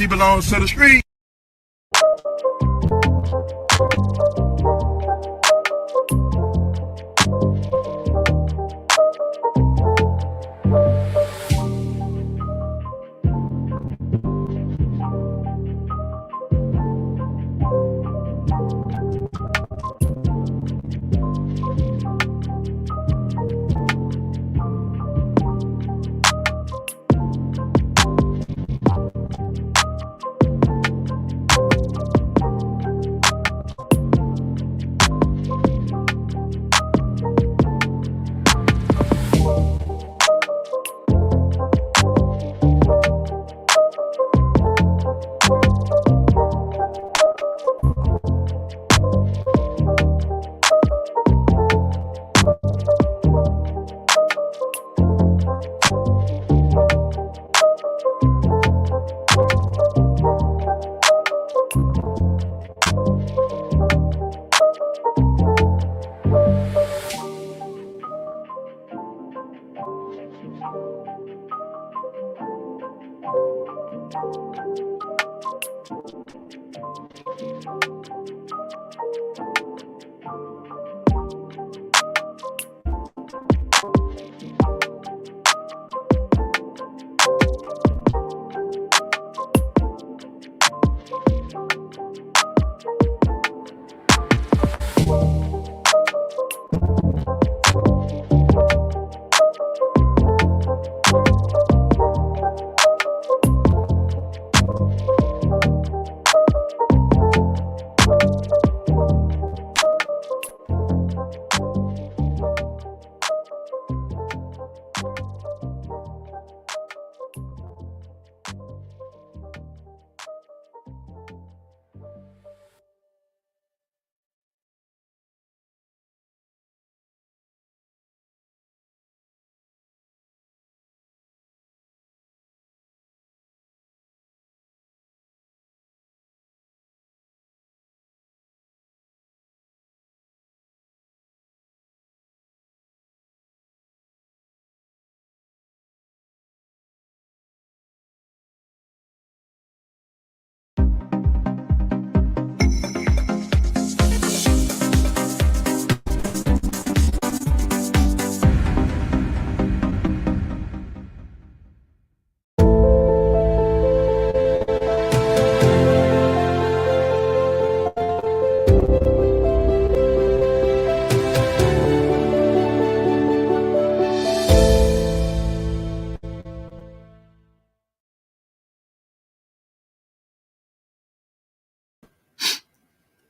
She belongs to the street.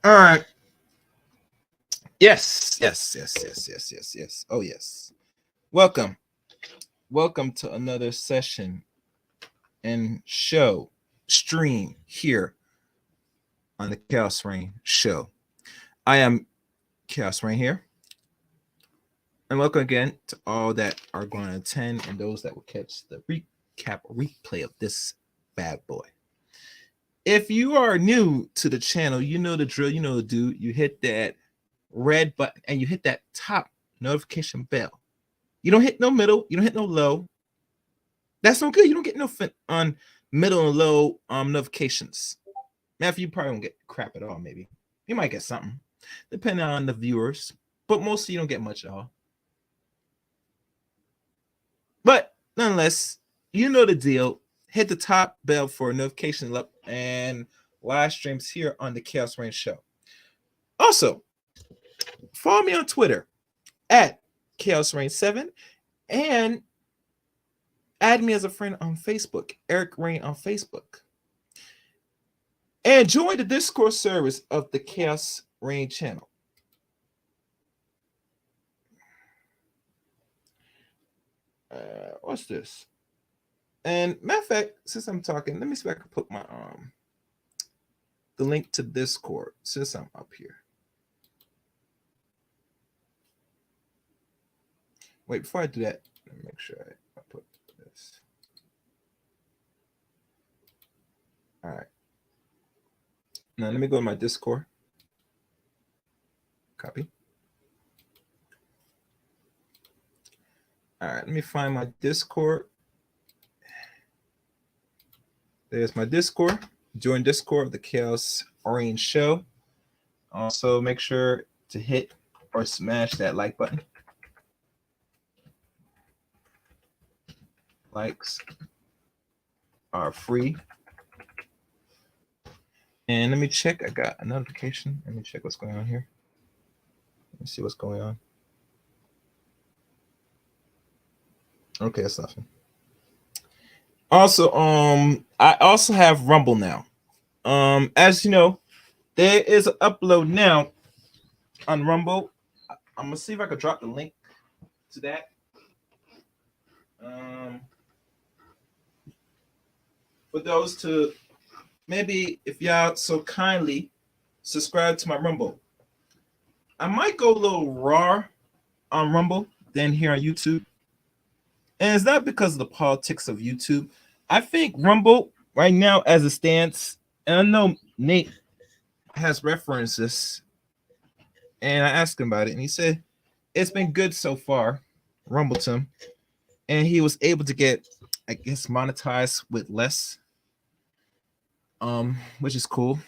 All right. Yes. Oh, yes. Welcome to another session and stream here on the Chaos Rain Show. I am Chaos Rain here, and welcome again to all that are going to attend and those that will catch the replay of this bad boy. If you are new to the channel, you know the drill, you know the dude. You hit that red button and you hit that top notification bell. You don't hit no middle, you don't hit no low. That's no good. You don't get no on middle and low notifications. Now, you probably won't get crap at all, maybe. You might get something, depending on the viewers, but mostly you don't get much at all. But nonetheless, you know the deal. Hit the top bell for notifications up and live streams here on the Chaos Rain Show. Also, follow me on Twitter at Chaos Rain 7 and add me as a friend on Facebook, Eric Rain on Facebook. And join the Discord service of the Chaos Rain channel. What's this? And matter of fact, since I'm talking, let me see if I can put my the link to Discord since I'm up here. Wait, before I do that, let me make sure I put this. All right. Now let me go to my Discord. Copy. All right, let me find my Discord. There's my Discord. Join Discord of the Chaos Rain Show. Also, make sure to hit or smash that like button. Likes are free. And let me check. I got a notification. Let me check what's going on here. Let me see what's going on. Okay, that's nothing. Also, I also have Rumble now. As you know, there is an upload now on Rumble. I'm gonna see if I can drop the link to that. For those to maybe, if y'all so kindly subscribe to my Rumble. I might go a little raw on Rumble than here on YouTube. And it's not because of the politics of YouTube. I think Rumble right now as it stands, and I know Nate has referenced this, and I asked him about it, and he said it's been good so far, Rumbleton, and he was able to get, I guess, monetized with less, which is cool.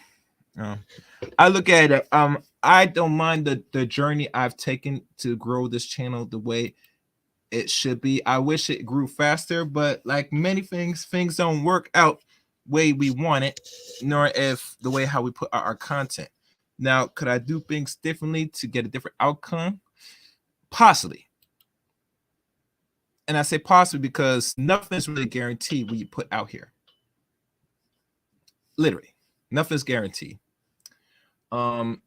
I look at it, I don't mind the journey I've taken to grow this channel the way it should be. I wish it grew faster, but like many things don't work out way we want it, nor if the way how we put out our content. Now, could I do things differently to get a different outcome? Possibly. And I say possibly because nothing's really guaranteed when you put out here. Literally, nothing's guaranteed. Only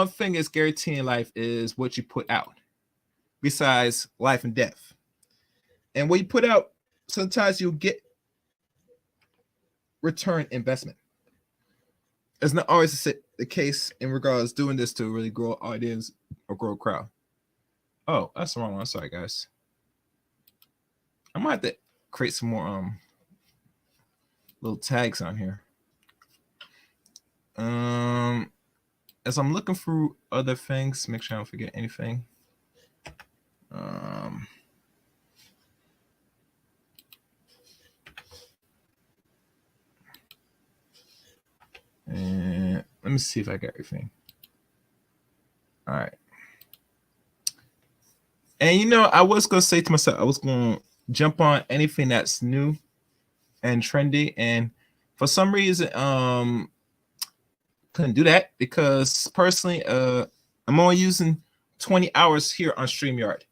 thing is guaranteed in life is what you put out, besides life and death. And what you put out, sometimes you'll get return investment. It's not always the case in regards to doing this to really grow an audience or grow a crowd. Oh, that's the wrong one. Sorry, guys. I might have to create some more little tags on here. As I'm looking through other things, make sure I don't forget anything. And let me see if I got everything. All right. And you know, I was gonna say to myself, I was gonna jump on anything that's new and trendy, and for some reason, couldn't do that because personally, I'm only using 20 hours here on StreamYard.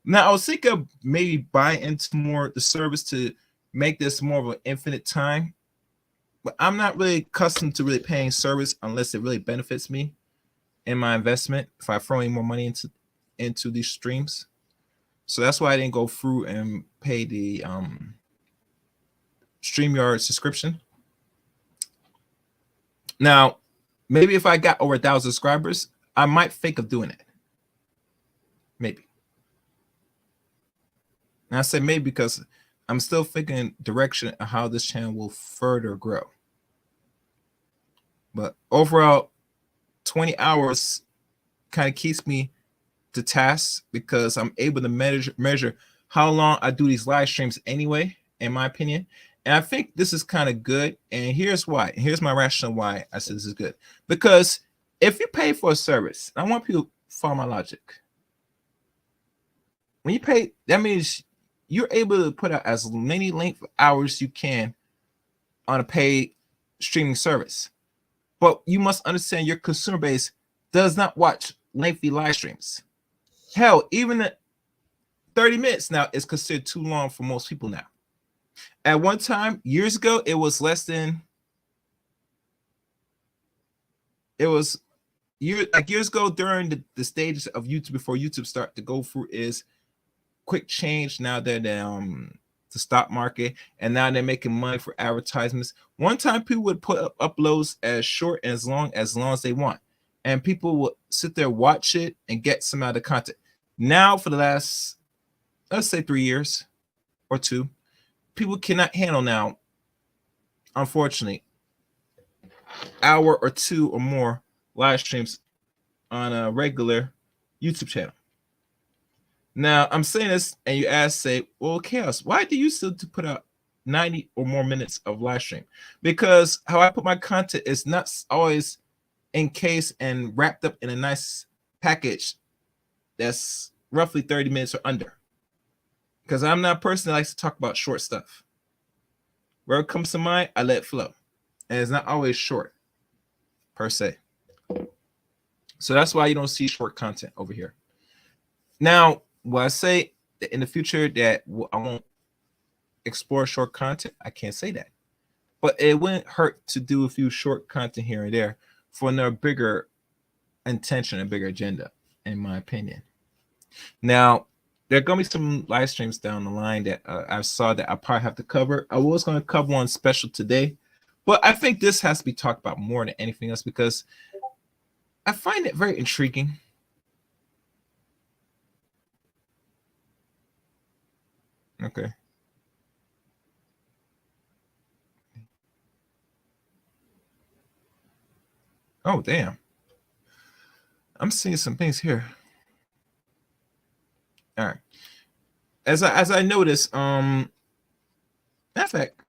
Now, I was thinking of maybe buy into more the service to make this more of an infinite time, but I'm not really accustomed to really paying service unless it really benefits me. in my investment if I throw any more money into these streams. So that's why I didn't go through and pay the StreamYard subscription. Now, maybe if I got over 1,000 subscribers, I might think of doing it. Maybe. And I say maybe because I'm still thinking direction of how this channel will further grow. But overall, 20 hours kind of keeps me to task because I'm able to measure how long I do these live streams anyway, in my opinion. And I think this is kind of good. And here's why. Here's my rationale why I said this is good. Because if you pay for a service, I want people to follow my logic. When you pay, that means you're able to put out as many length of hours you can on a paid streaming service. But you must understand your consumer base does not watch lengthy live streams. Hell, even 30 minutes now is considered too long for most people now. At one time, years ago, it was less than. It was years ago during the stages of YouTube before YouTube started to go through is quick change. Now they're the stock market, and now they're making money for advertisements. One time, people would put up uploads as short and as long as they want, and people would sit there, watch it, and get some out of the content. Now, for the last, let's say 3 years or 2, people cannot handle now, unfortunately, hour or 2 or more live streams on a regular YouTube channel. Now, I'm saying this, and you say, well, Chaos, why do you still put out 90 or more minutes of live stream? Because how I put my content is not always encased and wrapped up in a nice package that's roughly 30 minutes or under. Because I'm not a person that likes to talk about short stuff. Where it comes to mind, I let it flow. And it's not always short, per se. So that's why you don't see short content over here. Now, will I say that in the future that I won't explore short content? I can't say that. But it wouldn't hurt to do a few short content here and there for a bigger intention, a bigger agenda, in my opinion. Now, there are going to be some live streams down the line that I saw that I probably have to cover. I was going to cover one special today, but I think this has to be talked about more than anything else because I find it very intriguing. Okay. Oh, damn. I'm seeing some things here. All right. As I notice, matter of fact,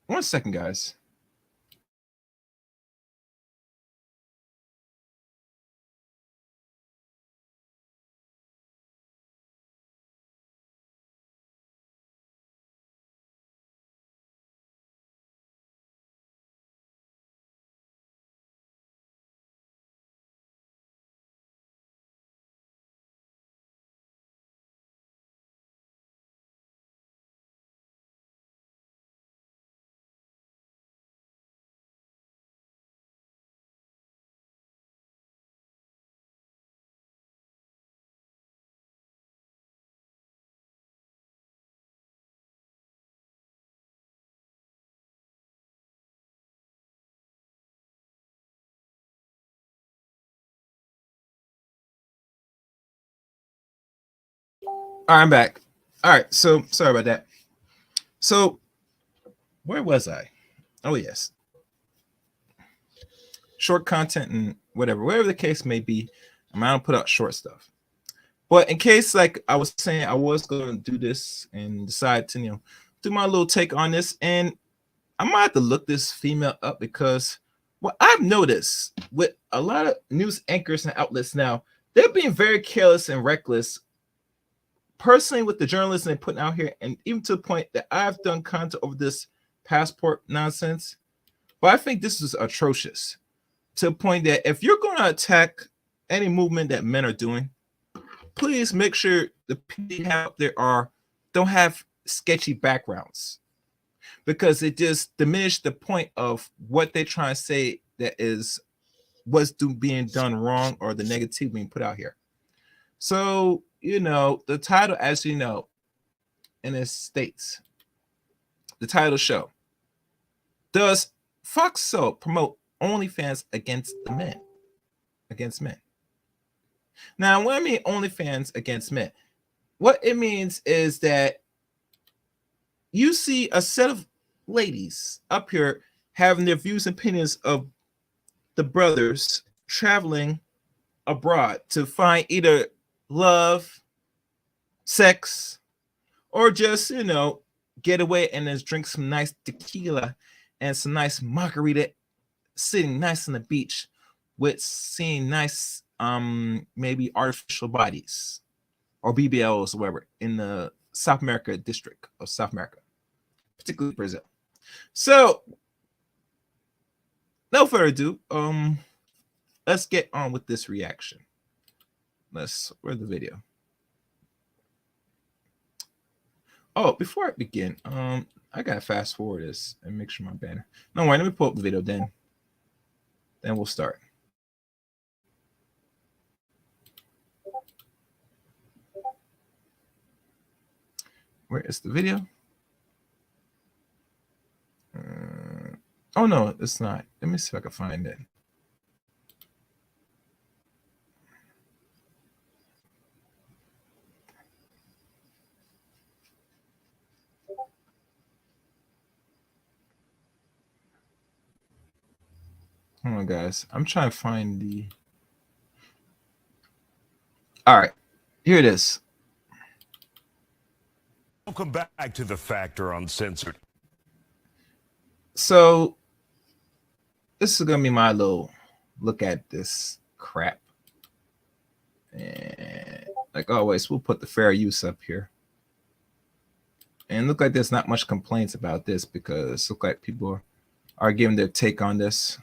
1 second, guys. All right, I'm back. All right, so sorry about that. So where was I? Oh, yes. Short content and whatever the case may be. I don't put out short stuff. But in case, like I was saying, I was going to do this and decide to, do my little take on this. And I might have to look this female up because what I've noticed with a lot of news anchors and outlets now, they're being very careless and reckless. Personally, with the journalism they're putting out here, and even to the point that I've done content over this passport nonsense, but I think this is atrocious. To the point that if you're going to attack any movement that men are doing, please make sure the people you have there don't have sketchy backgrounds, because it just diminishes the point of what they're trying to say that is what's being done wrong or the negativity being put out here. So, the title, as you know, and it states, the title show, does FoxSoul promote OnlyFans against men? Now, when I mean OnlyFans against men, what it means is that you see a set of ladies up here having their views and opinions of the brothers traveling abroad to find either love, sex, or just, get away and just drink some nice tequila and some nice margarita, sitting nice on the beach with seeing nice, maybe artificial bodies or BBLs or whatever in the South America district of South America, particularly Brazil. So, no further ado, let's get on with this reaction. Where's the video? Oh, before I begin, I gotta fast forward this and make sure my banner. No worry, let me pull up the video then we'll start. Where is the video? Oh no, it's not. Let me see if I can find it. Hold on, guys. I'm trying to find the. All right, here it is. Welcome back to The Factor Uncensored. So, this is gonna be my little look at this crap. And like always, we'll put the fair use up here. And look like there's not much complaints about this because look like people are giving their take on this.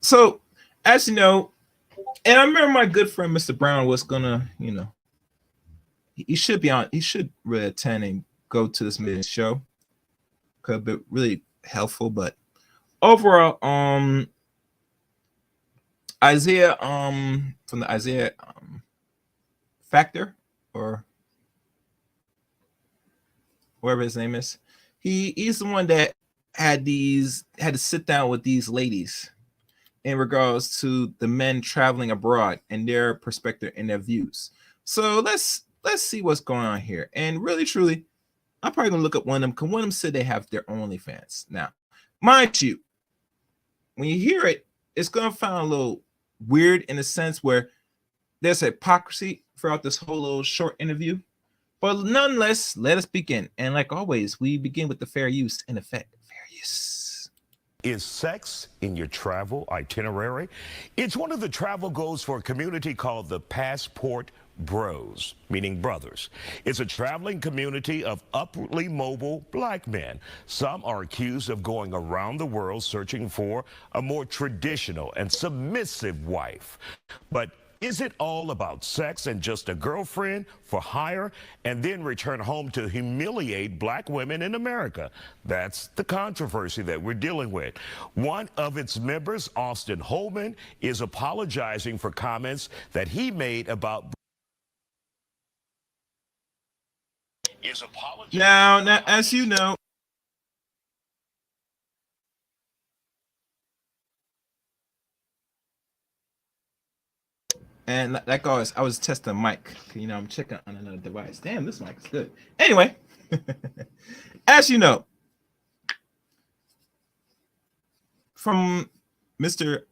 So, as you know, and I remember my good friend Mr. Brown was gonna, he should be on. He should really attend and go to this meeting show. Could be really helpful, but overall, Isaiah, from the Isaiah Factor or whatever his name is, he's the one that had to sit down with these ladies in regards to the men traveling abroad and their perspective and their views. So let's see what's going on here. And really, truly, I'm probably gonna look up one of them because one of them said they have their OnlyFans. Now, mind you, when you hear it, it's gonna sound a little weird in a sense where there's hypocrisy throughout this whole little short interview. But nonetheless, let us begin. And like always, we begin with the fair use and effect. Fair use. Is sex in your travel itinerary? It's one of the travel goals for a community called the Passport Bros, meaning brothers. It's a traveling community of upwardly mobile black men. Some are accused of going around the world searching for a more traditional and submissive wife. But is it all about sex and just a girlfriend for hire and then return home to humiliate black women in America? That's the controversy that we're dealing with. One of its members, Austin Holman, is apologizing for comments that he made about now, as you know, and like always, I was testing the mic. I'm checking on another device. Damn, this mic is good. Anyway, as you know, from Mr.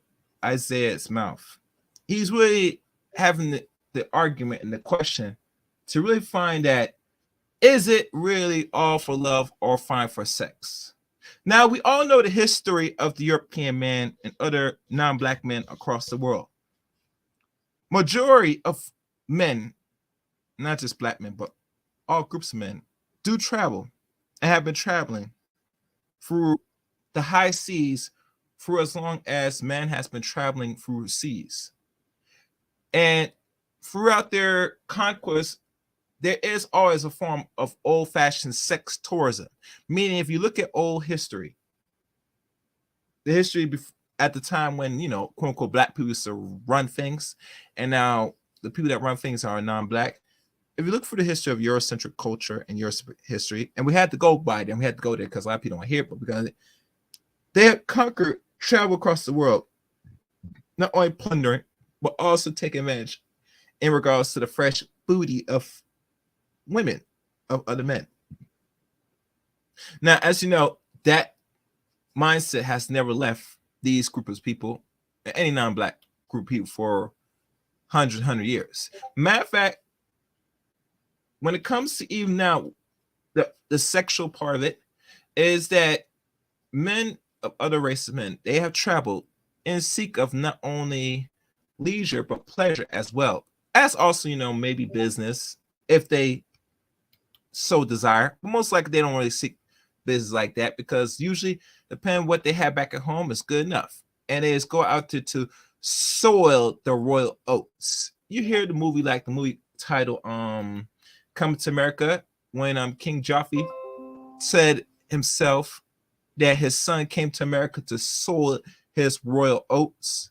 Isaiah's mouth, he's really having the argument and the question to really find that, is it really all for love or fine for sex? Now, we all know the history of the European man and other non-black men across the world. Majority of men, not just black men, but all groups of men, do travel and have been traveling through the high seas for as long as man has been traveling through seas. And throughout their conquest, there is always a form of old-fashioned sex tourism. Meaning, if you look at old history, the history at the time when, you know, quote unquote black people used to run things, and now the people that run things are non-black. If you look for the history of Eurocentric culture and Eurocentric history, and we had to go by them, we had to go there because a lot of people don't hear it, but because they have conquered, traveled across the world, not only plundering, but also taking advantage in regards to the fresh booty of women, of other men. Now, as you know, that mindset has never left these group of people, any non-black group of people, for 100 years. Matter of fact, when it comes to even now, the sexual part of it is that men of other races of men, they have traveled in seek of not only leisure but pleasure as well, as also, you know, maybe business if they so desire, but most likely they don't really seek business like that, because usually depending what they have back at home is good enough, and they just go out to soil the royal oats. You hear the movie, like the movie title Coming to America, when King Joffrey said himself that his son came to America to soil his royal oats.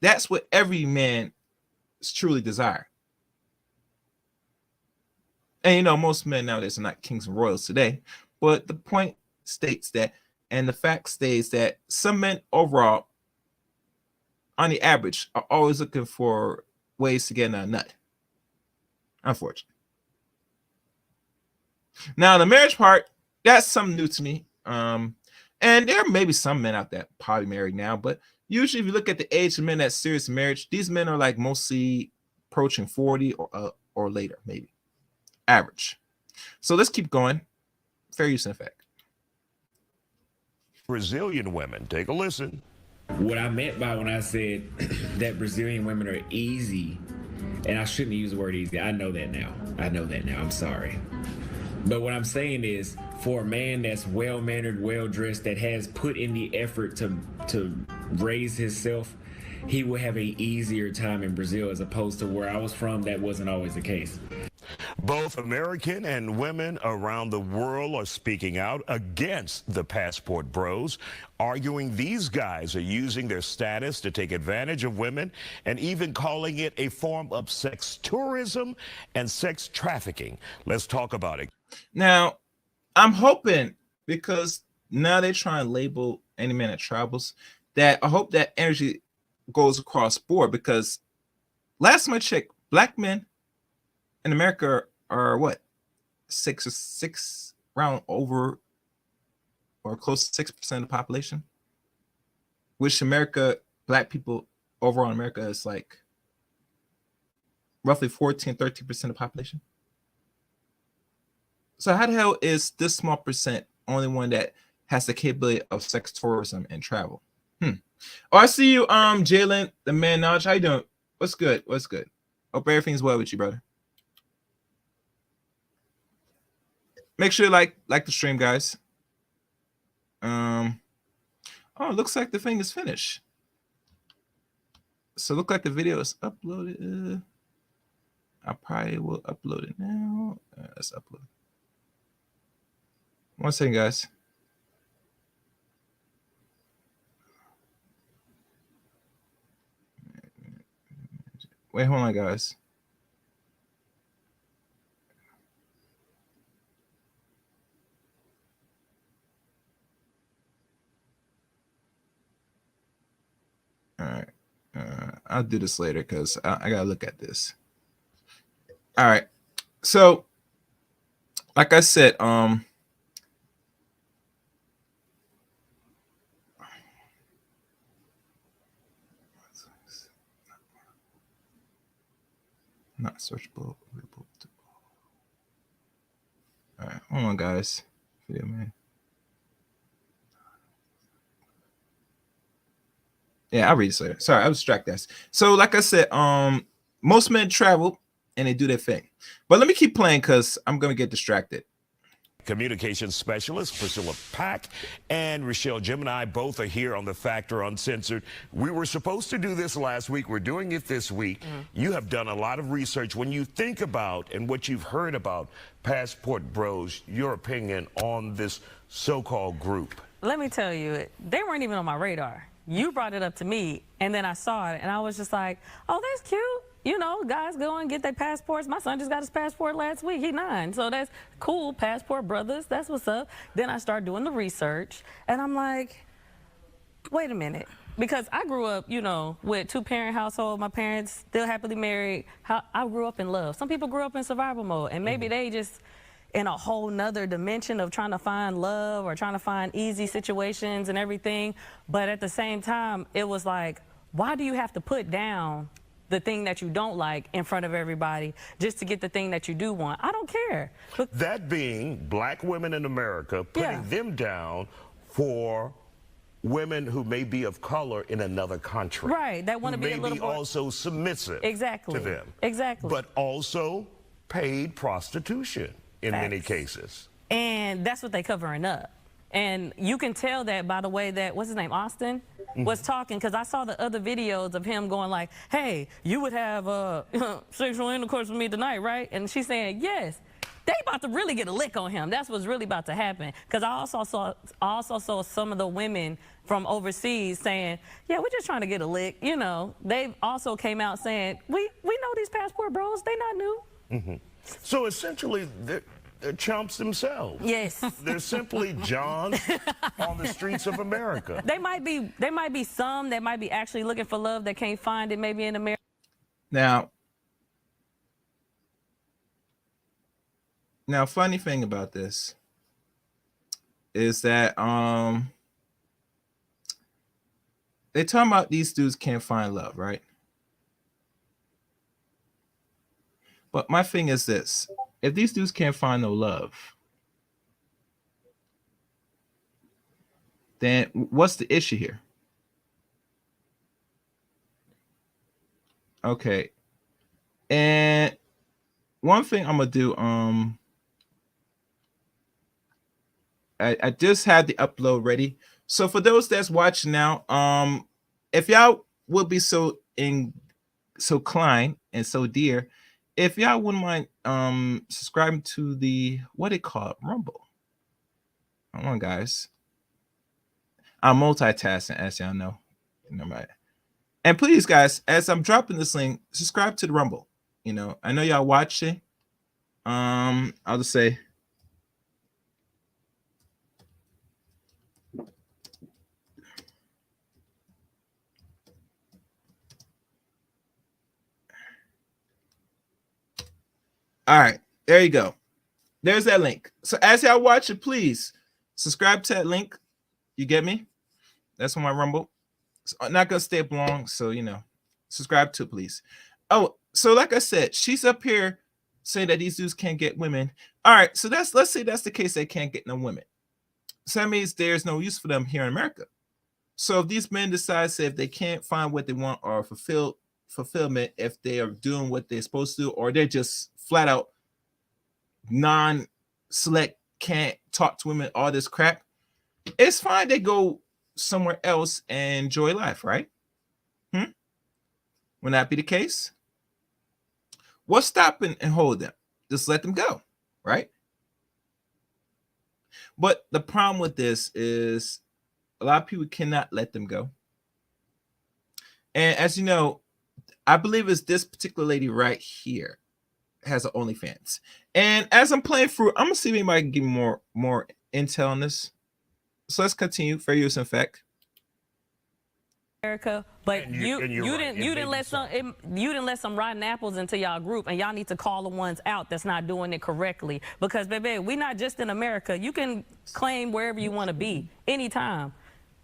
That's what every man truly desire. And you know, most men nowadays are not kings and royals today, but the point states that, and the fact states that some men overall, on the average, are always looking for ways to get a nut. Unfortunately. Now, the marriage part, that's something new to me. And there may be some men out there probably married now, but usually if you look at the age of men that's serious marriage, these men are like mostly approaching 40 or later, maybe. Average. So let's keep going. Fair use and effect. Brazilian women, take a listen. What I meant by when I said that Brazilian women are easy, and I shouldn't use the word easy. I know that now. I'm sorry. But what I'm saying is, for a man that's well-mannered, well-dressed, that has put in the effort to raise himself, he will have an easier time in Brazil, as opposed to where I was from, that wasn't always the case. Both American and women around the world are speaking out against the passport bros, arguing these guys are using their status to take advantage of women, and even calling it a form of sex tourism and sex trafficking. Let's talk about it. Now, I'm hoping, because now they try and label any man that travels, that I hope that energy goes across board, because last time I checked, black men in America are what, six round over or close to 6% of the population, which America, black people overall in America is like roughly 13% of the population. So how the hell is this small percent only one that has the capability of sex tourism and travel? Oh, I see you, Jalen, the man knowledge. How you doing? What's good? Hope everything's well with you, brother. Make sure you like the stream, guys. Oh, it looks like the thing is finished. So look like the video is uploaded. I probably will upload it now. Let's upload. 1 second, guys. Wait, hold on, guys. All right. I'll do this later because I gotta look at this. All right. So, like I said, not searchable. All right, hold on, guys. Video, man. Yeah, I'll read this later. Sorry, I was distracted, guys. So, like I said, most men travel and they do their thing. But let me keep playing because I'm gonna get distracted. Communications specialist Priscilla Pack and Rochelle Gemini both are here on The Factor Uncensored. We were supposed to do this last week. We're doing it this week. You have done a lot of research. When you think about and what you've heard about passport bros, your opinion on this so-called group? let me tell you, they weren't even on my radar. You brought it up to me, and then I saw it, and I was just like, oh, that's cute. You know, guys go and get their passports. My son just got his passport last week. He's 9, so that's cool. Passport brothers, that's what's up. Then I started doing the research, and I'm like, wait a minute. Because I grew up, you know, with 2-parent household. My parents still happily married. I grew up in love. Some people grew up in survival mode, and maybe they just in a whole nother dimension of trying to find love or trying to find easy situations and everything. But at the same time, it was like, why do you have to put down the thing that you don't like in front of everybody just to get the thing that you do want? I don't care. But that being black women in America, putting them down for women who may be of color in another country. Right, that want to be a little more also submissive to them. Exactly. But also paid prostitution in many cases. And that's what they covering up. And you can tell that by the way that, what's his name, Austin, was talking, because I saw the other videos of him going like, hey, you would have sexual intercourse with me tonight, right? And she's saying, yes. They about to really get a lick on him. That's what's really about to happen. Because I also saw some of the women from overseas saying, yeah, we're just trying to get a lick. You know, they also came out saying, we know these passport bros. They not new. So essentially, they're chumps themselves. Yes. They're simply Johns on the streets of America. There might be some that might be actually looking for love that can't find it maybe in America. Now, funny thing about this is that they talking about these dudes can't find love, right? But my thing is this: if these dudes can't find no love, then what's the issue here? Okay, and one thing I'm gonna do, I just had the upload ready. So for those that's watching now, if y'all would be so kind and so dear, if y'all wouldn't mind subscribing to the Rumble. Come on, guys. I'm multitasking, as y'all know. Right. And please, guys, as I'm dropping this link, subscribe to the Rumble. You know, I know y'all watching. I'll just say, all right, there you go. There's that link. So as y'all watch it, please subscribe to that link. You get me? That's on my Rumble. So I'm not gonna stay up long, so you know, subscribe to it, please. Oh, so like I said, she's up here saying that these dudes can't get women. All right, so let's say that's the case. They can't get no women. So that means there's no use for them here in America. So if these men decide, say, if they can't find what they want or fulfillment, if they are doing what they're supposed to do, or they're just flat out non-select, can't talk to women, all this crap, it's fine. They go somewhere else and enjoy life, right? Would that be the case? What's stopping and hold them? Just let them go, right? But the problem with this is a lot of people cannot let them go. And as you know, I believe it's this particular lady right here has an OnlyFans. And as I'm playing through, I'm gonna see if anybody can give me more intel on this. So let's continue. Fair use in fact. America, but you right. didn't let some rotten apples into y'all group, and y'all need to call the ones out that's not doing it correctly. Because baby, we not just in America. You can claim wherever you want to be anytime.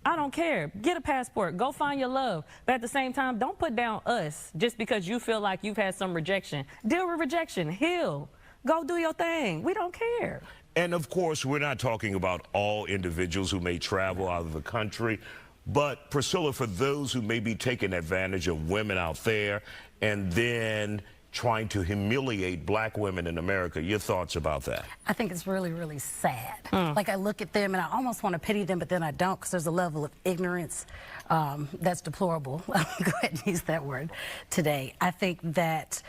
I don't care. Get a passport. Go find your love. But at the same time, don't put down us just because you feel like you've had some rejection. Deal with rejection. Heal. Go do your thing. We don't care. And of course, we're not talking about all individuals who may travel out of the country. But Priscilla, for those who may be taking advantage of women out there and then trying to humiliate black women in America. Your thoughts about that? I think it's really, really sad. Like, I look at them and I almost want to pity them, but then I don't, because there's a level of ignorance that's deplorable. Go ahead and use that word today. I think that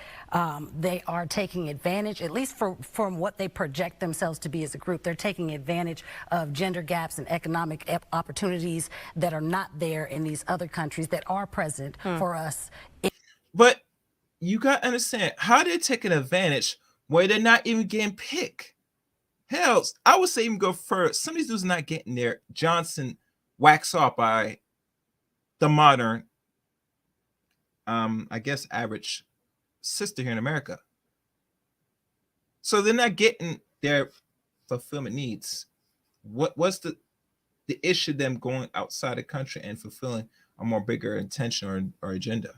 they are taking advantage, at least from what they project themselves to be as a group. They're taking advantage of gender gaps and economic opportunities that are not there in these other countries that are present for us. But you got to understand, how they're taking advantage where they're not even getting picked. Hell, I would say even go further. Some of these dudes are not getting their Johnson waxed off by the modern, I guess, average sister here in America. So they're not getting their fulfillment needs. What's the issue them going outside the country and fulfilling a more bigger intention or agenda?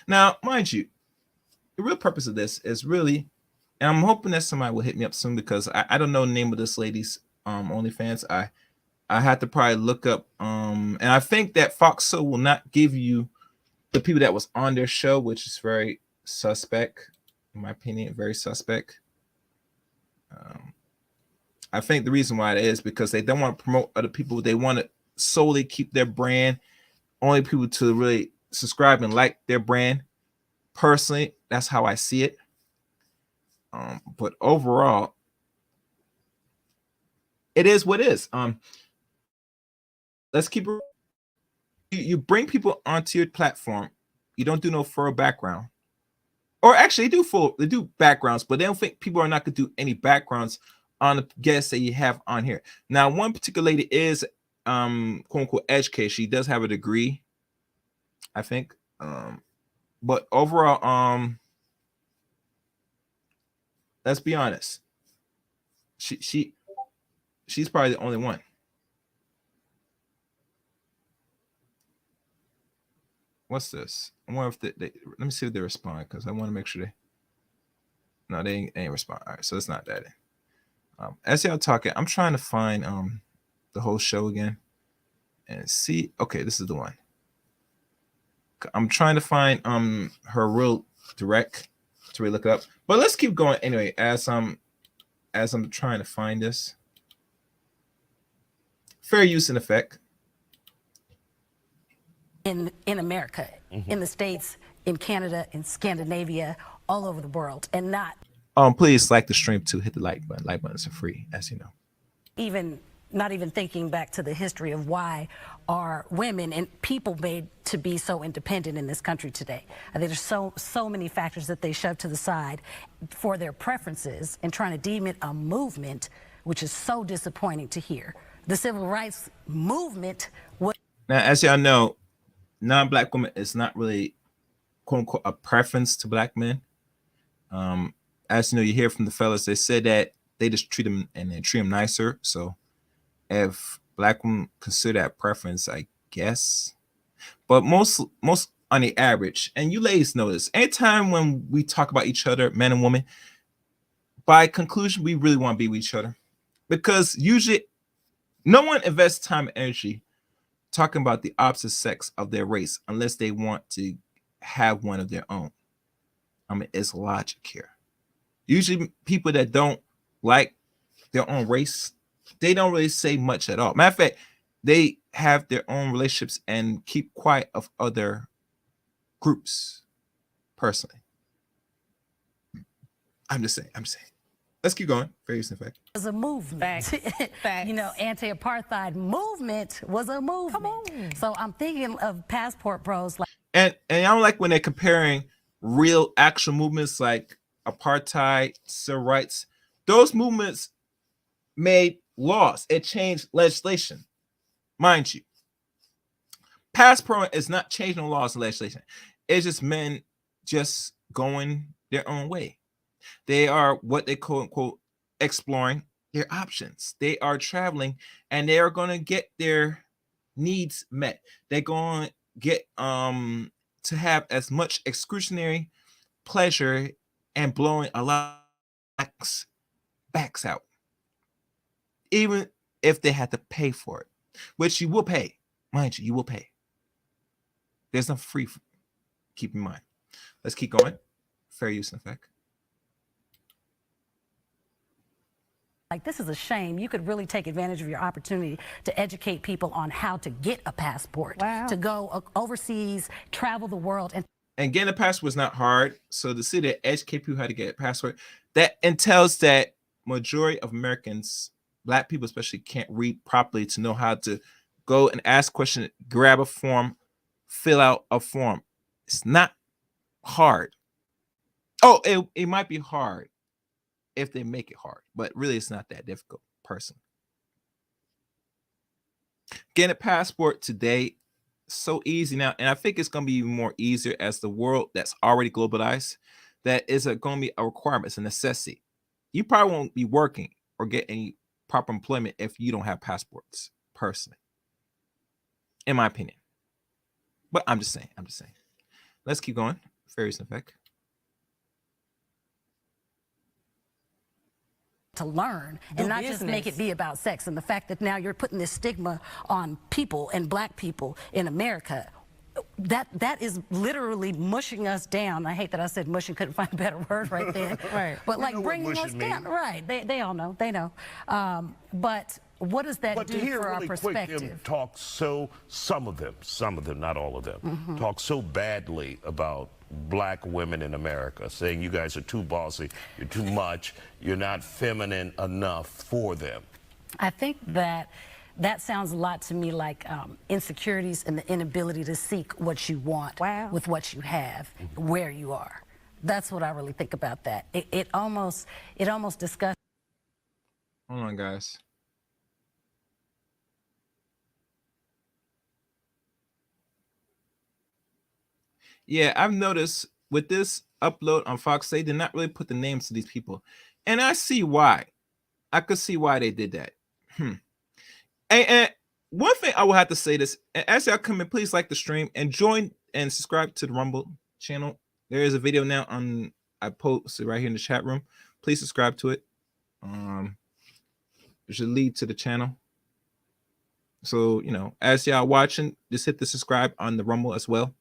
Now, mind you, the real purpose of this is really, and I'm hoping that somebody will hit me up soon, because I don't know the name of this lady's OnlyFans. I had to probably look up, and I think that FoxSoul will not give you the people that was on their show, which is very suspect, in my opinion, very suspect. I think the reason why it is because they don't want to promote other people. They want to solely keep their brand, only people to really subscribe and like their brand. Personally, that's how I see it. But overall, it is what it is. Let's keep it. You bring people onto your platform. You don't do no full background, or actually they do backgrounds, but they don't think people are not going to do any backgrounds on the guests that you have on here. Now, one particular lady is quote unquote educated. She does have a degree, I think. But overall, let's be honest. She's probably the only one. What's this? I wonder if they let me see if they respond, because I want to make sure they ain't respond. All right, so it's not that. As y'all talking, I'm trying to find the whole show again and see. Okay, this is the one. I'm trying to find her real direct to really look up. But let's keep going anyway. As I'm trying to find this. Fair use and effect. In America, in the States, in Canada, in Scandinavia, all over the world, and not please like the stream too. Hit the like button. Like buttons are free, as you know. Not even thinking back to the history of why are women and people made to be so independent in this country today. I think there's so many factors that they shove to the side for their preferences and trying to deem it a movement, which is so disappointing to hear. The civil rights movement was. Now, as y'all know, non-black women is not really quote unquote a preference to black men. As you know, you hear from the fellas, they said that they just treat them and they treat them nicer. So if black women consider that preference, I guess. But most on the average, and you ladies know this, anytime when we talk about each other, men and women, by conclusion, we really want to be with each other, because usually no one invests time and energy talking about the opposite sex of their race unless they want to have one of their own. I mean, it's logic here. Usually people that don't like their own race, they don't really say much at all. Matter of fact, they have their own relationships and keep quiet of other groups. Personally, I'm just saying. Let's keep going. Fair use and effect. Was a movement. Facts. You know, anti-apartheid movement was a movement. Come on. So I'm thinking of passport bros like. And I don't like when they're comparing real actual movements like apartheid, civil rights. Those movements made laws. It changed legislation. Mind you, passport is not changing laws and legislation. It's just men just going their own way. They are what they quote unquote exploring their options. They are traveling and they are going to get their needs met. They're going to get to have as much excruciating pleasure and blowing a lot of backs out, even if they had to pay for it, which you will pay. Mind you, you will pay. There's no free. Keep in mind. Let's keep going. Fair use and effect. Like, this is a shame. You could really take advantage of your opportunity to educate people on how to get a passport, to go overseas, travel the world. And getting a passport is not hard. So the city to educate people how to get a passport, that entails that majority of Americans, Black people especially, can't read properly to know how to go and ask questions, grab a form, fill out a form. It's not hard. Oh, it might be hard if they make it hard, but really it's not that difficult, personally. Getting a passport today, so easy now, and I think it's going to be even more easier as the world that's already globalized, that is going to be a requirement, it's a necessity. You probably won't be working or get any proper employment if you don't have passports, personally, in my opinion. But I'm just saying. Let's keep going. Fair use and effect. To learn and not just make it be about sex. And the fact that now you're putting this stigma on people and Black people in America, that is literally mushing us down. I hate that I said mushing, couldn't find a better word right there. Right. But like bringing us down. Right. They all know. They know. But what does that do for our perspective? Them talk some of them, not all of them, talk so badly about Black women in America, saying you guys are too bossy, you're too much, you're not feminine enough for them. I think that sounds a lot to me like insecurities and the inability to seek what you want with what you have, where you are. That's what I really think about that. It almost disgusts. Hold on, guys. Yeah, I've noticed with this upload on Fox, they did not really put the names to these people. And I see why. I could see why they did that. And one thing I will have to say this, and as y'all come in, please like the stream and join and subscribe to the Rumble channel. There is a video now I posted right here in the chat room. Please subscribe to it. It should lead to the channel. So, as y'all watching, just hit the subscribe on the Rumble as well.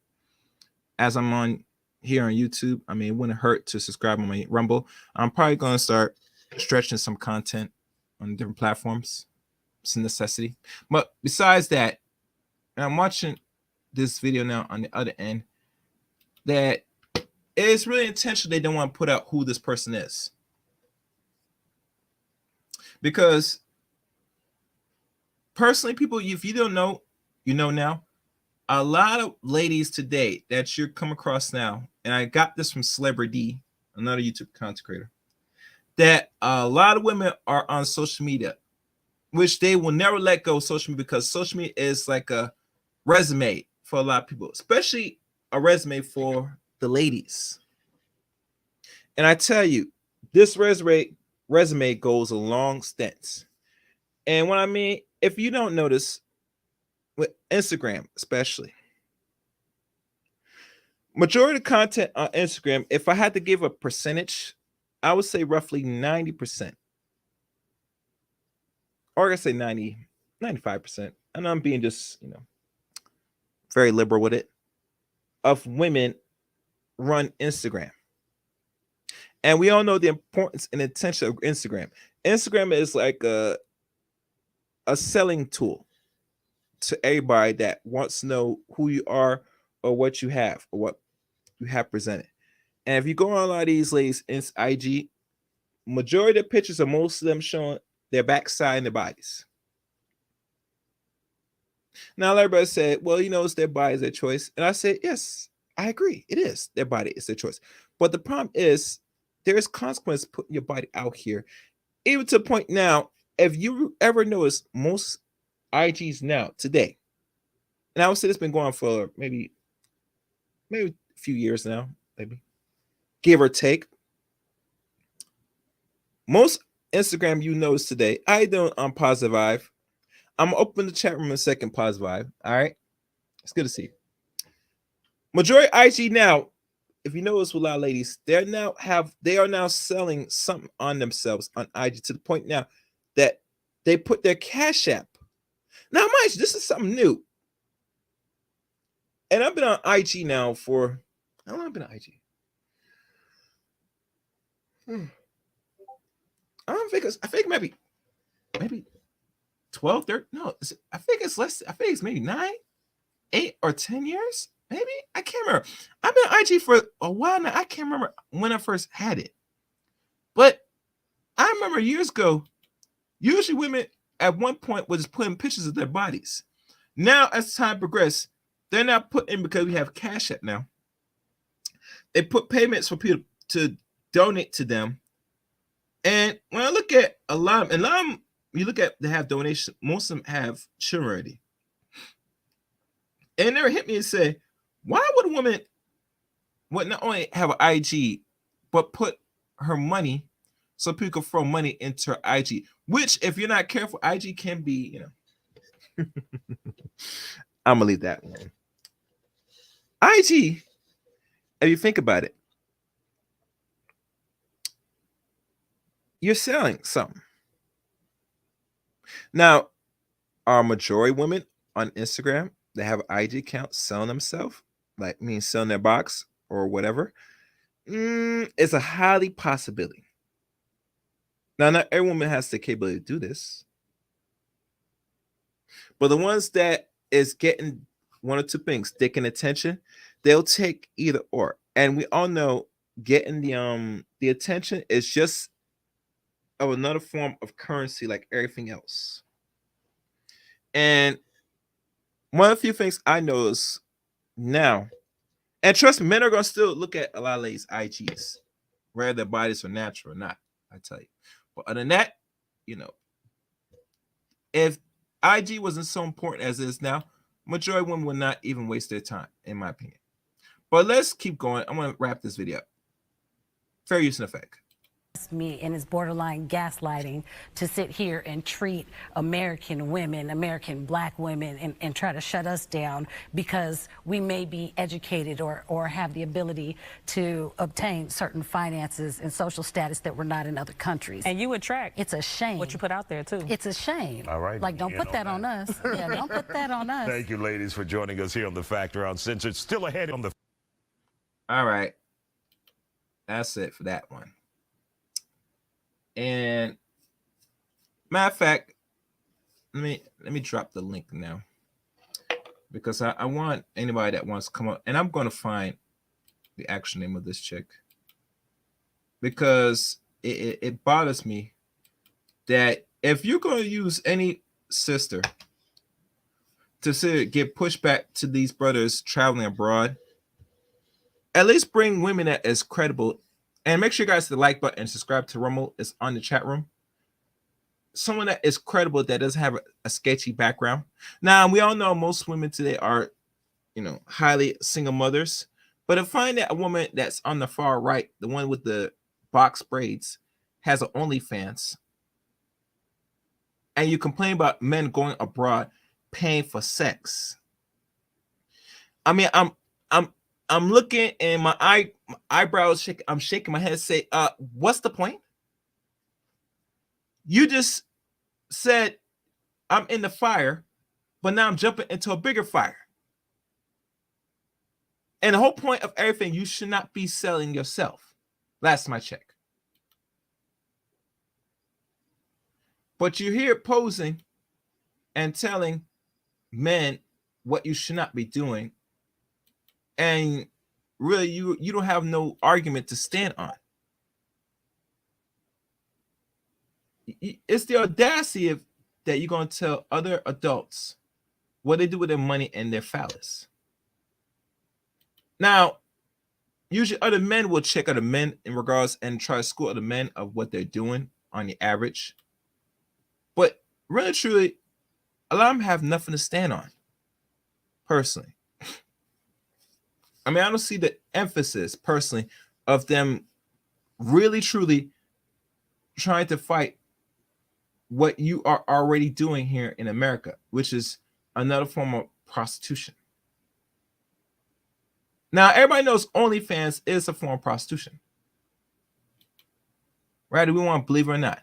As I'm on here on YouTube, I mean, it wouldn't hurt to subscribe on my Rumble. I'm probably going to start stretching some content on different platforms. It's a necessity. But besides that, and I'm watching this video now on the other end, that it's really intentional. They don't want to put out who this person is. Because personally, people, if you don't know, you know now. A lot of ladies today that you come across now, and I got this from Celebrity, another YouTube content creator, that a lot of women are on social media, which they will never let go of social media, because social media is like a resume for a lot of people, especially a resume for the ladies. And I tell you, this resume goes a long stint. And what I mean, if you don't notice, with Instagram especially, majority of content on Instagram, if I had to give a percentage, I would say roughly 90%. Or I say 95%. And I'm being just, very liberal with it. Of women run Instagram. And we all know the importance and intention of Instagram. Instagram is like a selling tool to everybody that wants to know who you are or what you have or what you have presented. And if you go on a lot of these ladies in IG, majority of the pictures are most of them showing their backside and their bodies. Now, everybody said, well, it's their body, is their choice. And I said, yes, I agree. It is their body, it's their choice. But the problem is there is consequence putting your body out here. Even to the point now, if you ever notice, most IGs now today, and I would say it's been going on for maybe a few years now, maybe give or take. Most Instagram you notice today, I don't on Positive Vibe. I'm gonna open the chat room in a second, Positive Vibe. All right, it's good to see you. Majority IG now, if you notice with a lot of ladies, they are now selling something on themselves on IG to the point now that they put their Cash App. Now, mind you, this is something new. And I've been on IG now for How long have I been on IG? I think maybe 12, 13. No, I think it's less. I think it's maybe 9, 8, or 10 years. Maybe. I can't remember. I've been on IG for a while now. I can't remember when I first had it. But I remember years ago, usually women at one point was putting pictures of their bodies. Now, as time progressed, they're not putting, because we have Cash App now. They put payments for people to donate to them. And when I look at a lot of them, you look at, they have donations. Most of them have children already. And they never hit me and say, why would a woman would not only have an IG, but put her money so people can throw money into her IG? Which, if you're not careful, IG can be, I'm gonna leave that one. IG, if you think about it, you're selling something. Now, are majority women on Instagram that have an IG account selling themselves, like selling their box or whatever? It's a highly possibility. Now, not every woman has the capability to do this, but the ones that is getting one or two things, dick and attention, they'll take either or. And we all know getting the attention is just of another form of currency like everything else. And one of the few things I notice now, and trust me, men are going to still look at a lot of ladies' IGs, whether their bodies are natural or not, I tell you. But other than that, if IG wasn't so important as it is now, majority of women would not even waste their time, in my opinion. But let's keep going. I'm going to wrap this video up. Fair use and effect. Me and it's borderline gaslighting to sit here and treat American women, American black women, and try to shut us down because we may be educated or have the ability to obtain certain finances and social status that we're not in other countries. And you attract. It's a shame. What you put out there, too. It's a shame. All right. Like, don't put that on us. Yeah, don't put that on us. Thank you, ladies, for joining us here on The Factor Uncensored. Still ahead on the... All right. That's it for that one. And matter of fact, let me drop the link now, because I want anybody that wants to come up, and I'm going to find the actual name of this chick, because it bothers me that if you're going to use any sister to get pushback to these brothers traveling abroad, at least bring women that is credible. And make sure you guys hit the like button and subscribe to Rummel. It's on the chat room. Someone that is credible, that doesn't have a sketchy background. Now, we all know most women today are, highly single mothers. But to find that a woman that's on the far right, the one with the box braids, has an OnlyFans, and you complain about men going abroad paying for sex. I mean, I'm looking and my eyebrows shake. I'm shaking my head. Say, what's the point? You just said I'm in the fire, but now I'm jumping into a bigger fire. And the whole point of everything, you should not be selling yourself. Last my check. But you're here posing and telling men what you should not be doing. And really, you don't have no argument to stand on. It's the audacity that you're going to tell other adults what they do with their money and their phallus. Now, usually other men will check other men in regards and try to school other men of what they're doing on the average. But really, truly, a lot of them have nothing to stand on, personally. I mean, I don't see the emphasis, personally, of them really, truly trying to fight what you are already doing here in America, which is another form of prostitution. Now, everybody knows OnlyFans is a form of prostitution. Right? Do we want to believe it or not?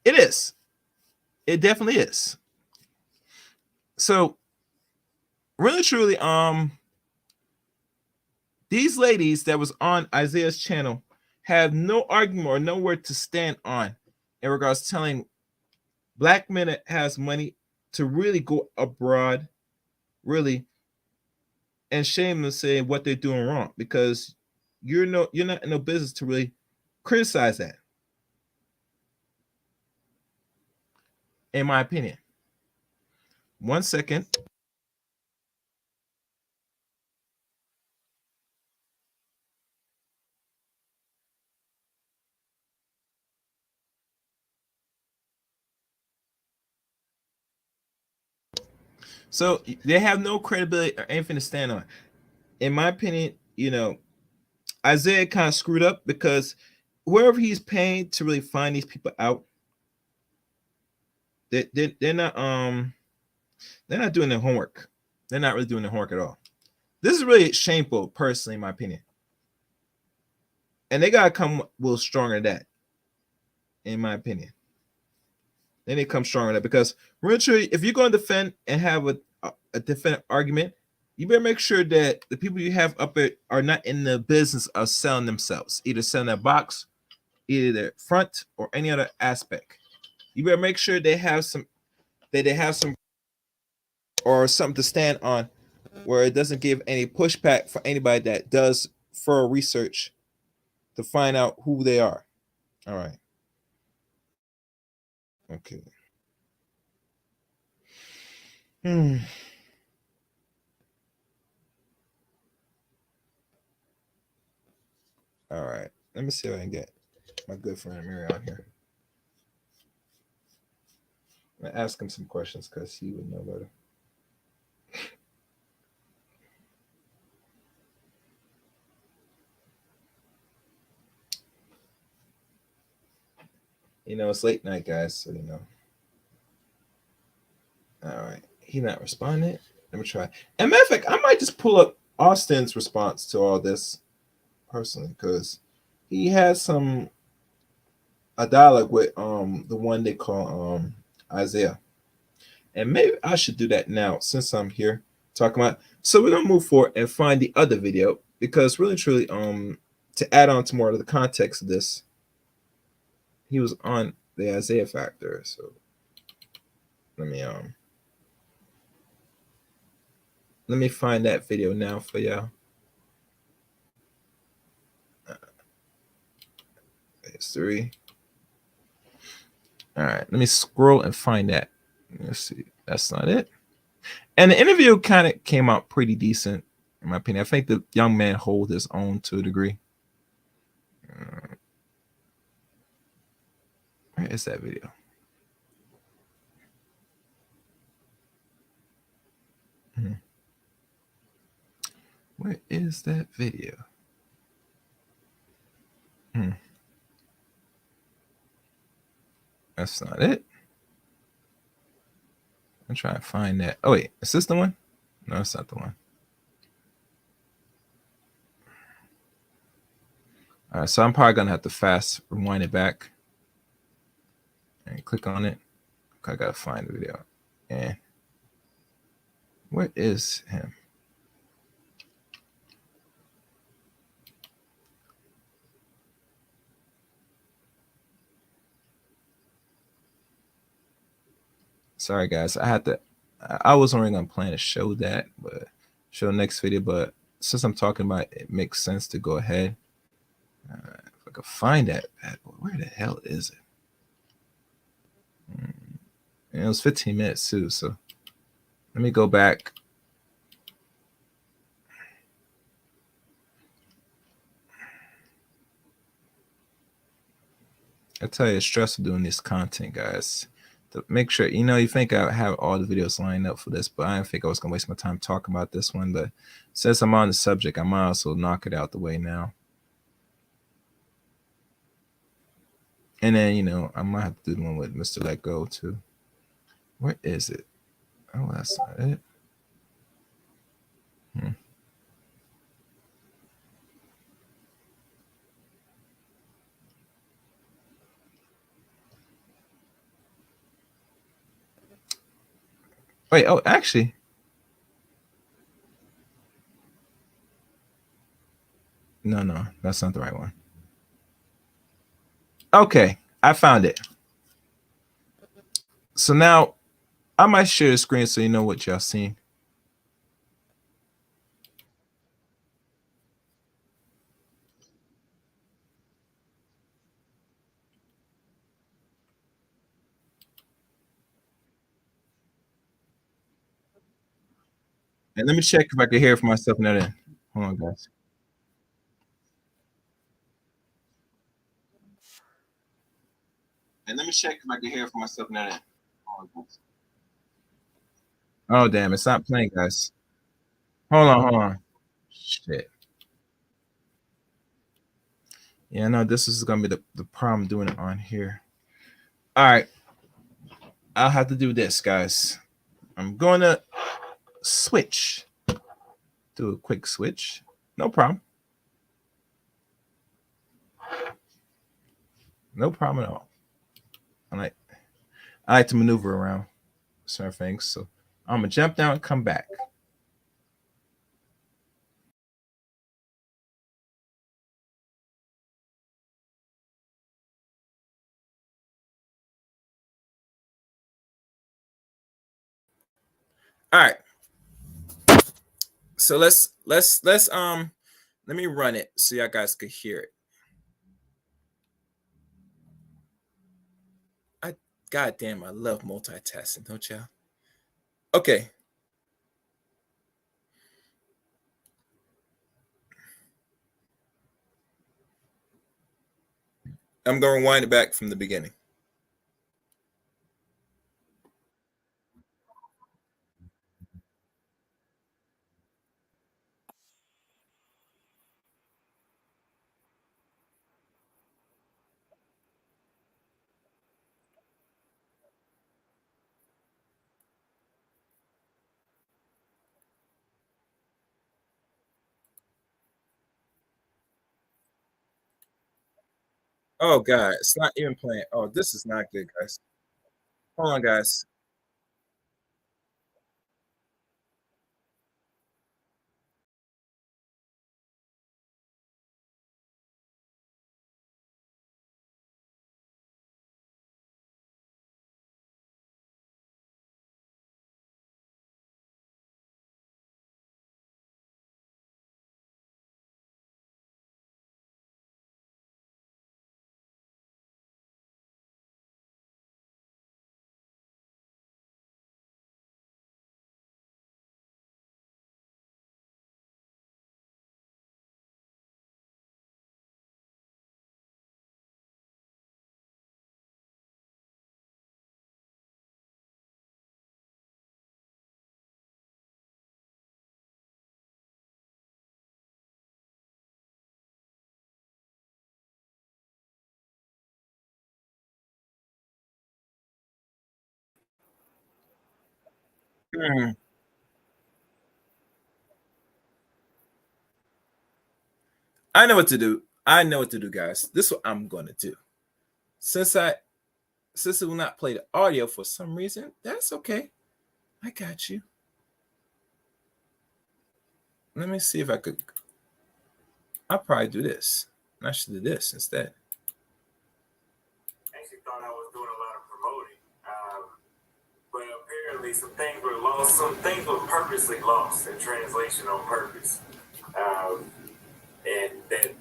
It is. It definitely is. So really truly, these ladies that was on Isaiah's channel have no argument or nowhere to stand on in regards to telling black men that has money to really go abroad, really, and shame them, say what they're doing wrong, because you're not in no business to really criticize that, in my opinion. 1 second. So they have no credibility or anything to stand on. In my opinion, Isaiah kind of screwed up, because whoever he's paying to really find these people out, they're not doing their homework. They're not really doing their homework at all. This is really shameful, personally, in my opinion. And they gotta come a little stronger than that, in my opinion. They need to come stronger than that, because really, if you're going to defend and have a defend argument, you better make sure that the people you have up there are not in the business of selling themselves, either selling their box, either their front, or any other aspect. You better make sure they have some or something to stand on, where it doesn't give any pushback for anybody that does thorough research to find out who they are. All right. Okay. All right. Let me see if I can get my good friend Mary on here. I'm gonna ask him some questions because he would know better. It's late night, guys, so All right. He not responding. Let me try. And matter of fact, I might just pull up Austin's response to all this personally, because he has a dialogue with the one they call Isaiah. And maybe I should do that now, since I'm here talking about. So we're gonna move forward and find the other video, because really truly to add on to more of the context of this, he was on the Isaiah Factor. So let me find that video now for y'all. History. All right, let me scroll and find that. Let's see. That's not it. And the interview kind of came out pretty decent, in my opinion. I think the young man hold his own to a degree. Where is that video? Where is that video? That's not it. I'm trying to find that. Oh wait, is this the one? No, it's not the one. All right, so I'm probably gonna have to fast rewind it back and click on it. I gotta find the video. And where is him? Sorry guys, I was only gonna plan to show that, but show next video. But since I'm talking about it, makes sense to go ahead. If I could find that bad boy, where the hell is it? And it was 15 minutes too, so let me go back. I tell you, it's stressful doing this content, guys. To make sure, you think I have all the videos lined up for this, but I didn't think I was gonna waste my time talking about this one. But since I'm on the subject, I might also knock it out the way now. And then, I might have to do the one with Mr. Let Go too. Where is it? Oh, that's not it. Wait, oh, actually, No, that's not the right one. Okay, I found it. So now I might share the screen so you know what y'all seeing. And let me check if I can hear it for myself now then. Hold on, guys. And let me check if I can hear it for myself now then. Hold on, guys. Oh, damn, it's not playing, guys. Hold on. Shit. Yeah, no, this is going to be the problem doing it on here. All right. I'll have to do this, guys. I'm going to switch. Do a quick switch. No problem. No problem at all. I like to maneuver around certain things. So I'm going to jump down and come back. All right. So let's let me run it so y'all guys could hear it. Goddamn, I love multitasking, don't y'all? Okay. I'm going to wind it back from the beginning. Oh God, it's not even playing. Oh, this is not good, guys. Hold on, guys. Hmm. I know what to do. I know what to do, guys. This is what I'm gonna do. Since it will not play the audio for some reason, that's okay. I got you. Let me see if I could. I'll probably do this. I should do this instead. Actually thought I was doing a lot of promoting, but apparently some things were lost. Some things were purposely lost in translation on purpose, and then.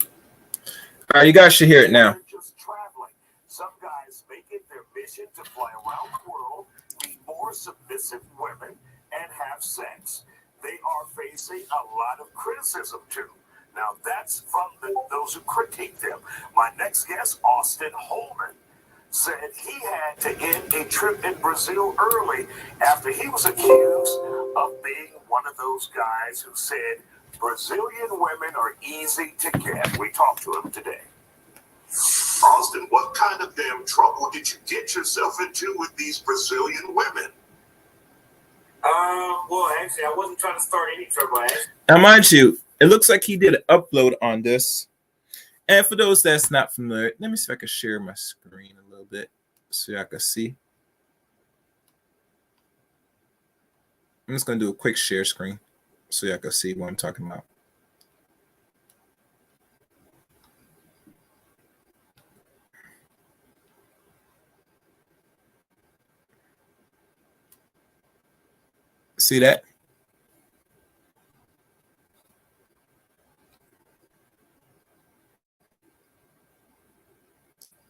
All right, you guys should hear it now. Just traveling. Some guys make it their mission to fly around the world, meet more submissive women, and have sex. They are facing a lot of criticism too. Now that's from those who critique them. My next guest, Austin Holman, said he had to end a trip in Brazil early after he was accused of being one of those guys who said Brazilian women are easy to get. We talked to him today. Austin, what kind of damn trouble did you get yourself into with these Brazilian women? Well, actually, I wasn't trying to start any trouble. Now, mind you, it looks like he did an upload on this. And for those that's not familiar, let me see if I can share my screen a little bit so y'all can see. I'm just going to do a quick share screen so y'all can see what I'm talking about. See that?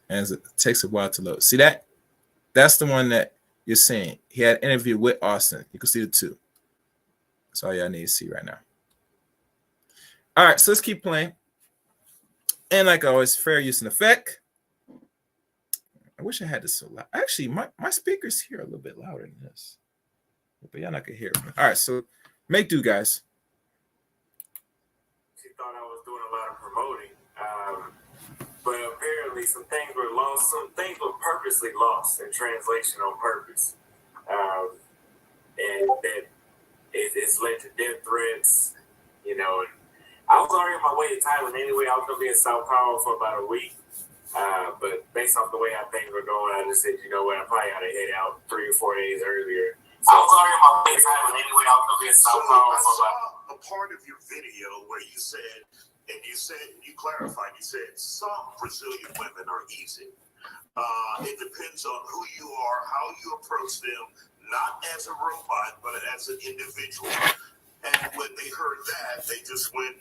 And it takes a while to load. See that? That's the one that you're seeing. He had an interview with Austin. You can see the two. That's all y'all need to see right now. All right, so let's keep playing. And like always, fair use and effect. I wish I had this so loud. Actually, my speakers here are a little bit louder than this. But y'all not gonna hear me. All right, so make do, guys. She thought I was doing a lot of promoting. But apparently some things were lost. Some things were purposely lost in translation on purpose. And that it's led to death threats, you know. And I was already on my way to Thailand anyway. I was going to be in Sao Paulo for about a week. But based off the way how things were going, I just said, you know what, I probably ought to head out 3 or 4 days earlier. So I was already on my way to Thailand anyway. I was going to be in Sao Paulo for about a part of your video where you said, and you clarified, you said some Brazilian women are easy. It depends on who you are, how you approach them, not as a robot, but as an individual. And when they heard that, they just went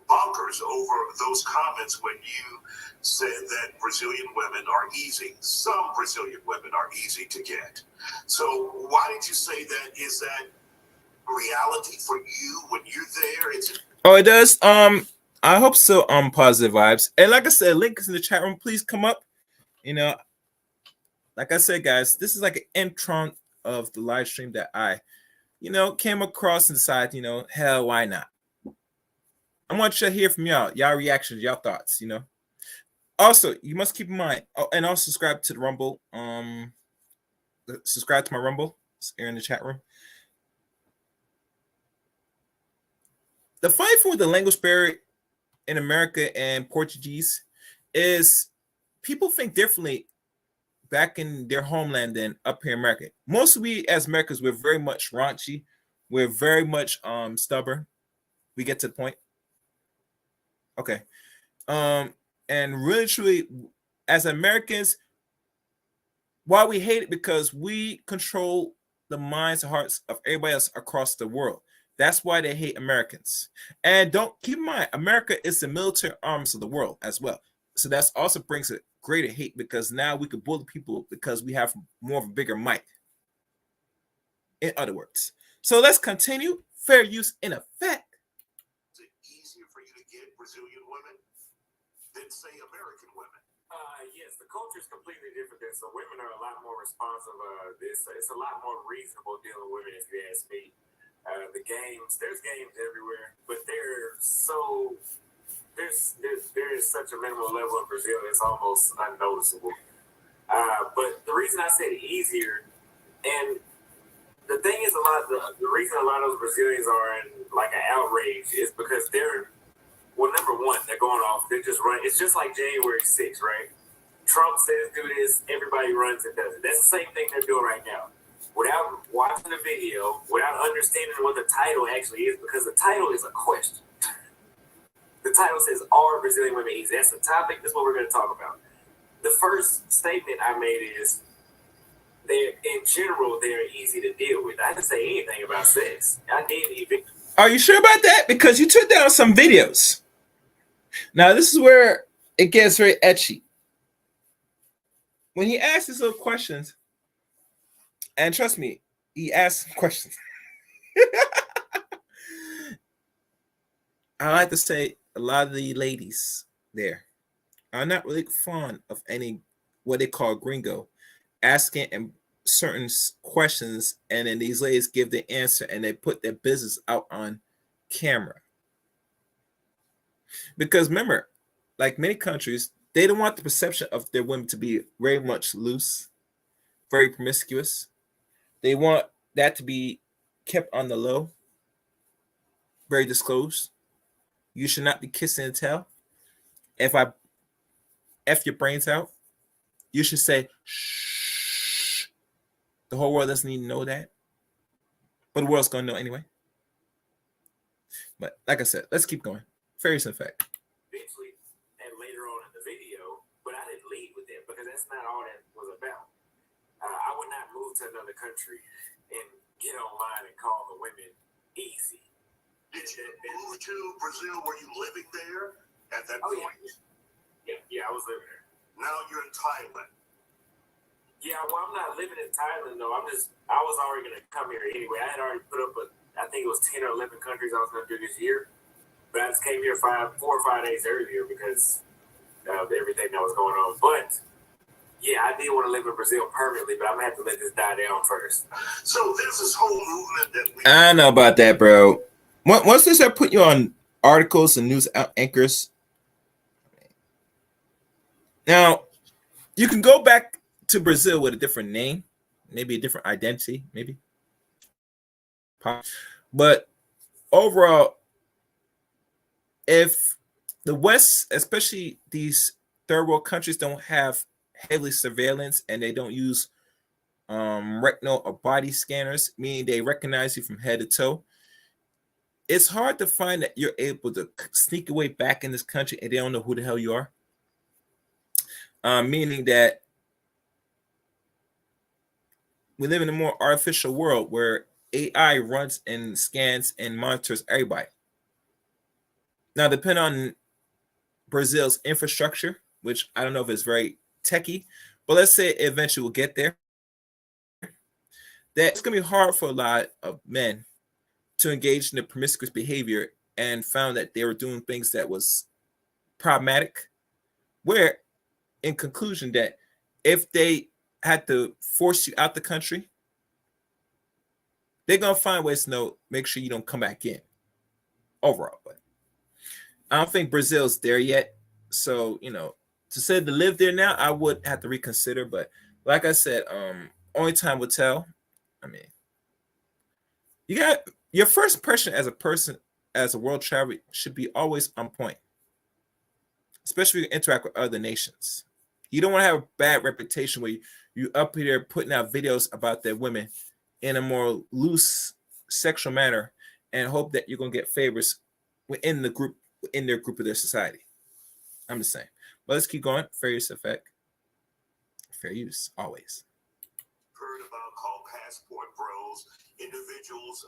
bonkers over those comments when you said that Brazilian women are easy. Some Brazilian women are easy to get. So why did you say that? Is that reality for you when you're there? Oh, it does. I hope so. Positive vibes. And like I said, link is in the chat room. Please come up. You know, like I said, guys, this is like an intro of the live stream that I, came across and decided, hell, why not? I want you to hear from y'all reactions, y'all thoughts, Also, you must keep in mind, and also subscribe to the Rumble. Subscribe to my Rumble. It's here in the chat room. The fight for the language barrier in America and Portuguese is people think differently back in their homeland than up here in America. Most of we as Americans, we're very much raunchy. We're very much stubborn. We get to the point. Okay. And really truly, as Americans, why we hate it, because we control the minds and hearts of everybody else across the world. That's why they hate Americans. And don't keep in mind, America is the military arms of the world as well. So that's also brings a greater hate, because now we can bully people because we have more of a bigger might. In other words. So let's continue. Fair use in effect. Is it easier for you to get Brazilian women than, say, American women? Yes, the culture is completely different there. So women are a lot more responsive. It's a lot more reasonable dealing with women, if you ask me. The games, there's games everywhere, but there is such a minimal level in Brazil, it's almost unnoticeable. But the reason I said easier, and the thing is, the reason a lot of those Brazilians are in like an outrage is because number one, they're going off, they're just running. It's just like January 6th, right? Trump says do this, everybody runs and does it. That's the same thing they're doing right now. Without watching the video, without understanding what the title actually is, because the title is a question. The title says, are Brazilian women easy? That's the topic. That's what we're going to talk about. The first statement I made is, in general, they're easy to deal with. I didn't say anything about sex. I didn't even. Are you sure about that? Because you took down some videos. Now, this is where it gets very etchy. When he asks these little questions, and trust me, he asked questions. I like to say a lot of the ladies there are not really fond of any what they call gringo, asking and certain questions, and then these ladies give the answer and they put their business out on camera. Because remember, like many countries, they don't want the perception of their women to be very much loose, very promiscuous. They want that to be kept on the low, very disclosed. You should not be kissing and tell. If I F your brains out, you should say, shh. The whole world doesn't even know that. But the world's going to know anyway. But like I said, let's keep going. Fair use in effect. Eventually, and later on in the video, but I didn't lead with that because that's not all that was about. I would not move to another country and get online and call the women easy. Did you move to Brazil? Were you living there at that Oh, point? Yeah, I was living there. Now you're in Thailand. Yeah, well, I'm not living in Thailand though. I was already gonna come here anyway. I had already put up I think it was 10 or 11 countries I was gonna do this year, but I just came here 4 or 5 days earlier because of everything that was going on. But yeah, I did want to live in Brazil permanently, but I'm gonna have to let this die down first. So there's this whole movement that we. I know about that, bro. Once they start putting you on articles and news anchors, now you can go back to Brazil with a different name, maybe a different identity, maybe. But overall, if the West, especially these third world countries, don't have heavy surveillance and they don't use retinal or body scanners, meaning they recognize you from head to toe, it's hard to find that you're able to sneak away back in this country and they don't know who the hell you are. Meaning that we live in a more artificial world where AI runs and scans and monitors everybody. Now, depending on Brazil's infrastructure, which I don't know if it's very techy, but let's say eventually we'll get there, that it's going to be hard for a lot of men to engage in the promiscuous behavior and found that they were doing things that was problematic, where in conclusion that if they had to force you out the country, they're going to find ways to make sure you don't come back in overall. But I don't think Brazil's there yet. So, to say to live there now, I would have to reconsider. But like I said, only time will tell. I mean, you got your first impression as a person, as a world traveler, should be always on point, especially when you interact with other nations. You don't want to have a bad reputation where you up here putting out videos about their women in a more loose sexual manner and hope that you're going to get favors within the group, in their group of their society. I'm just saying. But let's keep going. Fair use effect. Fair use, always. Heard about called passport bros, individuals,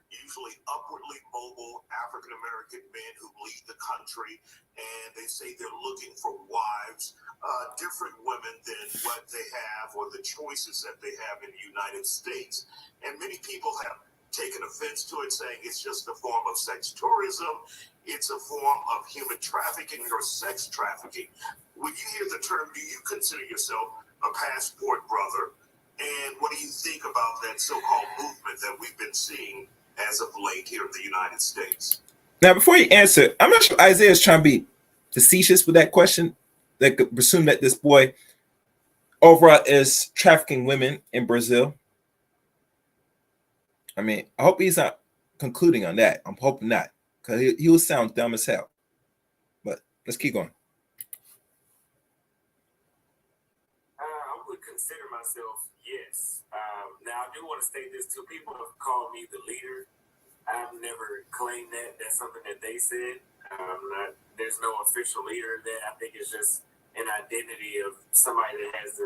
usually upwardly mobile African-American men who leave the country, and they say they're looking for wives, different women than what they have or the choices that they have in the United States. And many people have taken offense to it, saying it's just a form of sex tourism. It's a form of human trafficking or sex trafficking. When you hear the term, do you consider yourself a passport brother? And what do you think about that so-called movement that we've been seeing as of late here in the United States? Now, before you answer, I'm not sure Isaiah's trying to be facetious with that question. They could presume that this boy overall is trafficking women in Brazil. I mean, I hope he's not concluding on that. I'm hoping not, because he will sound dumb as hell. But let's keep going. I would consider myself, yes. Now, I do want to state this too. People have called me the leader. I've never claimed that. That's something that they said. There's no official leader there. I think it's just an identity of somebody that has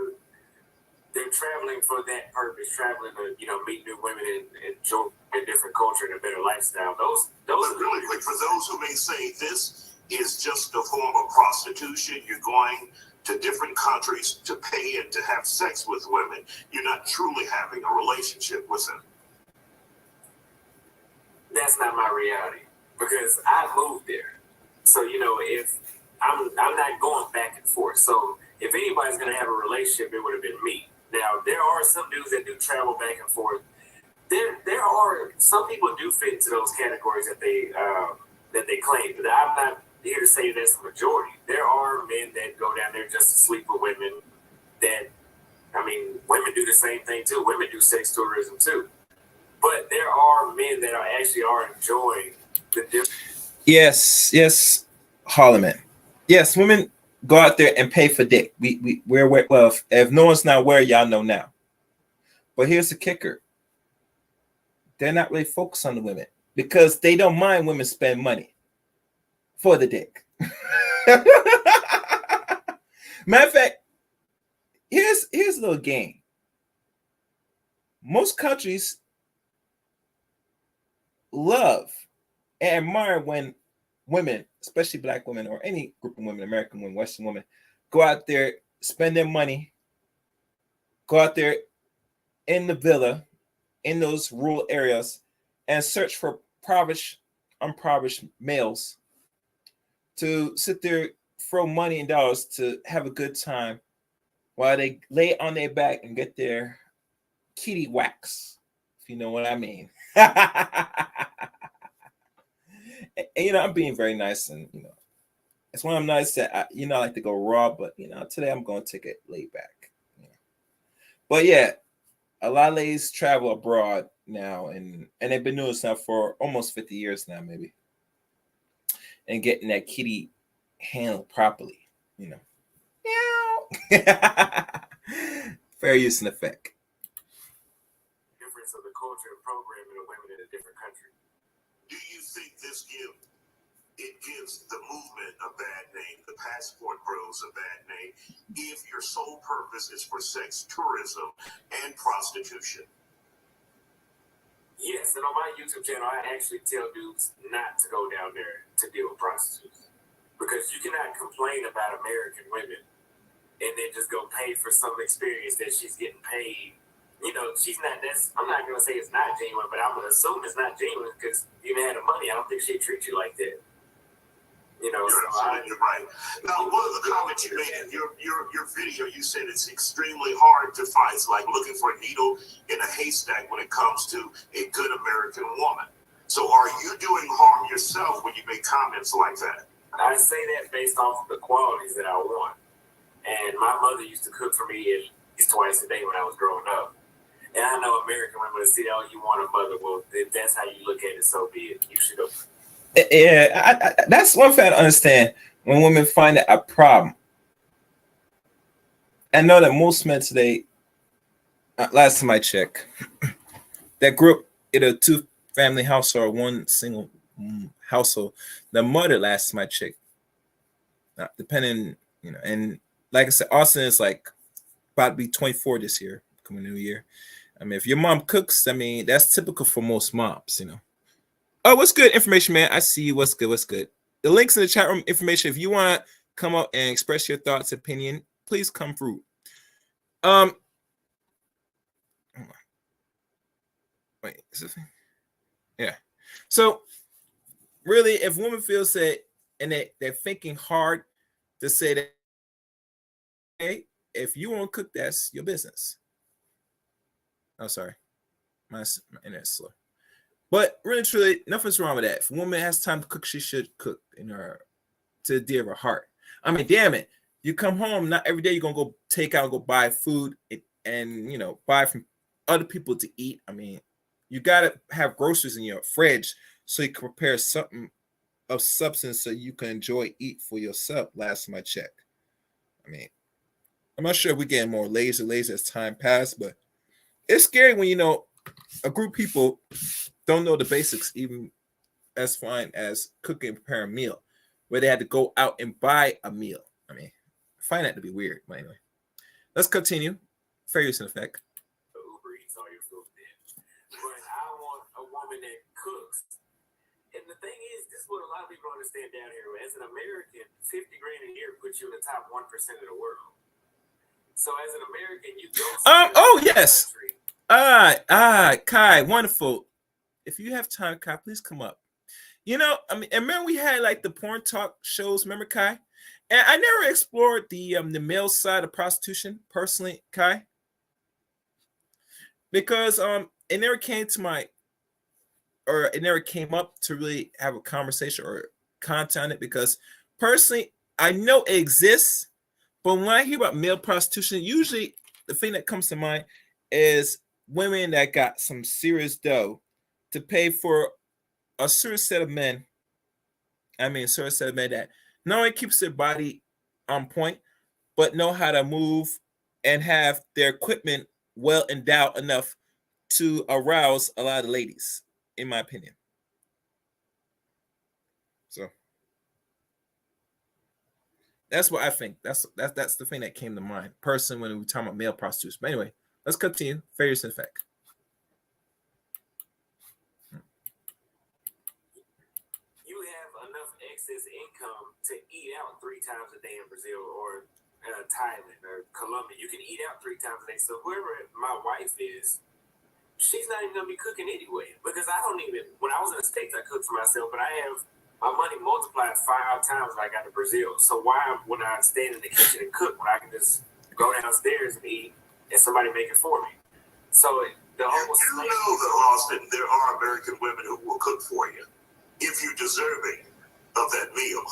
they're traveling for that purpose, traveling to, meet new women and enjoy a different culture and a better lifestyle. Those But really quick, for those who may say this is just a form of prostitution, you're going to different countries to pay and to have sex with women. You're not truly having a relationship with them. That's not my reality, because I moved there. So, if I'm not going back and forth. So if anybody's going to have a relationship, it would have been me. Now, there are some dudes that do travel back and forth. There are some people do fit into those categories that they claim. But I'm not here to say that's the majority. There are men that go down there just to sleep with women. Women do the same thing too. Women do sex tourism too. But there are men that are enjoying the difference. Yes, Holloman. Yes, women go out there and pay for dick. Well, if no one's not aware, y'all know now. But here's the kicker. They're not really focused on the women because they don't mind women spend money for the dick. Matter of fact, here's a little game. Most countries love and admire when women, especially black women or any group of women, American women, Western women, go out there, spend their money, go out there in the villa, in those rural areas, and search for unprovished males to sit there, throw money and dollars to have a good time while they lay on their back and get their kitty wax, if you know what I mean. And, I'm being very nice, and it's one of them nights that I like to go raw, but today I'm going to take it laid back. But yeah, a lot of ladies travel abroad now, and they've been doing this now for almost 50 years now, maybe, and getting that kitty handled properly. Meow. Fair use and effect. Difference of the culture and programming of women in a different country. Do you think this gives the movement a bad name, the passport bros a bad name, if your sole purpose is for sex tourism and prostitution? Yes, and on my YouTube channel, I actually tell dudes not to go down there to deal with prostitutes. Because you cannot complain about American women and then just go pay for some experience that she's getting paid. She's not, I'm not going to say it's not genuine, but I'm going to assume it's not genuine because even had the money, I don't think she'd treat you like that. You're absolutely right. Now, one of the comments you made in your video, you said it's extremely hard to find. It's like looking for a needle in a haystack when it comes to a good American woman. So are you doing harm yourself when you make comments like that? I say that based off of the qualities that I want. And my mother used to cook for me at least twice a day when I was growing up. And I know American women say, oh, you want a mother. Well, if that's how you look at it, so be it. You should go. Yeah, that's one thing I understand when women find it a problem. I know that most men today, last time I checked, that grew up in a two-family household or one single household, the mother, last time I checked, depending, and like I said, Austin is like about to be 24 this year, coming new year. I mean, if your mom cooks, I mean, that's typical for most moms, Oh, what's good information, man? I see you. What's good? What's good? The links in the chat room information. If you want to come up and express your thoughts, opinion, please come through. Wait, is this thing? Yeah. So really, if women feels that and they're thinking hard to say that, hey, if you want to cook, that's your business. Oh, sorry. My internet's slow. But really, truly, nothing's wrong with that. If a woman has time to cook, she should cook to the dear of her heart. I mean, damn it. You come home, not every day you're going to go take out and go buy food and buy from other people to eat. I mean, you got to have groceries in your fridge so you can prepare something of substance so you can enjoy, eat for yourself. Last time I checked. I mean, I'm not sure if we're getting more lazy as time passes, but it's scary when, a group of people don't know the basics, even as fine as cooking and preparing a meal, where they had to go out and buy a meal. I mean, I find that to be weird. But anyway, let's continue. Fair use and effect. Uber Eats all your food then. But I want a woman that cooks. And the thing is, this is what a lot of people don't understand down here. As an American, 50 grand a year puts you in the top 1% of the world. So as an American, you go to yes. country. Kai, wonderful. If you have time, Kai, please come up. I mean, and remember we had like the porn talk shows, remember, Kai? And I never explored the male side of prostitution personally, Kai. Because it never came up to really have a conversation or content on it, because personally, I know it exists, but when I hear about male prostitution, usually the thing that comes to mind is women that got some serious dough to pay for a certain set of men. I mean, a certain set of men that not only keeps their body on point, but know how to move and have their equipment well endowed enough to arouse a lot of ladies, in my opinion. So that's what I think. That's the thing that came to mind, personally, when we were talking about male prostitution. But anyway, let's continue. Fair use and effect. to eat out 3 times a day in Brazil or Thailand or Colombia. You can eat out 3 times a day. So whoever my wife is, she's not even gonna be cooking anyway. Because I don't even. When I was in the States, I cooked for myself, but I have my money multiplied 5 times when I got to Brazil. So why would I stand in the kitchen and cook when I can just go downstairs and eat and somebody make it for me? So the whole you know though, Austin, there are American women who will cook for you if you're deserving of that meal.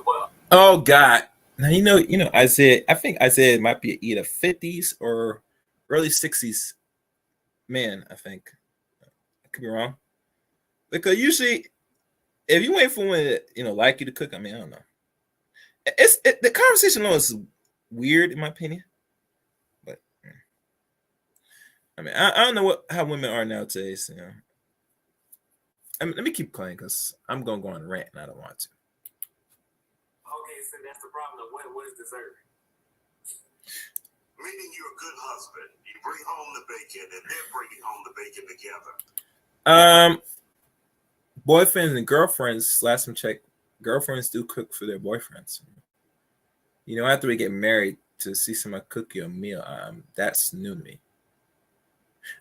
Well. Oh God! Now you know, Isaiah. I think Isaiah might be either 50s or early 60s man. I think I could be wrong, because usually, if you wait for women to, like you to cook, I mean, I don't know. The conversation is weird in my opinion, but I mean, I don't know how women are nowadays. I mean, let me keep playing because I'm gonna go on a rant and I don't want to. Okay, so that's the problem. What is deserving? Meaning you're a good husband. You bring home the bacon and they're bringing home the bacon together. Boyfriends and girlfriends, last time check, girlfriends do cook for their boyfriends. After we get married, to see somebody cook you a meal, that's new to me.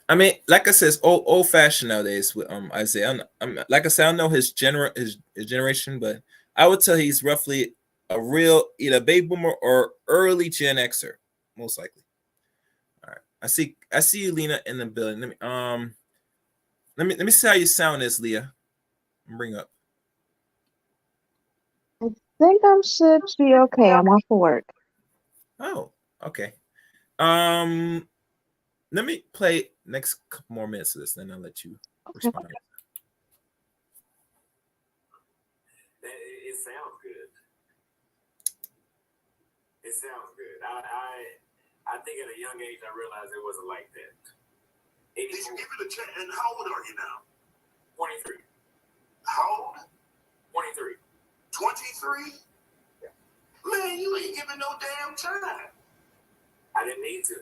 I mean, like I said, it's old fashioned nowadays with Isaiah. Like I said, I don't know his generation, but I would tell he's roughly a real either baby boomer or early Gen Xer, most likely. All right, I see you, Lena, in the building. Let me see how you sound this, Leah. Bring up. I think I should be okay. I'm off for work. Oh, okay. Let me play next couple more minutes of this, then I'll let you respond. It sounds good. It sounds good. I think at a young age I realized it wasn't like that. Did you give it a chance? And how old are you now? 23. How old? 23. 23? Yeah. Man, you ain't giving no damn time. I didn't need to.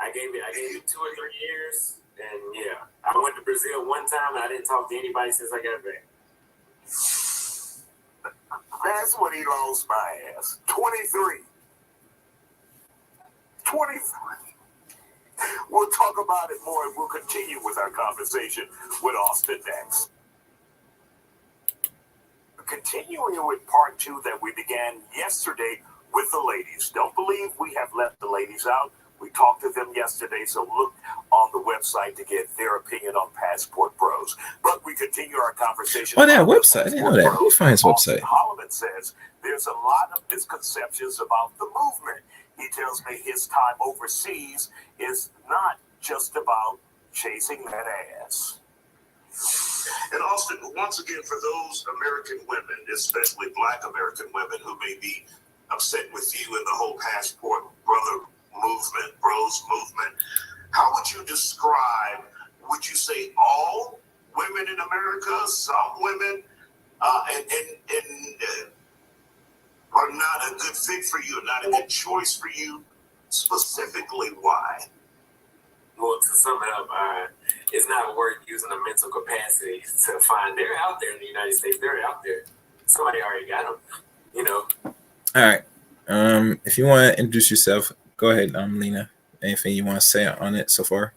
I gave it 2 or 3 years, and yeah, I went to Brazil one time, and I didn't talk to anybody since I got back. That's when he lost my ass. 23. 23. We'll talk about it more, and we'll continue with our conversation with Austin next. Continuing with part 2 that we began yesterday with the ladies. Don't believe we have left the ladies out. We talked to them yesterday, so look on the website to get their opinion on Passport Bros. But we continue our conversation. Oh, that website. I didn't know that. Let me find his website. Holloman says there's a lot of misconceptions about the movement. He tells me his time overseas is not just about chasing that ass. And Austin, once again, for those American women, especially Black American women who may be upset with you and the whole Passport Brother movement, bros movement, how would you describe, would you say all women in America, some women, are not a good fit for you, not a good choice for you? Specifically, why? Well, to sum it up, it's not worth using a mental capacity to find. They're out there in the United States. They're out there. Somebody already got them, All right. If you want to introduce yourself, go ahead, Lena. Anything you want to say on it so far?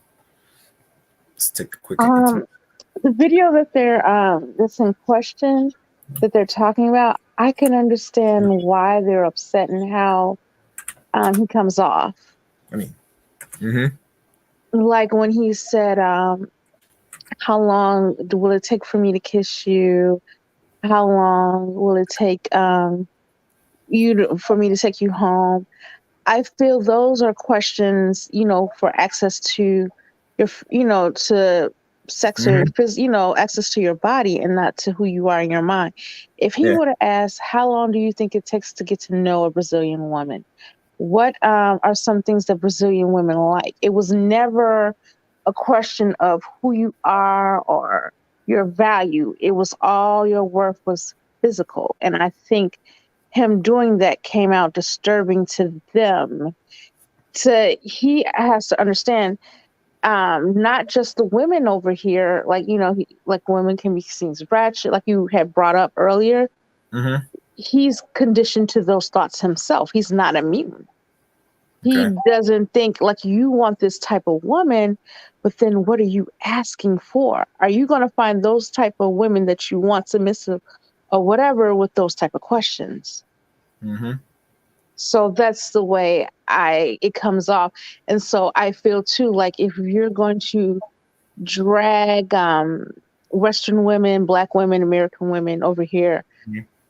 Let's take a quick. The video that that's in question that they're talking about, I can understand why they're upset and how he comes off. I mean, like when he said, "How long will it take for me to kiss you? How long will it take for me to take you home?" I feel those are questions, for access to your, to sex or, access to your body and not to who you are in your mind. If he would have asked, how long do you think it takes to get to know a Brazilian woman? What are some things that Brazilian women like? It was never a question of who you are or your value. It was all your worth was physical. And I think him doing that came out disturbing to them. He has to understand, not just the women over here, like women can be seen as ratchet, like you had brought up earlier. he's conditioned to those thoughts himself. He's not immune. He Okay. doesn't think like you want this type of woman, but then what are you asking for? Are you going to find those type of women that you want, submissive or whatever, with those type of questions? So that's the way it comes off. And so I feel too, like if you're going to drag Western women, Black women, American women over here,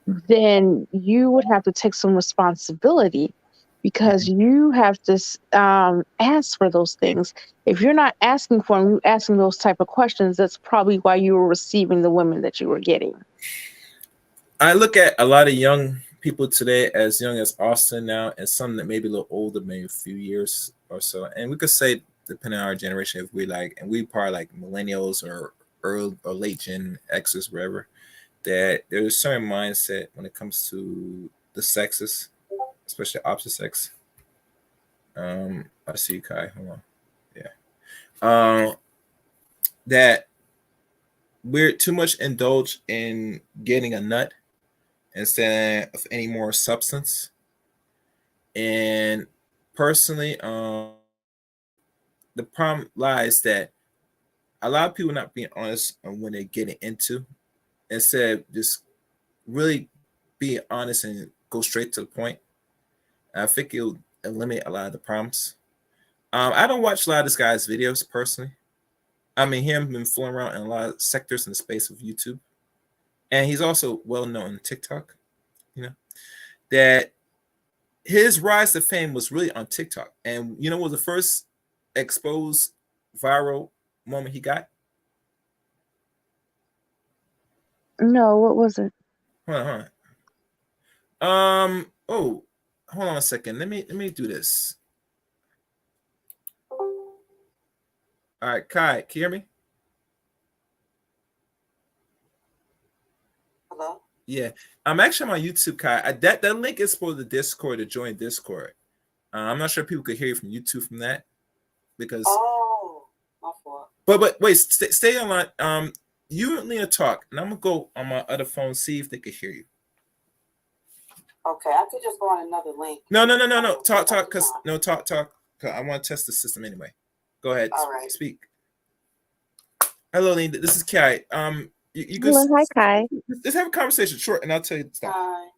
then you would have to take some responsibility, because you have to ask for those things. If you're not asking for them, you're asking those type of questions, that's probably why you were receiving the women that you were getting. I look at a lot of young people today, as young as Austin now, and some that maybe a little older, maybe a few years or so. And we could say, depending on our generation, if we like, and we probably like millennials or early or late Gen X's, whatever, that there's a certain mindset when it comes to the sexes, especially opposite sex. I see Kai. Hold on. Yeah. That we're too much indulged in getting a nut instead of any more substance. And personally, the problem lies that a lot of people not being honest on when they're getting into, instead of just really being honest and go straight to the point. I think it'll eliminate a lot of the problems. I don't watch a lot of this guy's videos personally. I mean, him been fooling around in a lot of sectors in the space of YouTube. And he's also well known on TikTok, that his rise to fame was really on TikTok. And what was the first exposed viral moment he got? No, what was it? Hold on a second. Let me do this. All right, Kai, can you hear me? Hello? Yeah, I'm actually on YouTube, Kai. That link is for the Discord, to join Discord. I'm not sure people could hear you from YouTube from that, because. Oh, my fault. But wait, stay online. You and Lena talk, and I'm gonna go on my other phone, see if they could hear you. Okay, I could just go on another link. No. Talk. Talk. I want to test the system anyway. Go ahead. All right. Speak. Hello, Lena. This is Kai. You could. Hello, hi, Kai. Let's have a conversation, short, and I'll tell you to stop. Hi.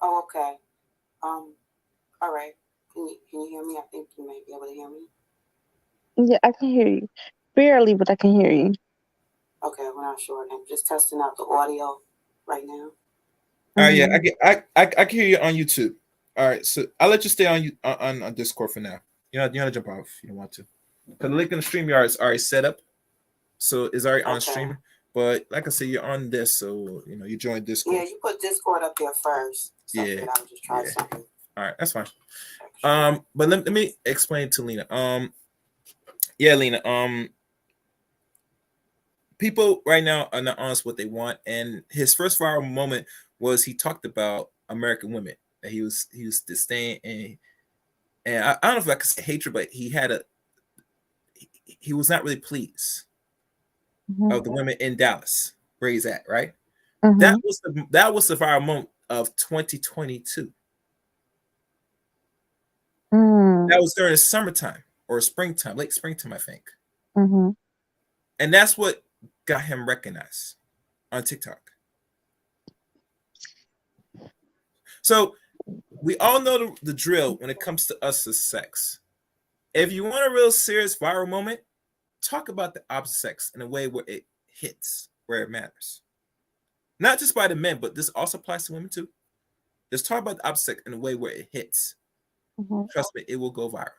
Oh, okay. All right. Can you hear me? I think you may be able to hear me. Yeah, I can hear you. Barely, but I can hear you. Okay, we're not sure. I'm just testing out the audio right now. All right, yeah, I can hear you on YouTube. All right, so I'll let you stay on Discord for now. You know to jump off if you don't want to. Because the link in the StreamYard is already set up, so it's already on stream. But like I said, you're on this, so you join Discord. Yeah, you put Discord up there first. So Yeah, I would just try something. All right, that's fine. But let me explain to Lena. Yeah, Lena. People right now are not honest what they want, and his first viral moment was he talked about American women. That he was disdain, and I don't know if I could say hatred, but he was not really pleased of the women in Dallas where he's at, right? That was the viral moment of 2022. That was during the summertime or springtime, late springtime, I think. And that's what got him recognized on TikTok. So we all know the drill when it comes to us as sex. If you want a real serious viral moment, talk about the opposite sex in a way where it hits, where it matters. Not just by the men, but this also applies to women too. Just talk about the opposite sex in a way where it hits. Trust me, it will go viral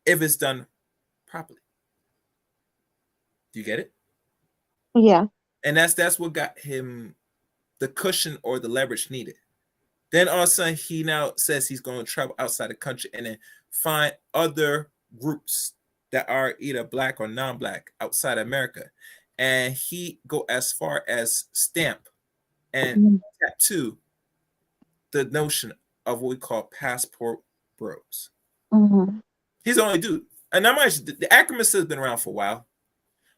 if it's done properly. Do you get it? Yeah. And that's what got him the cushion or the leverage needed. Then all of a sudden, he now says he's going to travel outside the country and then find other groups that are either black or non-black outside America. And he go as far as stamp and tattoo the notion of what we call passport bros. He's the only dude. And I'm actually, the acronym has been around for a while.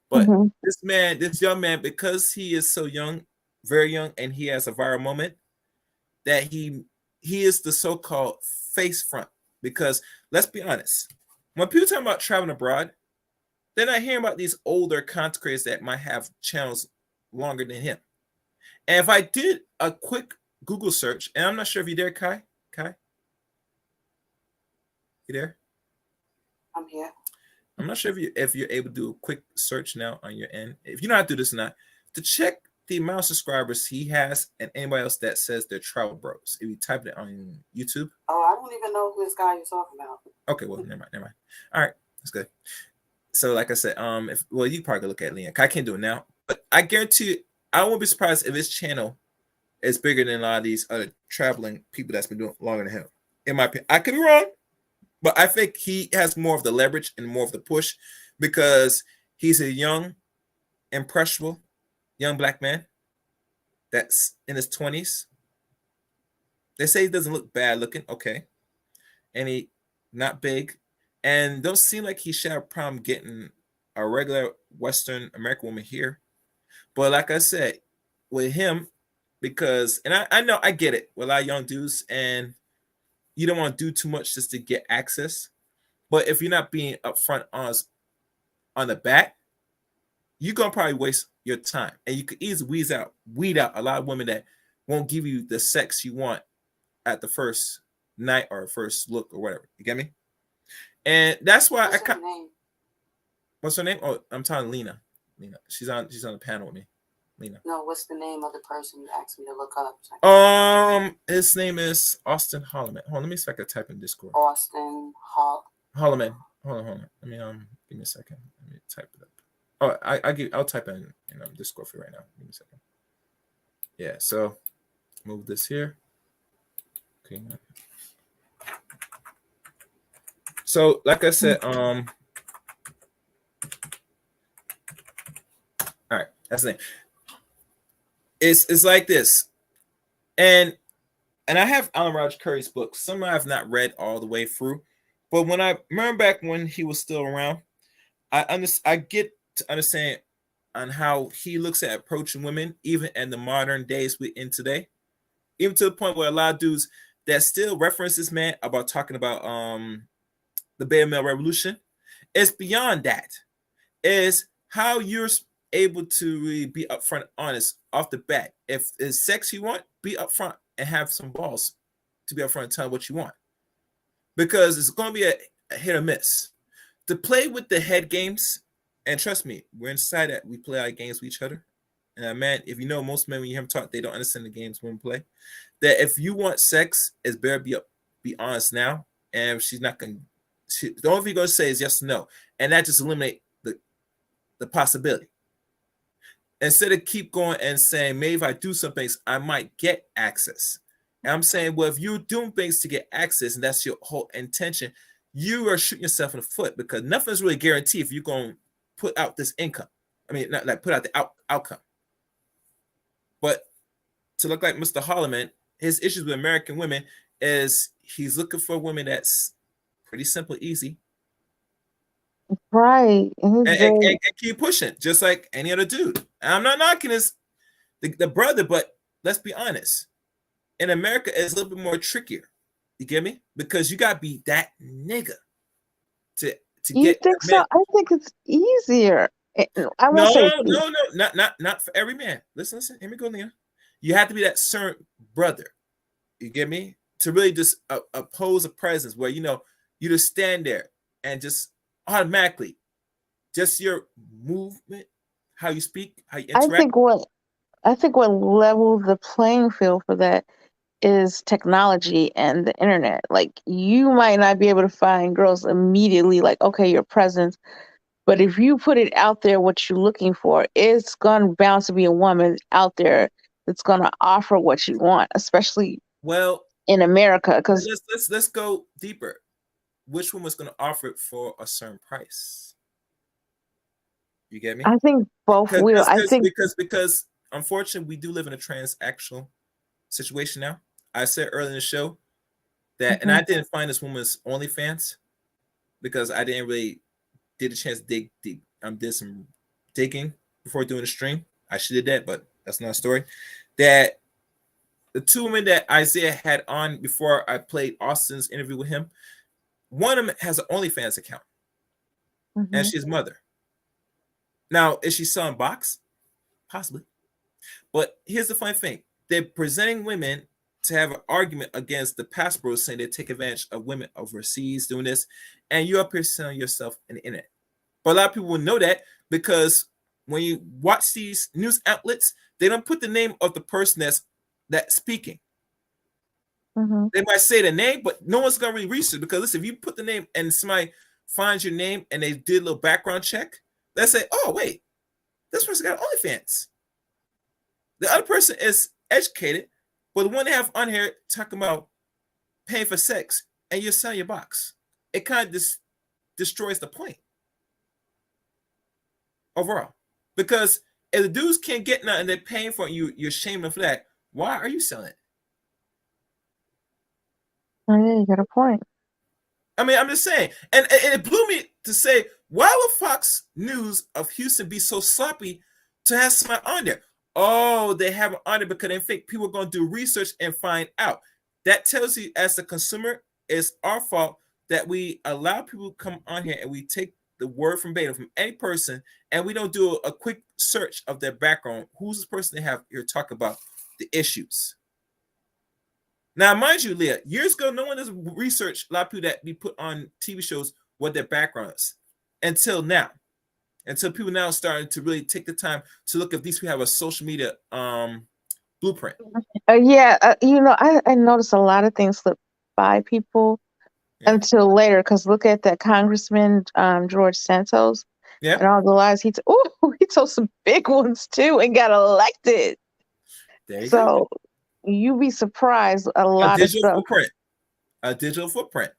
But this young man, because he is so young, very young, and he has a viral moment, that he is the so-called face front. Because let's be honest, when people talk about traveling abroad, they're not hearing about these older content creators that might have channels longer than him. And if I did a quick Google search, and I'm not sure if you're there, Kai. Kai? You there? I'm here. I'm not sure if you're able to do a quick search now on your end. If you know how to do this or not, to check the amount of subscribers he has and anybody else that says they're travel bros. If you type it on YouTube. Oh, I don't even know who this guy you're talking about. Okay, well, never mind. All right, that's good. So, like I said, you probably could look at Leon. I can't do it now, but I guarantee you, I won't be surprised if his channel is bigger than a lot of these other traveling people that's been doing it longer than him. In my opinion, I could be wrong, but I think he has more of the leverage and more of the push because he's a young, impressionable, young black man that's in his 20s. They say he doesn't look bad looking, okay, and he not big, and don't seem like he should have a problem getting a regular Western American woman here. But like I said, with him, because, and I know I get it with a lot of young dudes, and you don't want to do too much just to get access. But if you're not being upfront on the bat, you're gonna probably waste your time, and you could easily weed out a lot of women that won't give you the sex you want at the first night or first look or whatever. You get me? And that's why what's her name? Oh, I'm talking Lena. She's on the panel with me. Lena. No, what's the name of the person you asked me to look up? His name is Austin Holloman. Hold on, let me see if I can type in Discord. Austin Holloman. Hold on. Let me give me a second. Let me type it up. Oh, I'll type in Discord for you right now. Give me a second. Yeah, so move this here. Okay. So, like I said, all right, that's the name. It's like this, and I have Alan Roger Curry's book. Some I've not read all the way through, but when I remember back when he was still around, I get to understand on how he looks at approaching women, even in the modern days we're in today, even to the point where a lot of dudes that still reference this man about talking about the beta male revolution. It's beyond that. It's how you're able to really be upfront, honest off the bat. If it's sex you want, be upfront and have some balls to be upfront and tell what you want, because it's going to be a hit or miss. To play with the head games, and trust me, we're inside that we play our games with each other. And man, if you know, most men when you have them talk, they don't understand the games when we play. That if you want sex, it's better be honest now, and if she's not going to. The only thing you're going to say is yes or no, and that just eliminate the possibility. Instead of keep going and saying, maybe if I do some things, I might get access. And I'm saying, well, if you're doing things to get access, and that's your whole intention, you are shooting yourself in the foot, because nothing's really guaranteed if you're going to put out this income. I mean, not like put out the outcome. But to look like Mr. Holloman, his issues with American women is he's looking for women that's pretty simple, easy. Right. And keep pushing, just like any other dude. And I'm not knocking the brother, but let's be honest. In America, it's a little bit more trickier. You get me? Because you gotta be that nigga to you get. Think so? I think it's easier. I won't say not for every man. Listen. Here we go, Leon. You have to be that certain brother. You get me? To really just oppose a presence where you just stand there and just automatically, just your movement, how you speak, how you interact. I think what levels the playing field for that is technology and the internet. Like, you might not be able to find girls immediately, like, okay, your presence, but if you put it out there what you're looking for, it's gonna bound to be a woman out there that's gonna offer what you want, especially in America. Because let's go deeper. Which one was going to offer it for a certain price? You get me? I think both will. Because unfortunately, we do live in a transactional situation now. I said earlier in the show that, and I didn't find this woman's OnlyFans because I didn't really did a chance to dig deep. Did some digging before doing the stream. I should have did that, but That's another story. That the two women that Isaiah had on before I played Austin's interview with him, one of them has an OnlyFans account, and she's mother. Now, is she selling box? Possibly. But here's the funny thing. They're presenting women to have an argument against the past bros saying they take advantage of women overseas doing this, and you're up here selling yourself in the internet. But a lot of people will know that because when you watch these news outlets, they don't put the name of the person that's speaking. They might say the name, but no one's gonna really research because listen, if you put the name and somebody finds your name and they did a little background check, let's say, oh wait, this person got OnlyFans. The other person is educated, but the one they have on here talking about paying for sex and you're selling your box, it kind of destroys the point overall. Because if the dudes can't get nothing, they're paying for it, you're shaming them for that. Why are you selling it? Oh, yeah, you got a point. I mean, I'm just saying. And it blew me to say, why would Fox News of Houston be so sloppy to have somebody on there? Oh, they have it on there because they think people are going to do research and find out. That tells you, as a consumer, it's our fault that we allow people to come on here and we take the word from beta from any person and we don't do a quick search of their background. Who's this person they have here talk about the issues? Now, mind you, Leah, years ago, no one does research a lot of people that be put on TV shows what their background is until now. Until people now starting to really take the time to look if these people have a social media blueprint. I noticed a lot of things slip by people until later. Because look at that Congressman George Santos and all the lies he told some big ones too and got elected. There you go. You'd be surprised a lot of stuff. A digital footprint.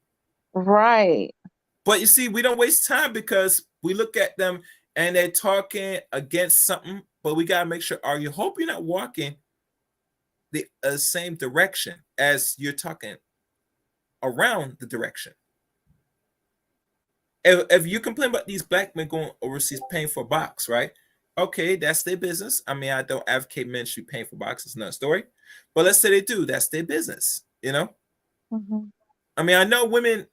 Right. But you see, we don't waste time because we look at them and they're talking against something, but we got to make sure, you hope you're not walking the same direction as you're talking around the direction. If you complain about these black men going overseas paying for a box, right? Okay, that's their business. I mean, I don't advocate men should be paying for boxes, it's another story. But let's say they do, that's their business, you know? I mean, I know women,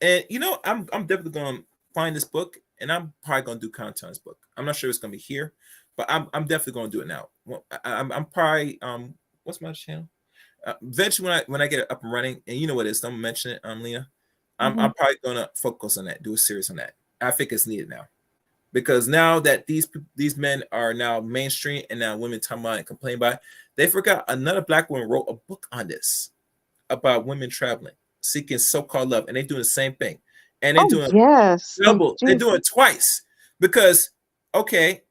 and I'm definitely gonna find this book, and I'm probably gonna do content on this book. I'm not sure it's gonna be here, but I'm definitely gonna do it now. I'm probably what's my channel? Eventually when I get it up and running, and you know what it is, don't mention it, Leah. I'm probably gonna focus on that, do a series on that. I think it's needed now. Because now that these men are now mainstream and now women talk about it and complain about it, they forgot another black woman wrote a book on this about women traveling, seeking so-called love, and they're doing the same thing. And they're doing double, they're doing it twice. Because, okay,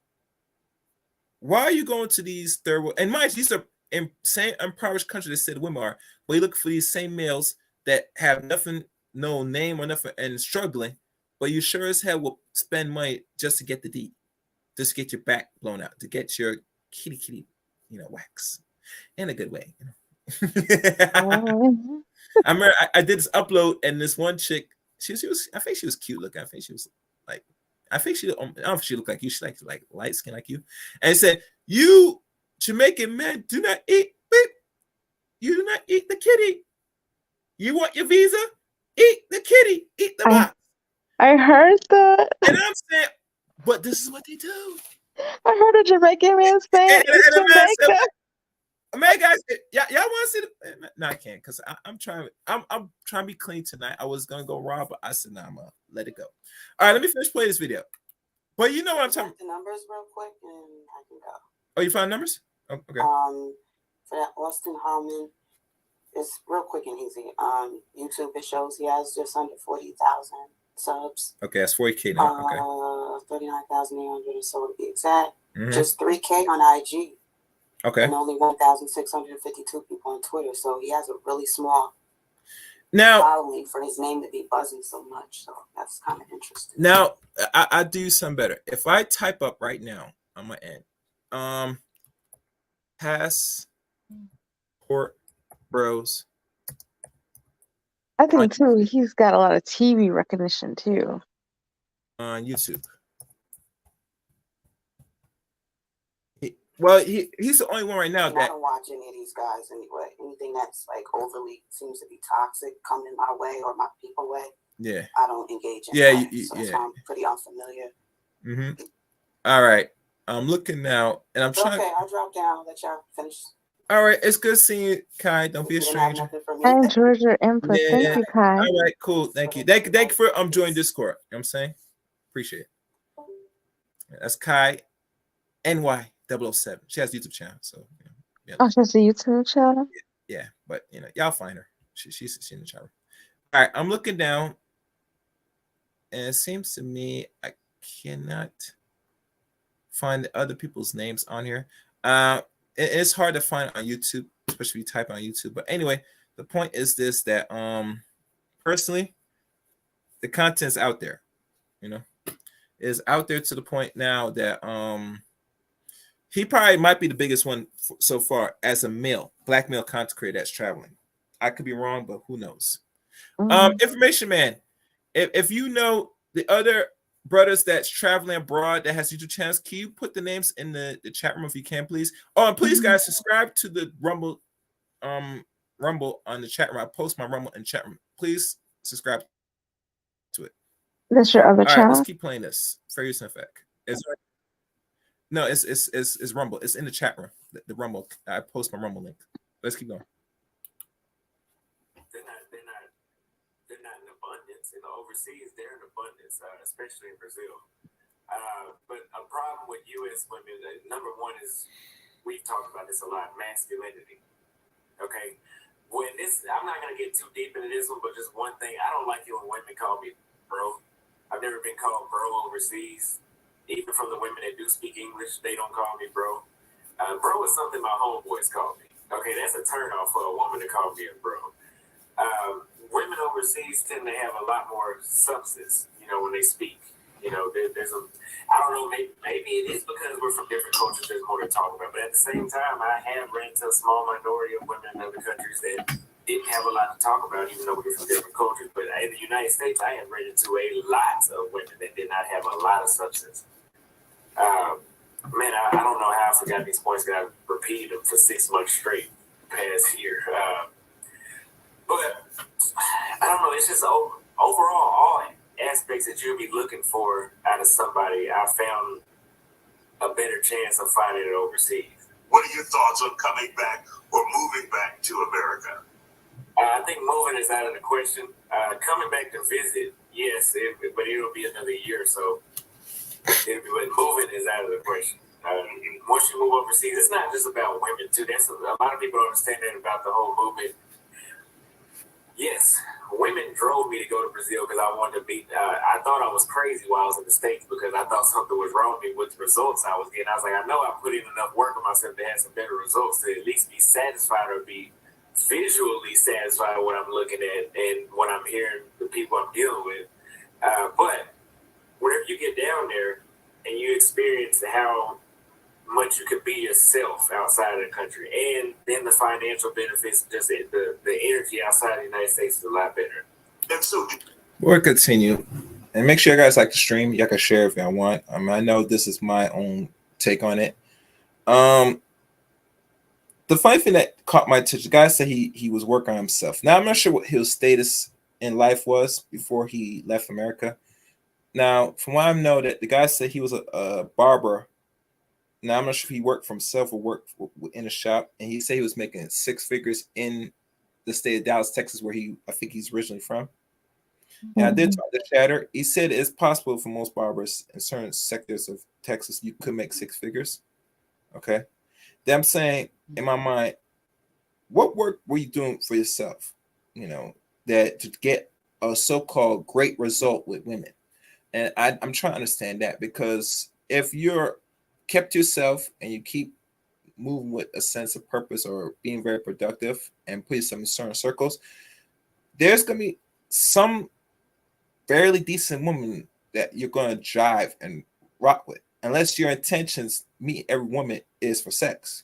why are you going to these third world? And mind you, these are in same impoverished countries that said women are, but you look for these same males that have nothing, no name or nothing, and struggling. But you sure as hell will spend money just to get the D, just to get your back blown out, to get your kitty, wax in a good way. I remember I did this upload, and this one chick, she was, I think she was cute looking. I think she was like, I don't know if she looked like you. She like light skin like you, and it said, "You Jamaican men do not eat. You do not eat the kitty. You want your visa? Eat the kitty. Eat the box." I heard that. And I'm saying, but this is what they do. I heard a Jamaican man saying Jamaica. Man, guys, y'all want to see the? No, I can't, because I'm trying to be clean tonight. I was gonna go raw, but I said, nah, I'm gonna let it go. All right, let me finish playing this video. But you know what I'm talking about. The numbers real quick, and I can go. Oh, you found numbers? Oh, okay. For that Austin Harmon, it's real quick and easy. YouTube, it shows he has just under 40,000 subs. Okay, that's 40K now. Okay. 39,800 or so to be exact. Just 3K on IG. Okay. And only 1,652 people on Twitter. So he has a really small following for his name to be buzzing so much. So that's kind of interesting. Now, I do something better. If I type up right now on my end, passport bros. I think too, he's got a lot of TV recognition too. On YouTube. Well, he's the only one right now and I don't watch any of these guys anyway. Anything that's like overly seems to be toxic coming my way or my people way. Yeah. I don't engage in. Yeah, so that's why I'm pretty unfamiliar. Mm-hmm. All right. I'm looking now, and I'm trying. Okay, I'll drop down. I'll let y'all finish. All right, it's good seeing you, Kai. Don't be a stranger. I enjoyed your input. Yeah. Thank you, Kai. All right, cool. Thank you. Thank you for joining Discord. You know what I'm saying? Appreciate it. That's Kai NY007. She has a YouTube channel, so yeah. Oh, she has a YouTube channel? Yeah, but y'all find her. She's in the channel. All right, I'm looking down, and it seems to me I cannot find other people's names on here. It's hard to find on YouTube, especially if you type on YouTube. But anyway, the point is this: that personally, the content's out there. Is out there to the point now that he probably might be the biggest one so far as a black male content creator that's traveling. I could be wrong, but who knows? Information man, if you know the other brothers that's traveling abroad that has YouTube channels, can you put the names in the chat room if you can, please? Oh, and please, guys, subscribe to the Rumble on the chat room. I post my Rumble in chat room. Please subscribe to it. That's your other channel. All right, let's keep playing this for use and effect. No, it's Rumble. It's in the chat room. The Rumble. I post my Rumble link. Let's keep going. They're not in abundance. Overseas, they're in abundance, especially in Brazil. But a problem with U.S. women, number one is, we've talked about this a lot, masculinity. Okay? I'm not going to get too deep into this one, but just one thing. I don't like it when women call me bro. I've never been called bro overseas. Even from the women that do speak English, they don't call me bro. Bro is something my homeboys call me. Okay, that's a turn off for a woman to call me a bro. Women overseas tend to have a lot more substance, when they speak. There's I don't know, maybe it is because we're from different cultures, there's more to talk about. But at the same time, I have ran into a small minority of women in other countries that didn't have a lot to talk about, even though we're from different cultures. But in the United States, I have run into a lot of women that did not have a lot of substance. Man, I don't know how I forgot these points because I repeated them for 6 months straight past year. But I don't know, it's just overall, all aspects that you'll be looking for out of somebody, I found a better chance of finding it overseas. What are your thoughts on coming back or moving back to America? I think moving is out of the question. Coming back to visit, yes, but it'll be another year or so. But moving is out of the question. Once you move overseas, it's not just about women too. A lot of people don't understand that about the whole movement. Yes, women drove me to go to Brazil because I wanted to be. I thought I was crazy while I was in the States because I thought something was wrong with me with the results I was getting. I was like, I know I put in enough work on myself to have some better results to at least be satisfied or be visually satisfied with what I'm looking at and what I'm hearing, the people I'm dealing with. But whenever you get down there and you experience how much you could be yourself outside of the country, and then the financial benefits, just the energy outside of the United States is a lot better. We'll continue, and make sure you guys like the stream. Y'all can share if y'all want. I know this is my own take on it. The funny thing that caught my attention, the guy said he was working on himself. Now I'm not sure what his status in life was before he left America. Now, from what I know, that the guy said he was a barber. Now, I'm not sure if he worked for himself or worked in a shop, and he said he was making 6 figures in the state of Dallas, Texas, where I think he's originally from. And I did talk to Chatter. He said it's possible for most barbers in certain sectors of Texas, you could make 6 figures. Okay. Then I'm saying, in my mind, what work were you doing for yourself, that to get a so-called great result with women? And I'm trying to understand that, because if you're kept yourself and you keep moving with a sense of purpose or being very productive and put yourself in certain circles, there's going to be some fairly decent woman that you're going to drive and rock with, unless your intentions, meet every woman, is for sex.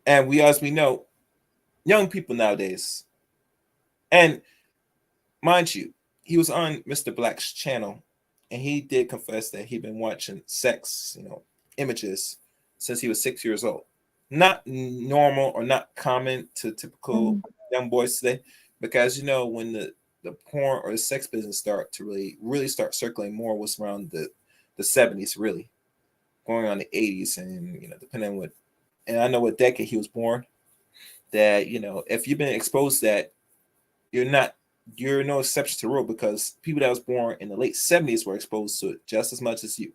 And as we know, young people nowadays, and mind you, he was on Mr. Black's channel, and he did confess that he'd been watching sex, images since he was 6 years old. Not normal or not common to typical young boys today, because you know when the porn or the sex business start to really start circulating more was around the 70s, really going on the 80s, and you know depending on what, and I know what decade he was born, that you know if you've been exposed to that, you're no exception to the rule, because people that was born in the late 70s were exposed to it just as much as you.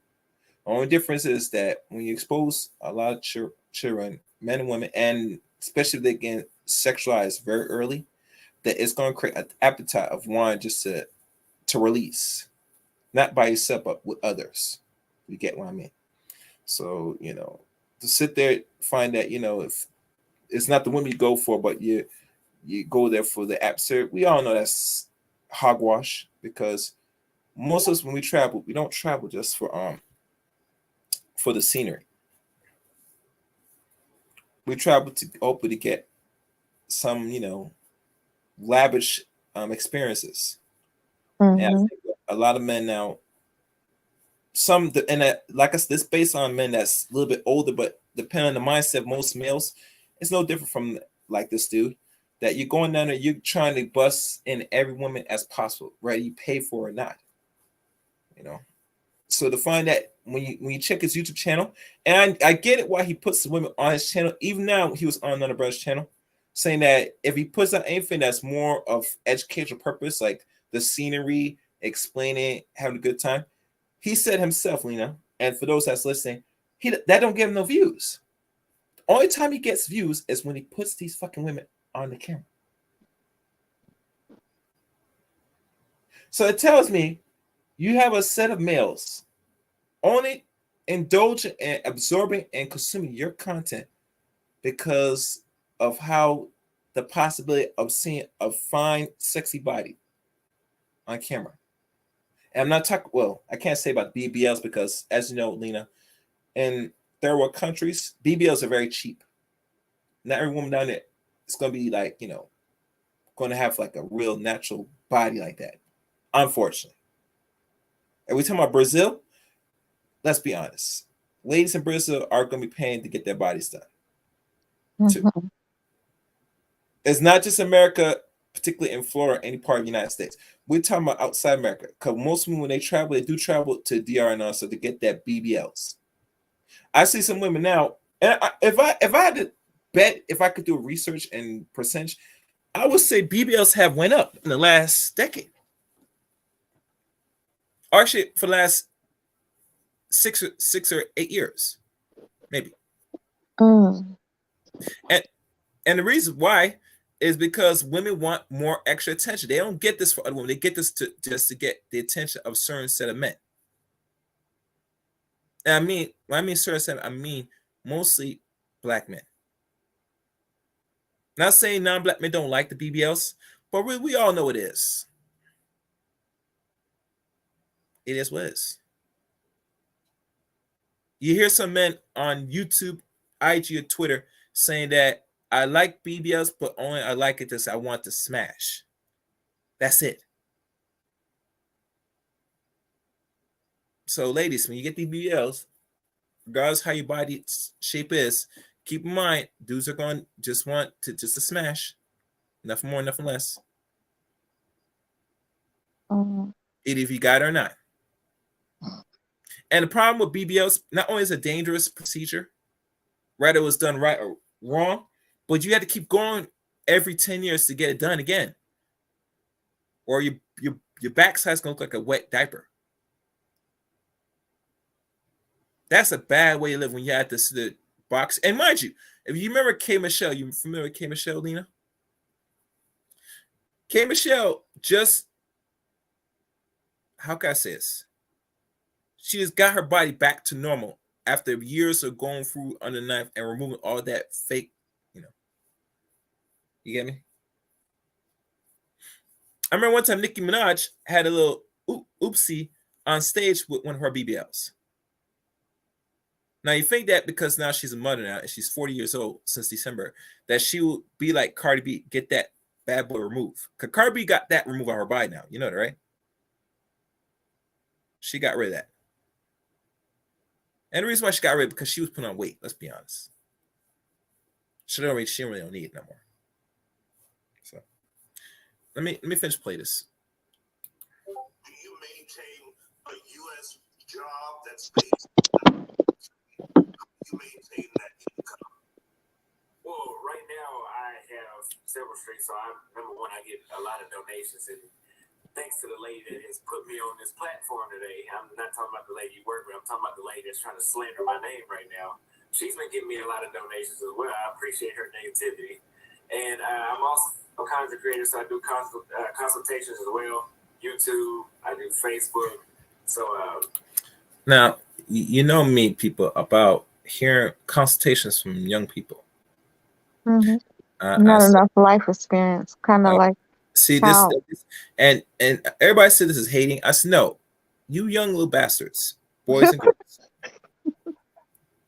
The only difference is that when you expose a lot of children, men and women, and especially if they get sexualized very early, that it's going to create an appetite of wanting just to release, not by yourself, but with others. You get what I mean? So, you know, to sit there, find that, you know, if it's not the women you go for, but you go there for the absurd, we all know that's hogwash, because most of us, when we travel, we don't travel just for the scenery. We travel to hopefully to get some, you know, lavish experiences. And I think a lot of men now, like I said, this based on men that's a little bit older, but depending on the mindset of most males, it's no different from like this dude, that you're going down there, you're trying to bust in every woman as possible, right? You pay for it or not, you know. So to find that when you check his YouTube channel, and I get it why he puts the women on his channel. Even now, he was on another brother's channel, saying that if he puts out anything that's more of educational purpose, like the scenery, explaining, having a good time, he said himself, Lena, and for those that's listening, that don't give him no views. The only time he gets views is when he puts these fucking women on the camera. So it tells me you have a set of males only indulging and absorbing and consuming your content because of how the possibility of seeing a fine, sexy body on camera. And I'm not talking, well, I can't say about BBLs because, as you know, Lena, in third world countries, BBLs are very cheap. Not every woman down there is going to be like, you know, going to have like a real natural body like that, unfortunately. And we talking about Brazil, let's be honest. Ladies in Brazil are going to be paying to get their bodies done. Too. It's not just America, particularly in Florida, any part of the United States. We're talking about outside America, because most women, when they travel, they do travel to DR and also to get that BBLs. I see some women now, and if I had to bet, if I could do research and percentage, I would say BBLs have went up in the last decade. Or actually, for the last six or 8 years, maybe. And the reason why is because women want more extra attention. They don't get this for other women. They get this just to get the attention of a certain set of men. And I mean, when I mean certain set, I mean mostly black men. Not saying non-black men don't like the BBLs, but we all know it is. It is what it is. You hear some men on YouTube, IG, or Twitter saying that I like BBLs, but only I like it because I want to smash. That's it. So, ladies, when you get these BBLs, regardless how your body shape is, keep in mind, dudes are going to just want to smash. Nothing more, nothing less. Either if you got it or not. And the problem with BBLs, not only is it a dangerous procedure, whether it was done right or wrong, but you had to keep going every 10 years to get it done again. Or your backside's going to look like a wet diaper. That's a bad way to live when you had the box. And mind you, if you remember K. Michelle, you familiar with K. Michelle, Lena? K. Michelle just, how can I say this? She just got her body back to normal after years of going through under the knife and removing all that fake, you know. You get me? I remember one time Nicki Minaj had a little oopsie on stage with one of her BBLs. Now you think that because now she's a mother now and she's 40 years old since December, that she will be like Cardi B, get that bad boy removed. Because Cardi B got that removed on her body now. You know that, right? She got rid of that. And the reason why she got rid because she was putting on weight. Let's be honest. She really don't need it no more. So let me finish play this. Do you maintain a U.S. job that's based? You maintain that income? Well, right now I have several streams, so number one, I get a lot of donations, and thanks to the lady that has put me on this platform today. I'm not talking about the lady you work with. I'm talking about the lady that's trying to slander my name right now. She's been giving me a lot of donations as well. I appreciate her negativity. And I'm also a content creator, so I do consultations as well. YouTube, I do Facebook. So now, you know me, people, about hearing consultations from young people. Mm-hmm. Not enough life experience, kind of like. See this, and everybody said this is hating. I said no, you young little bastards, boys and girls,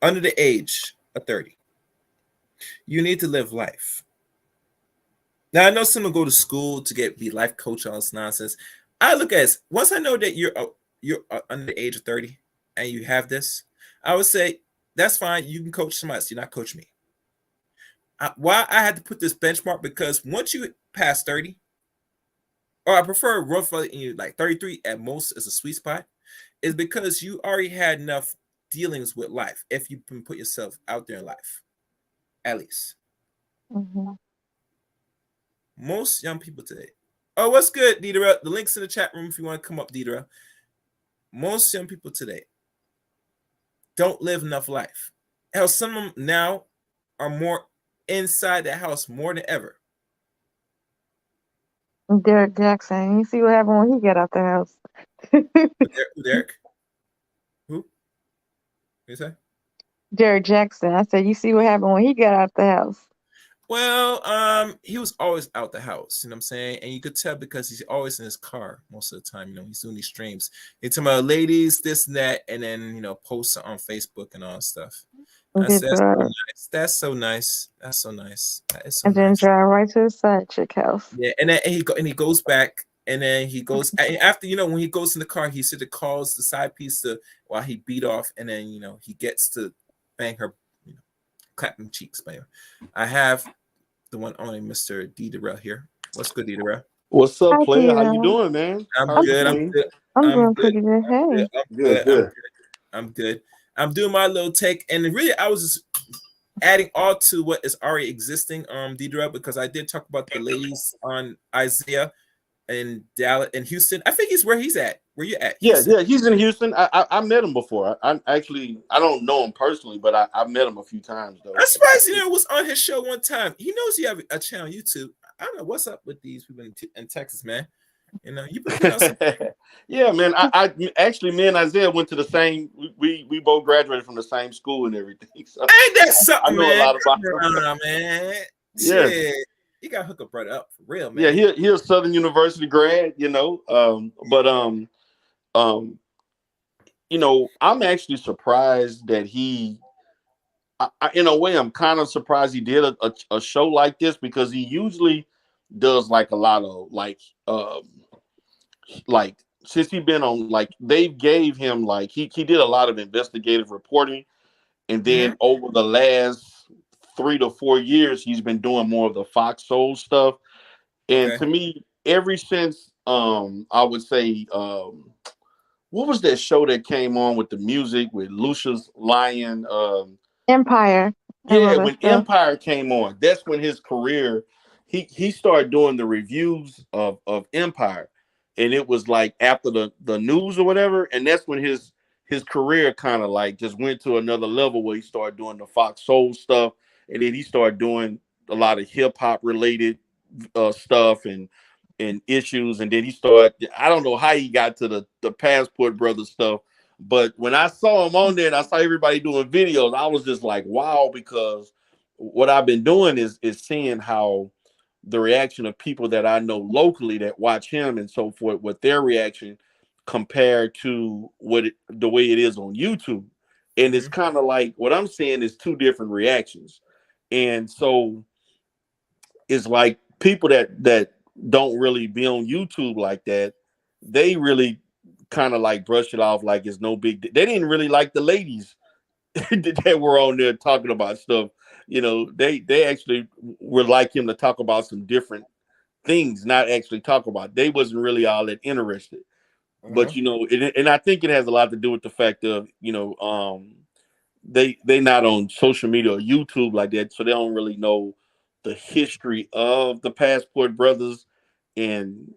under the age of 30, you need to live life. Now I know some will go to school to be life coach, all this nonsense. I look at it, once I know that you're under the age of 30 and you have this, I would say that's fine. You can coach somebody else. You're not coaching me. Why I had to put this benchmark, because once you pass 30, or I prefer roughly like 33 at most as a sweet spot, is because you already had enough dealings with life. If you can put yourself out there in life, at least. Mm-hmm. Most young people today. Oh, what's good, Deidre? The link's in the chat room if you want to come up, Deidre. Most young people today don't live enough life. Hell, some of them now are more inside the house more than ever. Derek Jackson. You see what happened when he got out the house? Derek? Who? What you say? Derek Jackson. I said, you see what happened when he got out the house? Well, he was always out the house, you know what I'm saying? And you could tell because he's always in his car most of the time, he's doing these streams. He's talking about ladies, this and that, and then, posts on Facebook and all that stuff. That's so nice. That's so nice. That's so nice. That is so and then nice. drive right to the side chick house. Yeah, and then he goes back, and then he goes after when he goes in the car, he sort of calls the side piece while he beat off, and then he gets to bang her, clapping cheeks. But I have the one only Mr. D Darrell here. What's good, D Darrell? What's up, Hi, player? How Darrell. you doing, man? I'm good. I'm doing pretty good. Hey. I'm good. I'm doing my little take, and really, I was just adding all to what is already existing, Deidre, because I did talk about the ladies on Isaiah in Dallas and Houston. I think he's where he's at. Where you at? Houston? Yeah, he's in Houston. I met him before. I don't know him personally, but I've met him a few times though. I'm surprised was on his show one time. He knows you have a channel on YouTube. I don't know what's up with these people in Texas, man. You put out yeah, man. I actually, me and Isaiah went to the same. We both graduated from the same school and everything. So ain't that something, I know man? a lot about him, man. Yeah, you got to hook a brother up for real, man. Yeah, he's a Southern University grad, I'm actually surprised that he. In a way, I'm kind of surprised he did a show like this, because he usually does like a lot of since he's been on, they gave him he did a lot of investigative reporting, and then over the last 3 to 4 years he's been doing more of the FoxSoul stuff. And to me, ever since I would say what was that show that came on with the music with Lucius Lyon? Empire. Yeah, when Empire came on, that's when his career, he started doing the reviews of Empire. And it was like after the news or whatever, and that's when his career kind of just went to another level, where he started doing the FoxSoul stuff, and then he started doing a lot of hip hop related stuff and issues, and then he started. I don't know how he got to the Passport Brothers stuff, but when I saw him on there and I saw everybody doing videos, I was just like, wow, because what I've been doing is seeing how the reaction of people that I know locally that watch him and so forth, with their reaction compared to the way it is on YouTube. And it's kind of like what I'm saying is two different reactions. And so it's like people that don't really be on YouTube like that, they really kind of brush it off like it's no big deal. They didn't really like the ladies that were on there talking about stuff. You know, they actually would like him to talk about some different things, not actually talk about. They wasn't really all that interested. But you know, and I think it has a lot to do with the fact of, you know, they not on social media or YouTube like that, so they don't really know the history of the Passport Brothers and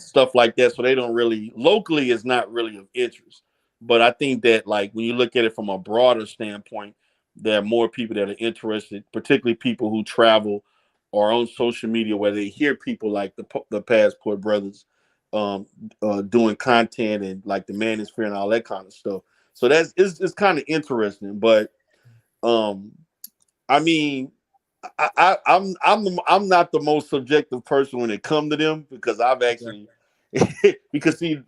stuff like that. So they don't really locally is not really of interest. But I think that like when you look at it from a broader standpoint, there are more people that are interested, particularly people who travel or on social media where they hear people like the Passport Brothers doing content and like the Manosphere and all that kind of stuff. So it's kind of interesting. But I mean, I'm not the most subjective person when it comes to them, because I've actually because see,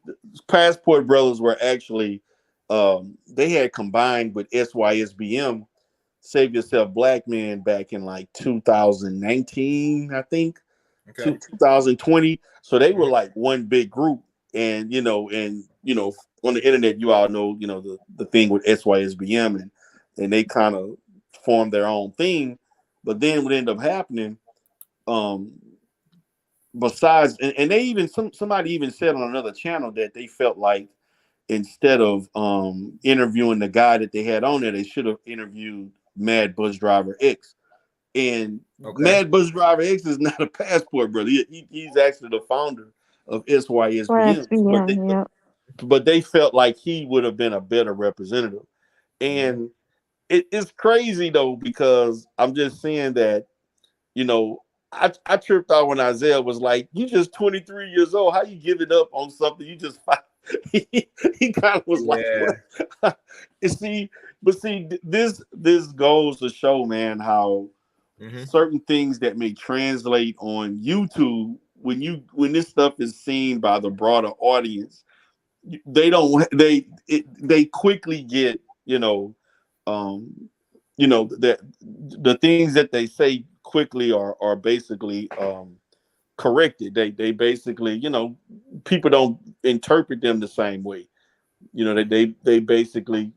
Passport Brothers were actually they had combined with SYSBM, Save Yourself Black Men, back in like 2019, I think. 2020. So they were like one big group, and you know, on the internet, you all know, you know, the thing with SYSBM, and they kind of formed their own thing. But then what ended up happening, besides, and they even somebody even said on another channel that they felt like instead of interviewing the guy that they had on there, they should have interviewed Mad Bus Driver X. And Mad Bus Driver X is not a Passport Brother. He's actually the founder of SYSBM. But they felt like he would have been a better representative. And it's crazy though, because I'm just saying that, you know, I tripped out when Isaiah was like, "You just 23 years old. How you giving up on something you just find?" he kind of was like, "What?" see, this goes to show, man, how certain things that may translate on YouTube, when this stuff is seen by the broader audience, they quickly get, that the things that they say quickly are basically corrected. They basically, people don't interpret them the same way. They basically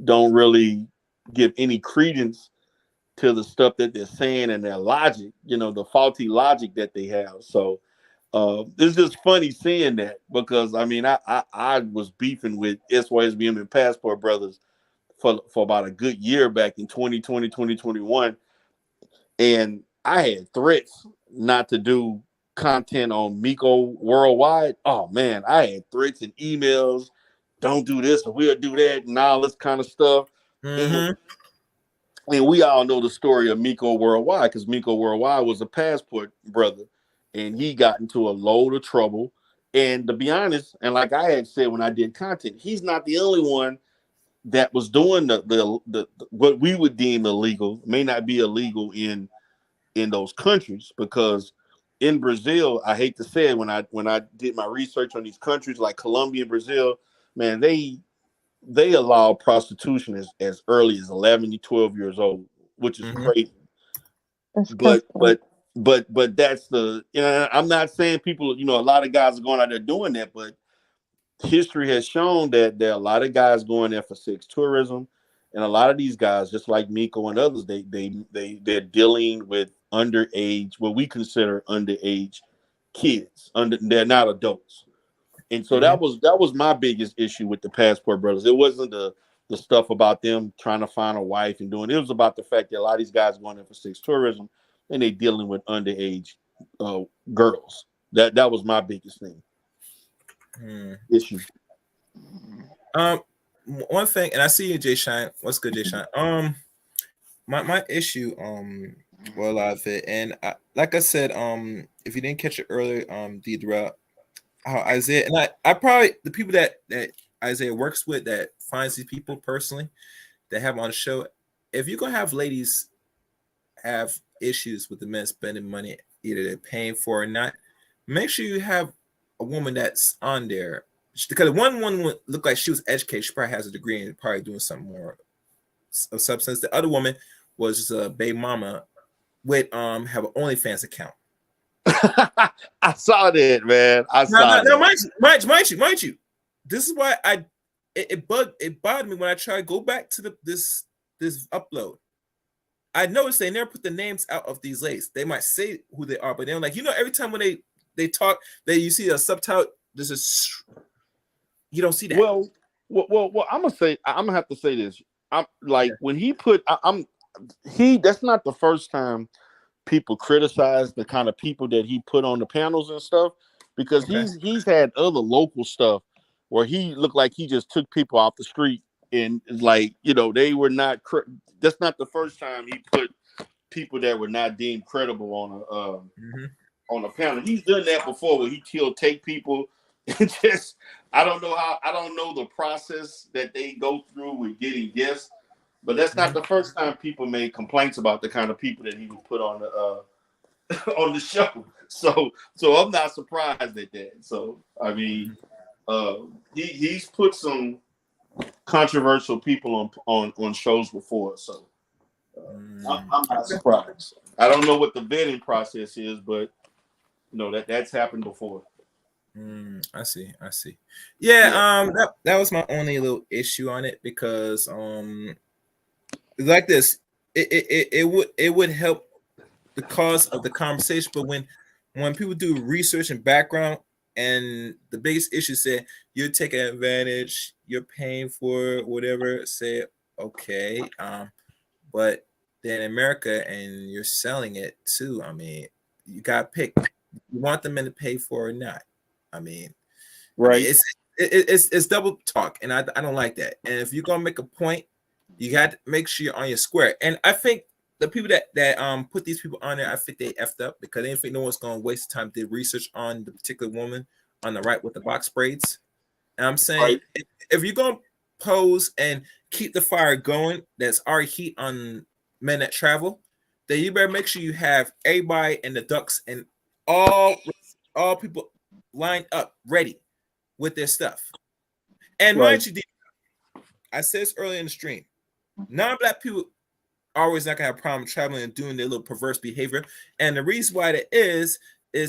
don't really give any credence to the stuff that they're saying and their logic, the faulty logic that they have. So it's just funny seeing that, because I mean, I was beefing with SYSBM and Passport Brothers for about a good year back in 2020, 2021. And I had threats not to do content on Miko Worldwide. Oh man, I had threats and emails. Don't do this or we'll do that and all this kind of stuff. And we all know the story of Miko Worldwide, because Miko Worldwide was a Passport Brother, and he got into a load of trouble. And to be honest, and like I had said when I did content, he's not the only one that was doing the what we would deem illegal. It may not be illegal in those countries, because in Brazil, I hate to say it, when I did my research on these countries like Colombia and Brazil, man, they allow prostitution as early as 11 to 12 years old, which is crazy. But that's the, I'm not saying people, a lot of guys are going out there doing that, but history has shown that there are a lot of guys going there for sex tourism, and a lot of these guys, just like Miko and others, they're dealing with underage, what we consider underage kids. They're not adults. And so that was my biggest issue with the Passport Brothers. It wasn't the stuff about them trying to find a wife and doing it. It was about the fact that a lot of these guys going in for sex tourism, and they dealing with underage girls. That was my biggest thing. Issue. One thing, and I see you, Jay Shine. What's good, Jay Shine? My issue, well, a lot of it, and like I said, if you didn't catch it earlier, Deidre, how Isaiah and I probably, the people that Isaiah works with, that finds these people personally that have on the show, if you're gonna have ladies have issues with the men spending money, either they're paying for or not, make sure you have a woman that's on there, because one would look like she was educated, she probably has a degree and probably doing something more of substance. The other woman was just a baby mama with have an OnlyFans account. I saw that, man. Mind you. This is why it bothered me when I tried to go back to this this upload, I noticed they never put the names out of these ladies. They might say who they are, but they're like, every time when they talk, you see a subtitle. This is you don't see that. Well, I'm gonna have to say this. I'm like when he put, that's not the first time people criticize the kind of people that he put on the panels and stuff, because he's had other local stuff where he looked like he just took people off the street and like they were not. That's not the first time he put people that were not deemed credible on a panel. He's done that before where he'll take people and just I don't know the process that they go through with getting guests, but that's not the first time people made complaints about the kind of people that he would put on the on the show. So I'm not surprised at that. So I mean, he's put some controversial people on shows before. So I'm not surprised. I don't know what the vetting process is, but that's happened before. I see. Yeah. That was my only little issue on it, because like this, it would help the cause of the conversation, but when people do research and background, and the biggest issue said you're taking advantage, you're paying for it, whatever, say okay, but then America and you're selling it too. I mean, you got to pick. You want them to pay for it or not? I mean, right? It's double talk, and I don't like that. And if you're gonna make a point, you got to make sure you're on your square. And I think the people that put these people on there, I think they effed up, because they didn't think no one's gonna waste time to research on the particular woman on the right with the box braids. And I'm saying, if you're gonna pose and keep the fire going, that's already heat on men that travel, then you better make sure you have everybody and the ducks and all people lined up, ready with their stuff. And mind you, I said this earlier in the stream, non-black people are always not gonna have a problem traveling and doing their little perverse behavior. And the reason why that is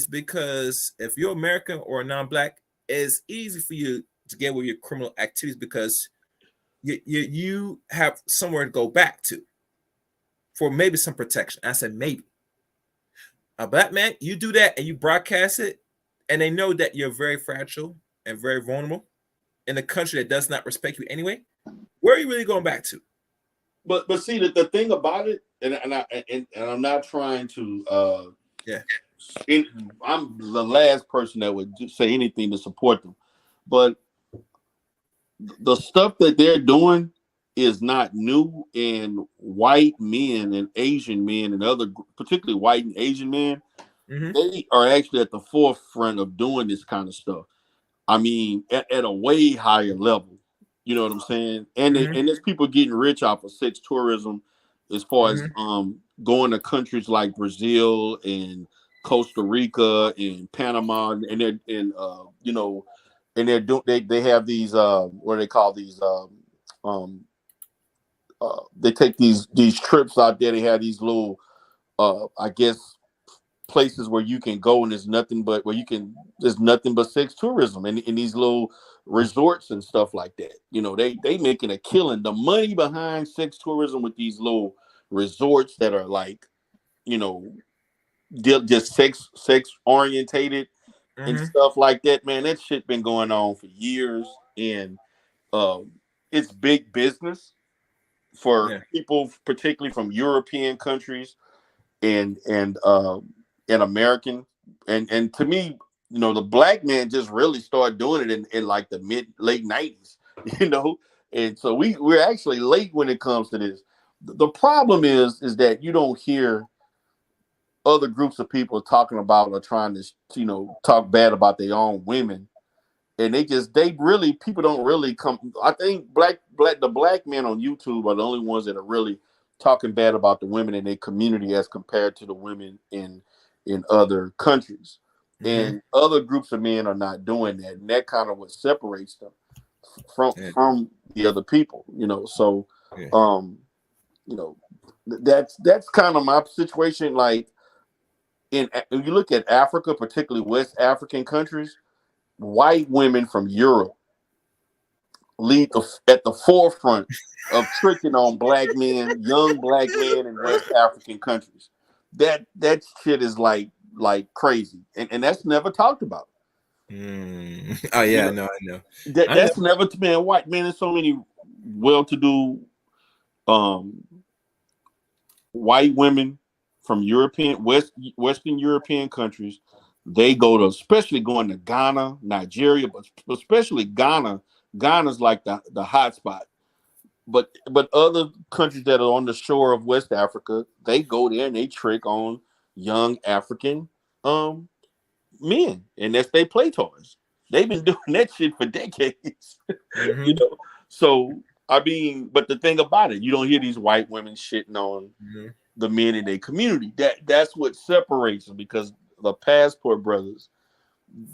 because if you're American or non-black, it's easy for you to get with your criminal activities, because you have somewhere to go back to for maybe some protection. I said maybe. A black man, you do that and you broadcast it, and they know that you're very fragile and very vulnerable in a country that does not respect you anyway. Where are you really going back to? But see, the thing about it, and I'm not trying to I'm the last person that would say anything to support them, but the stuff that they're doing is not new, and white men and Asian men and other, particularly white and Asian men, they are actually at the forefront of doing this kind of stuff. I mean, at a way higher level. You know what I'm saying? And and there's people getting rich off of sex tourism, as far as going to countries like Brazil and Costa Rica and Panama, and they're and they're doing they have these what do they call these they take these trips out there. They have these little I guess places where you can go, and there's nothing but sex tourism and in these little resorts and stuff like that. They making a killing. The money behind sex tourism with these little resorts that are like, just sex orientated and stuff like that, man, that shit been going on for years, and it's big business for people, particularly from European countries and American, and to me, the black man just really started doing it in like the late 90s, and so we're actually late when it comes to this. The problem is that you don't hear other groups of people talking about or trying to talk bad about their own women, and people don't really come. I think the black men on YouTube are the only ones that are really talking bad about the women in their community as compared to the women in other countries. And other groups of men are not doing that, and that kind of what separates them from the other people. So that's kind of my situation. Like, if you look at Africa, particularly West African countries, white women from Europe at the forefront of tricking on black men, young black men in West African countries. That shit is like crazy, and that's never talked about. Oh yeah, I know. That's never been white man. There's so many well-to-do white women from Western European countries. They go to, especially going to Ghana, Nigeria, but especially Ghana. Ghana's like the hot spot. But other countries that are on the shore of West Africa, they go there and they trick on young African men, and that's they play toys. They've been doing that shit for decades. You know. So I mean, but the thing about it, you don't hear these white women shitting on the men in their community. That's what separates them, because the Passport Brothers,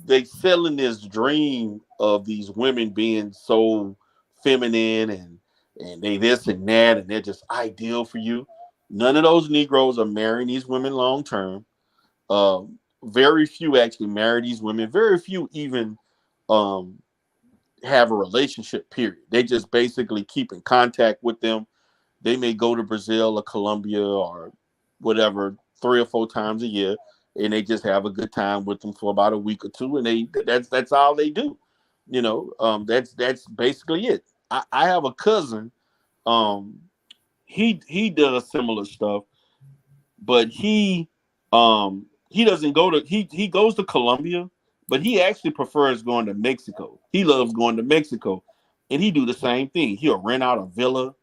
they selling this dream of these women being so feminine and they this and that, and they're just ideal for you. None of those Negroes are marrying these women long term. Very few actually marry these women. Very few even have a relationship, period. They just basically keep in contact with them. They may go to Brazil or Colombia or whatever 3 or 4 times a year, and they just have a good time with them for about a week or two, and that's all they do. You know, that's basically it. I have a cousin. He does similar stuff, but he doesn't go to he goes to Colombia, but he actually prefers going to Mexico. He loves going to Mexico, and he do the same thing. He'll rent out a villa,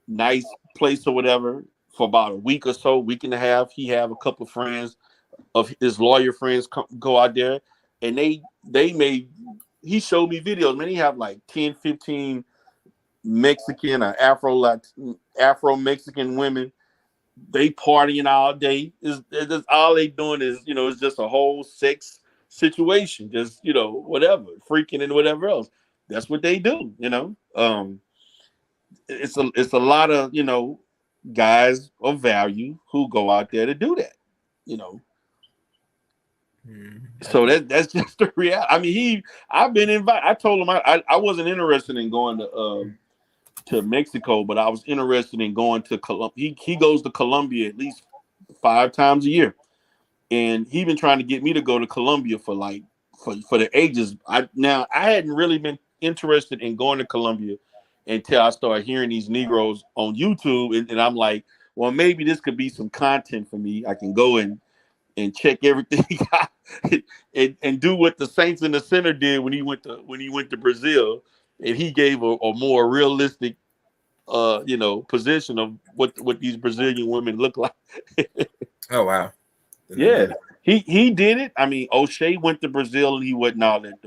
nice place or whatever, for about a week or so, week and a half. He have a couple of friends of his lawyer friends go out there, and he showed me videos, man. He have like 10, 15 Mexican or Afro Mexican women. They partying all day. Is all they doing is, you know, it's just a whole sex situation, just, you know, whatever, freaking and whatever else. That's what they do, you know. It's a lot of, you know, guys of value who go out there to do that, you know. So that's just the reality. I mean, I've been invited. I told him I wasn't interested in going to Mexico, but I was interested in going to Colombia. He goes to Colombia at least 5 times a year, and he been trying to get me to go to Colombia for the ages. I hadn't really been interested in going to Colombia until I started hearing these Negroes on YouTube, and I'm like, well, maybe this could be some content for me. I can go and check everything out and do what the Saints in the Center did when he went to Brazil, and he gave a more realistic you know, position of what these Brazilian women look like. Oh wow. Yeah. He did it. I mean, O'Shea went to Brazil and he wasn't all that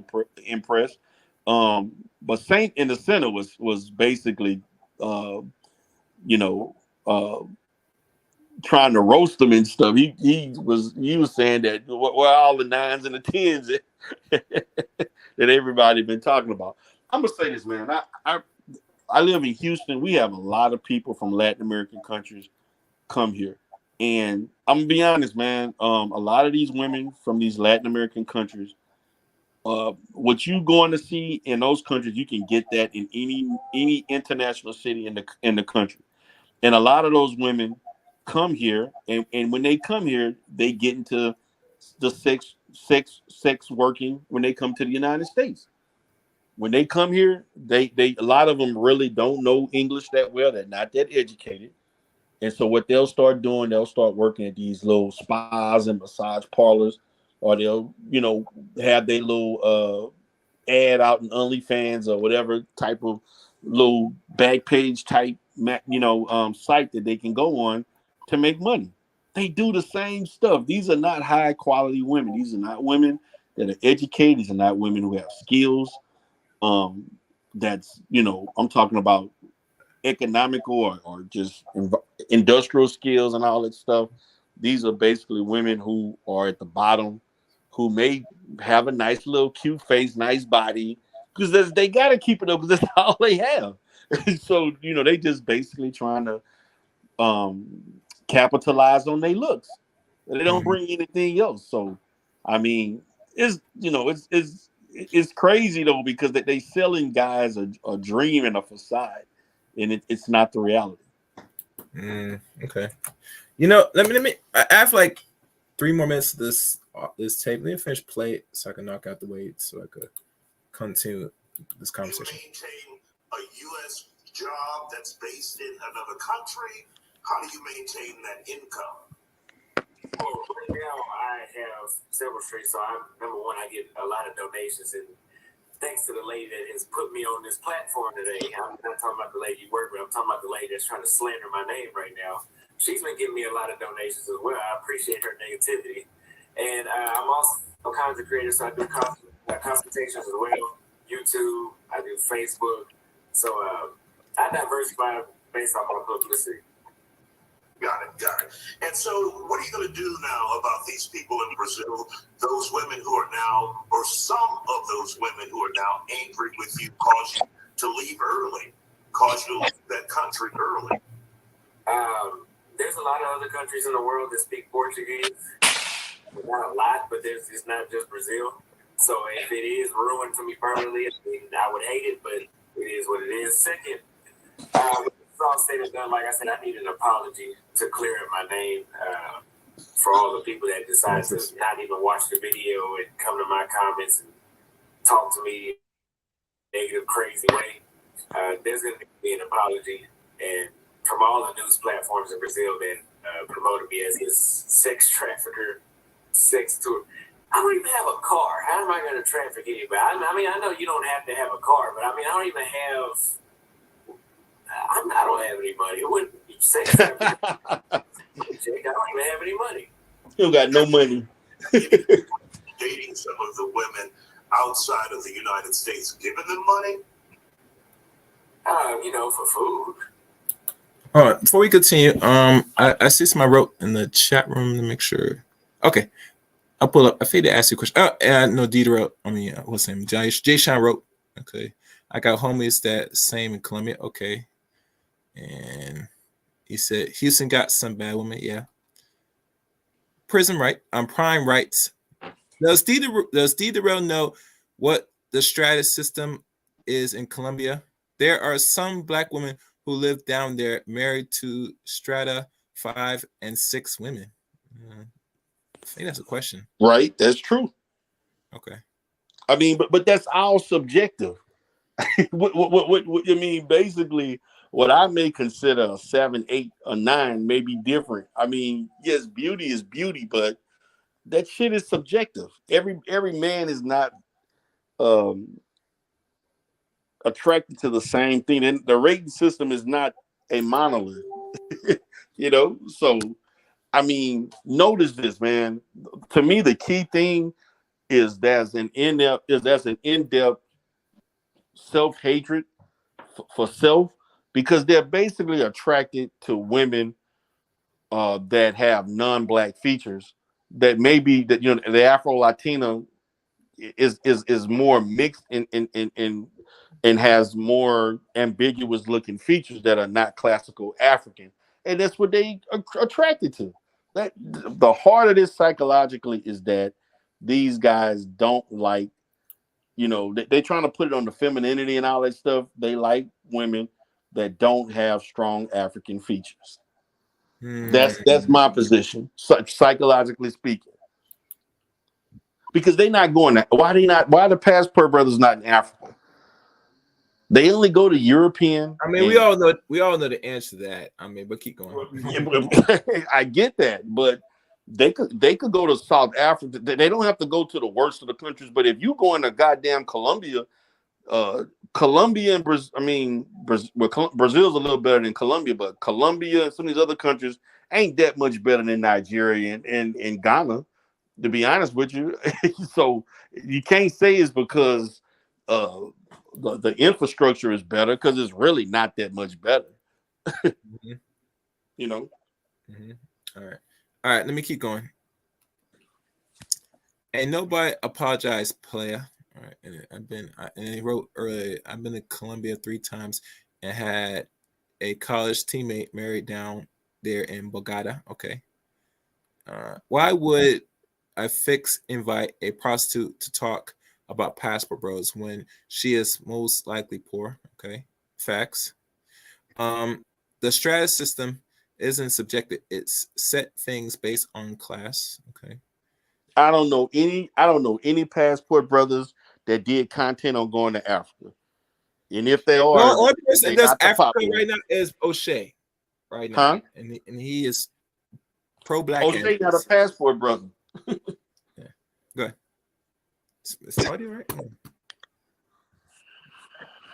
impressed. But Saint in the Center was basically you know, trying to roast them and stuff. He was saying that where all the 9s and the 10s that everybody been talking about. I'm gonna say this, man. I live in Houston. We have a lot of people from Latin American countries come here, and I'm gonna be honest, man. A lot of these women from these Latin American countries, what you going to see in those countries, you can get that in any international city in the country. And a lot of those women come here, and when they come here, they get into the sex working when they come to the United States. When they come here, they a lot of them really don't know English that well. They're not that educated. And so what they'll start doing, they'll start working at these little spas and massage parlors, or they'll, you know, have their little ad out in Onlyfans or whatever type of little back page type, you know, site that they can go on to make money. They do the same stuff. These are not high quality women. These are not women that are educated. These are not women who have skills. That's, you know, I'm talking about economical or just industrial skills and all that stuff. These are basically women who are at the bottom, who may have a nice little cute face, nice body, because they got to keep it up because that's all they have. So, you know, they just basically trying to capitalize on their looks. They don't bring anything else. So, I mean, it's, you know, it's it's crazy though, because they selling guys a dream and a facade, and it's not the reality. Okay. You know, let me. I have like 3 more minutes of this tape. Let me finish play it so I can knock out the weight so I could continue this conversation. You maintain a U.S. job that's based in another country. How do you maintain that income? Well, right now I have several streams. So number one, I get a lot of donations, and thanks to the lady that has put me on this platform today. I'm not talking about the lady you work with. I'm talking about the lady that's trying to slander my name right now. She's been giving me a lot of donations as well. I appreciate her negativity. And I'm also all kinds of creators, so I do consultations as well. YouTube, I do Facebook. So I diversify based off my publicity. Got it. And so what are you going to do now about these people in Brazil, those women who are now, or some of those women who are now angry with you, cause you to leave early, cause you to leave that country early? There's a lot of other countries in the world that speak Portuguese. Not a lot, but it's not just Brazil. So if it is ruined for me permanently, I would hate it, but it is what it is. Second, it's all said and done. Like I said, I need an apology to clear up my name for all the people that decide to not even watch the video and come to my comments and talk to me negative, crazy way. There's going to be an apology, and from all the news platforms in Brazil that promoted me as his sex trafficker, sex tour. I don't even have a car. How am I going to traffic anybody? I mean, I know you don't have to have a car, but I mean, I don't even have. I don't have any money. It wouldn't sex traffic. I don't even have any money. You got no money. Dating some of the women outside of the United States, giving them money? For food. All right, before we continue, I see somebody wrote in the chat room to make sure. Okay, I'll pull up. I figured to ask you a question. Oh, and no, Dita wrote. What's his name? Jay Sean wrote. Okay, I got homies that same in Colombia. Okay, and he said Houston got some bad women. Yeah. Prison right. Prime rights. Does Dita know what the strata system is in Colombia? There are some black women who live down there married to strata 5 and 6 women. I think that's a question. Right, that's true. Okay. I mean, but that's all subjective. what I mean, basically, what I may consider a 7, 8, or 9 may be different. I mean, yes, beauty is beauty, but that shit is subjective. Every man is not attracted to the same thing, and the rating system is not a monolith. So I mean, notice this, man. To me, the key thing is there's an in-depth self-hatred for self, because they're basically attracted to women that have non-black features, that maybe that the Afro-Latina is more mixed and has more ambiguous looking features that are not classical African, and that's what they are attracted to. That the heart of this psychologically is that these guys don't like, they're trying to put it on the femininity and all that stuff. They like women that don't have strong African features. That's my position, psychologically speaking. Because they're not going there. Why are the Passport brothers not in Africa? They only go to European. I mean, we all know the answer to that. I mean, but keep going. I get that, but they could go to South Africa. They don't have to go to the worst of the countries. But if you go into goddamn Colombia, Colombia and Brazil, Brazil's a little better than Colombia, but Colombia and some of these other countries ain't that much better than Nigeria and Ghana, to be honest with you. So you can't say it's because the infrastructure is better, because it's really not that much better. Mm-hmm. All right, let me keep going. Ain't nobody apologize, player. All right, and he wrote earlier, I've been to Colombia 3 times and had a college teammate married down there in Bogota. Okay. Why would I invite a prostitute to talk about passport bros when she is most likely poor. Okay, facts. The strata system isn't subjective; it's set things based on class. Okay. I don't know any passport brothers that did content on going to Africa. And if they The are, only person they that does not the Africa popular. right now is O'Shea, right now, Huh? and he is pro-black. O'Shea got a passport brother. Yeah. Go ahead. It's audio, right?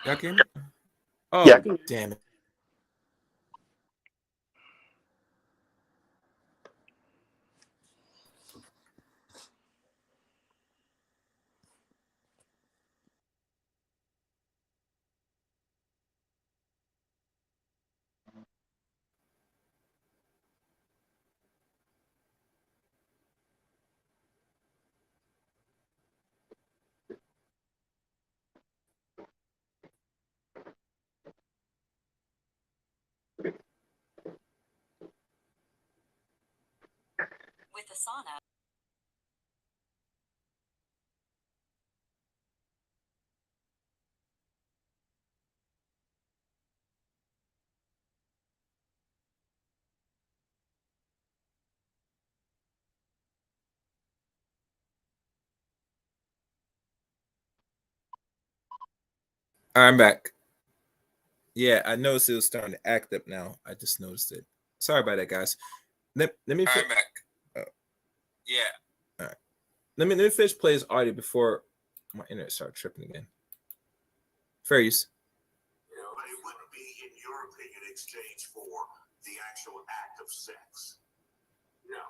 Y'all can hear me? Oh, Yeah. damn it. With the sauna. I'm back. Yeah, I noticed it was starting to act up now. I just noticed it. Sorry about that, guys. Let me. I'm back. Oh. Yeah. All right. Let me finish play this audio before my internet started tripping again. Fair use. But it wouldn't be, in your opinion, exchange for the actual act of sex. No.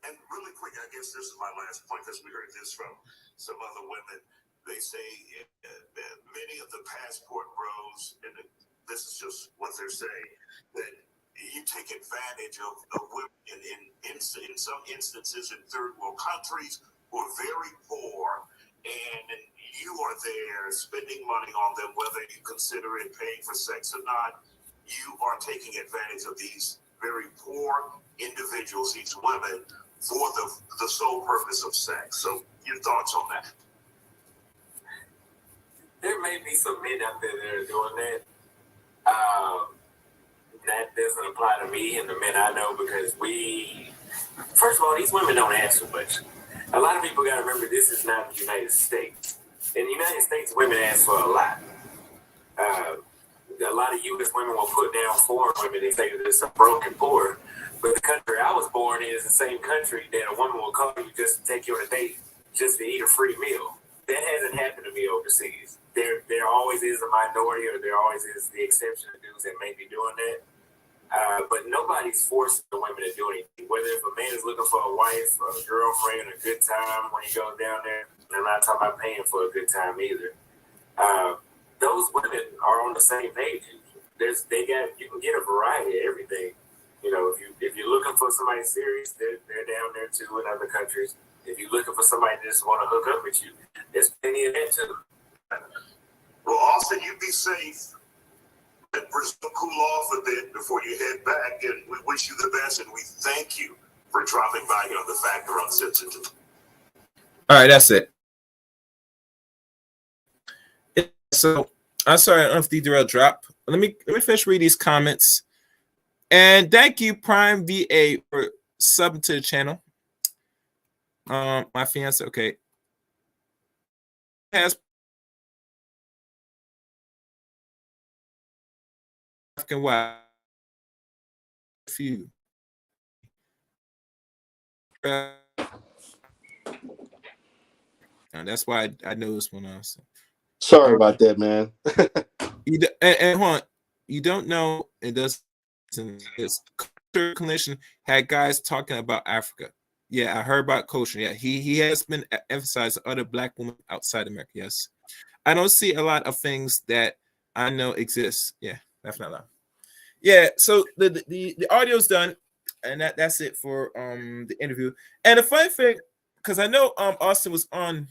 And really quick, I guess this is my last point because we heard this from some other women. They say many of the passport bros, and this is just what they're saying, that you take advantage of women in some instances in third world countries who are very poor, and you are there spending money on them, whether you consider it paying for sex or not. You are taking advantage of these very poor individuals, these women, for the sole purpose of sex. So your thoughts on that? There may be some men out there that are doing that. That doesn't apply to me and the men I know because first of all, these women don't ask for much. A lot of people got to remember this is not the United States. In the United States, women ask for a lot. A lot of U.S. women will put down foreign women. They say that they're so broke and poor. But the country I was born in is the same country that a woman will call you just to take you on a date, just to eat a free meal. That hasn't happened to me overseas. There always is a minority, or there always is the exception of dudes that may be doing that. But nobody's forcing the women to do anything. Whether if a man is looking for a wife, a girlfriend, a good time when he goes down there, and I'm not talking about paying for a good time either. Those women are on the same page. You can get a variety of everything. You know, if you're looking for somebody serious, they're down there too in other countries. If you're looking for somebody that just want to hook up with you, there's plenty of that too. Well, Austin, you be safe. Let Brazil cool off a bit before you head back, and we wish you the best, and we thank you for dropping by here on The Factor Uncensored. All right, that's it. So I'm sorry, I don't know if D-Darrell dropped. Let me finish reading these comments. And thank you, Prime VA, for subbing to the channel. My fiance, okay. Has African wife. Few. And that's why I know this one else. Sorry about that, man. And hold on, you don't know it doesn't. This culture clinician had guys talking about Africa. Yeah, I heard about culture. Yeah, he has been emphasized other black women outside America. Yes, I don't see a lot of things that I know exist. Yeah, definitely. Yeah, so the audio's done, and that's it for the interview. And the funny thing, because I know Austin was on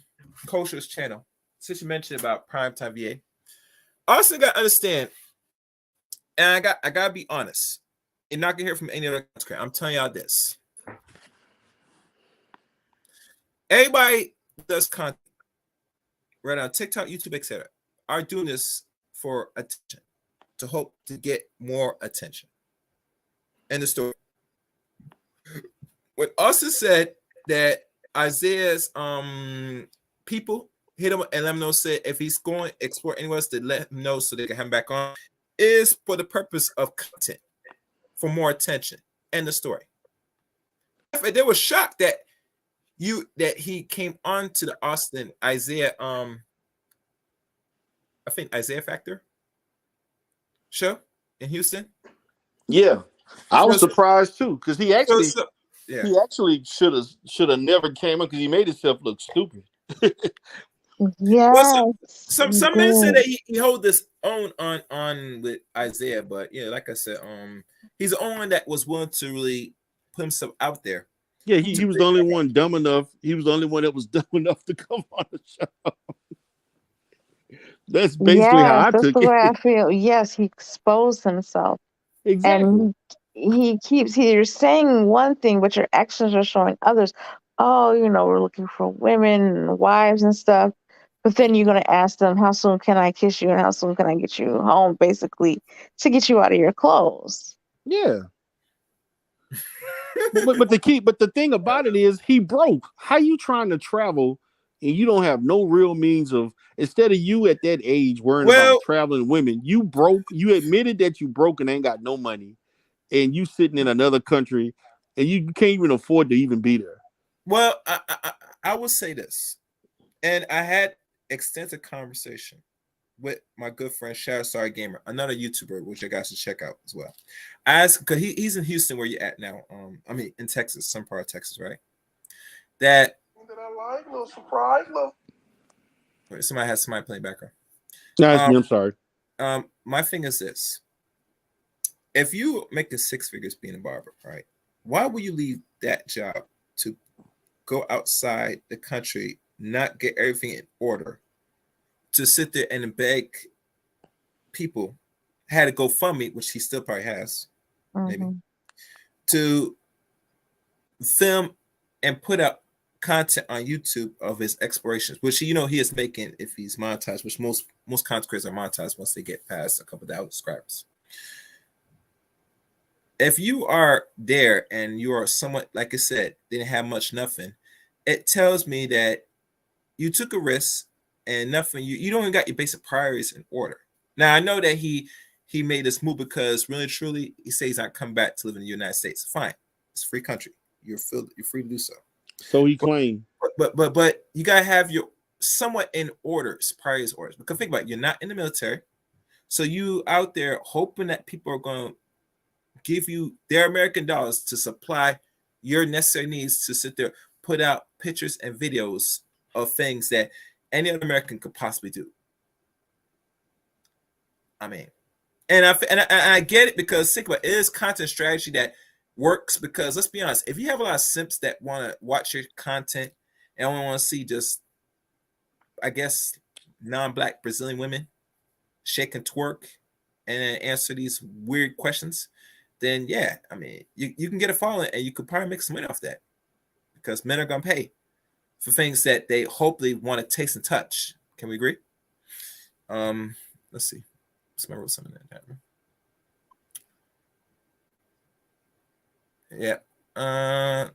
Culture's channel, since you mentioned about Primetime VA. Austin got to understand, and I gotta be honest. You're not gonna hear from any other country. I'm telling y'all this. Everybody does content right on TikTok, YouTube, etc. are doing this for attention, to hope to get more attention. End of story. When Austin said that Isaiah's people hit him and let him know, said if he's going to export anywhere else, to let him know so they can have him back on, is for the purpose of content, for more attention. End of story. They were shocked that he came on to the Austin Isaiah I think Isaiah Factor show in Houston. Yeah, I was surprised too, because he actually should have never came up, because he made himself look stupid. Yeah. Well, some men say that he hold this own on with Isaiah, but yeah, like I said, he's the only one that was willing to really put himself out there. Yeah, he was the only one dumb enough. He was the only one that was dumb enough to come on the show. That's basically how I took it. That's the way I feel. Yes, he exposed himself. Exactly. And you're saying one thing, but your actions are showing others. Oh, we're looking for women and wives and stuff. But then you're going to ask them, how soon can I kiss you and how soon can I get you home, basically, to get you out of your clothes. Yeah. but the thing about it is, he broke. How you trying to travel and you don't have no real means of, instead of you at that age worrying about traveling women, you broke. You admitted that you broke and ain't got no money, and you sitting in another country and you can't even afford to even be there. Well, I will say this, and I had extensive conversation with my good friend Shadowstar Gamer, another YouTuber, which you guys should check out as well. I asked, because he's in Houston, where you're at now. I mean, in Texas, some part of Texas, right? That Did I like? Little surprise, little. Wait, somebody playing background. No, it's me. I'm sorry. My thing is this: if you make the six figures being a barber, right? Why would you leave that job to go outside the country, not get everything in order, to sit there and beg people, had a GoFundMe, which he still probably has, maybe, to film and put out content on YouTube of his explorations, which he is making if he's monetized, which most content creators are monetized once they get past a couple thousand subscribers. If you are there and you are somewhat, like I said, didn't have much, nothing, it tells me that you took a risk and nothing. You don't even got your basic priorities in order. Now I know that he made this move because really truly he says he's not coming back to live in the United States. Fine, it's a free country. You're free to do so. So he claimed. But you gotta have your somewhat in orders, priorities orders. Because think about it, you're not in the military, so you out there hoping that people are gonna give you their American dollars to supply your necessary needs to sit there, put out pictures and videos of things that any other American could possibly do. I mean, and I get it, because think about it, it is content strategy that works, because let's be honest, if you have a lot of simps that want to watch your content and only want to see just, I guess, non-black Brazilian women shake and twerk and answer these weird questions, then yeah, I mean, you can get a following and you could probably make some money off that, because men are gonna pay for things that they hopefully want to taste and touch. Can we agree? Let's see. Somebody wrote something in that. Yeah.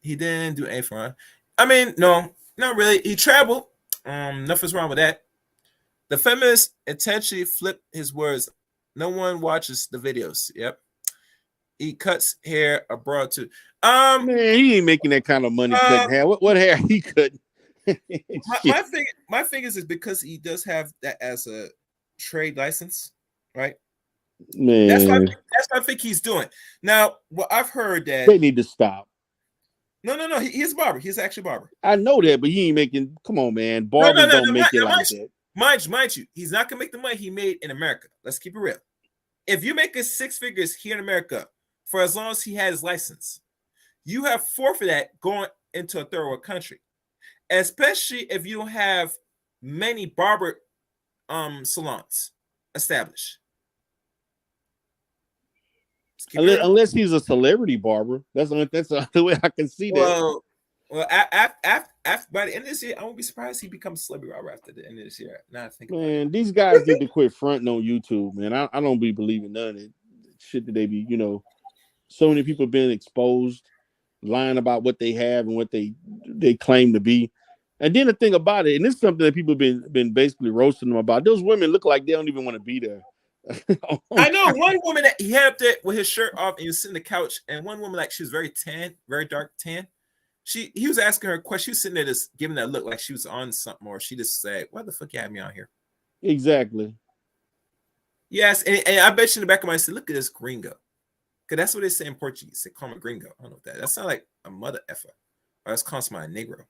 He didn't do anything wrong. I mean, no, not really. He traveled. Nothing's wrong with that. The feminist intentionally flipped his words. No one watches the videos. Yep. He cuts hair abroad too. Man, he ain't making that kind of money cutting hair. What hair he cutting? my thing is because he does have that as a trade license, right? Man, that's what I think he's doing. Now, well, I've heard that they need to stop. No. He's a barber. He's actually a barber. I know that, but he ain't making. Come on, man. Barbers don't make it like that. Mind you, he's not gonna make the money he made in America. Let's keep it real. If you make his six figures here in America for as long as he had his license, you have forfeit that going into a third world country, especially if you don't have many barber salons established. Unless he's a celebrity barber, that's the way I can see that. Well, after by the end of this year, I won't be surprised he becomes celebrity robber after the end of this year. Now I think, man, these guys need to quit fronting on YouTube, man. I don't be believing none of it shit that they be, so many people being exposed, lying about what they have and what they claim to be. And then the thing about it, and this is something that people been basically roasting them about. Those women look like they don't even want to be there. I know one woman that he had up there with his shirt off and he was sitting on the couch, and one woman, like, she was very tan, very dark tan. He was asking her a question. She was sitting there just giving that look like she was on something, or she just said, "Why the fuck you have me on here?" Exactly. Yes, and I bet you in the back of my mind said, "Look at this gringo," because that's what they say in Portuguese. They call me gringo. I don't know what that. That sounds like a mother effer. Or that's calling somebody a negro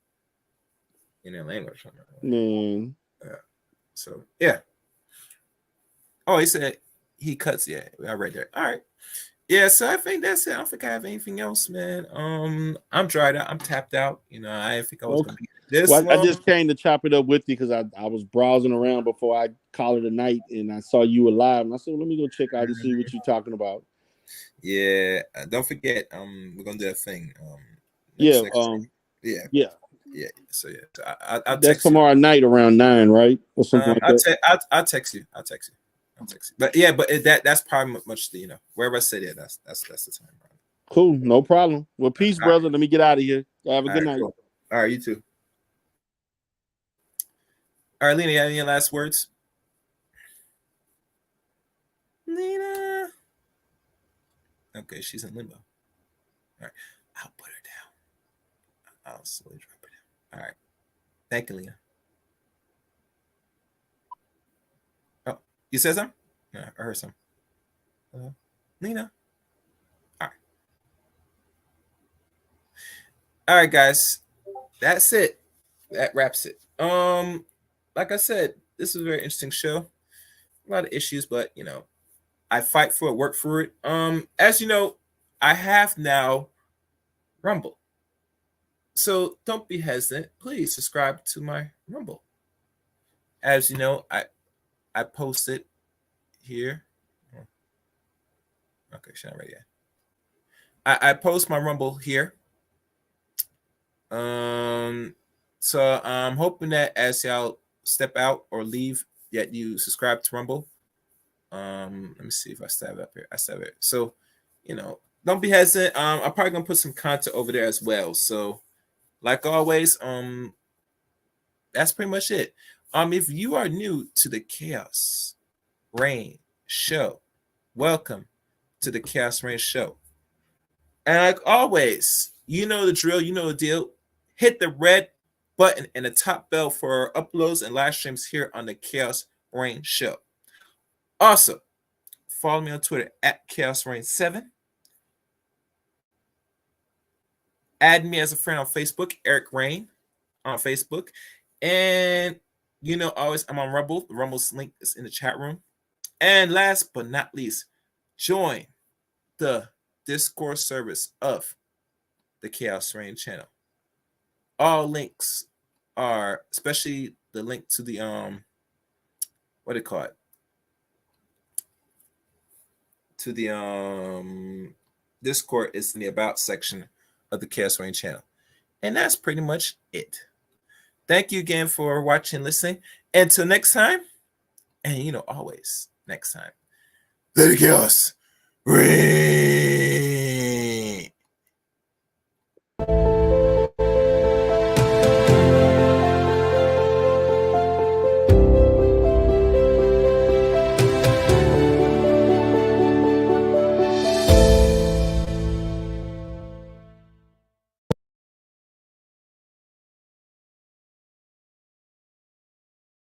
in their language. Man. So yeah. Oh, he said he cuts. Yeah, I read that. All right. Yeah, so I think that's it. I don't think I have anything else, man. I'm dried out. I'm tapped out. I didn't think I was gonna be this long. I just came to chop it up with you because I was browsing around before I called it a night, and I saw you were live, and I said, well, let me go check out and see what you're talking about. Yeah, don't forget, we're gonna do that thing. Yeah. So yeah, I'll that's tomorrow night around 9, right? Or something like that. I'll text you. But yeah, that's probably much wherever I said it, that's the time. Bro. Cool, no problem. Well, peace, brother. Right. Let me get out of here. Have a good night. Cool. All right, you too. All right, Lena, you have any last words? Lena. Okay, she's in limbo. All right, I'll put her down. I'll slowly drop her down. All right, thank you, Lena. Oh, you said something? Yeah, I heard something. Lena. All right. All right, guys. That's it. That wraps it. Like I said, this was a very interesting show. A lot of issues, but I fight for it, work for it. As you know, I have now Rumble. So don't be hesitant. Please subscribe to my Rumble. As you know, I posted here. Okay, she's not ready yet. I post my Rumble here. So I'm hoping that as y'all step out or leave, that you subscribe to Rumble. Let me see if I stab up here. I stab it. So, don't be hesitant. I'm probably gonna put some content over there as well. So, like always, that's pretty much it. If you are new to the Chaos Reign Show, welcome to the Chaos Reign Show. And like always, you know the drill, you know the deal. Hit the red button and the top bell for our uploads and live streams here on the Chaos Reign Show. Also, follow me on Twitter at ChaosReign7. Add me as a friend on Facebook, Eric Rain on Facebook. And always I'm on Rumble. The Rumble's link is in the chat room. And last but not least, join the Discord service of the Chaos Reign channel. All links are, especially the link to the what do you call it? To the Discord is in the About section of the Chaos Reign channel. And that's pretty much it. Thank you again for watching, listening. Until next time, and always next time, let the chaos reign.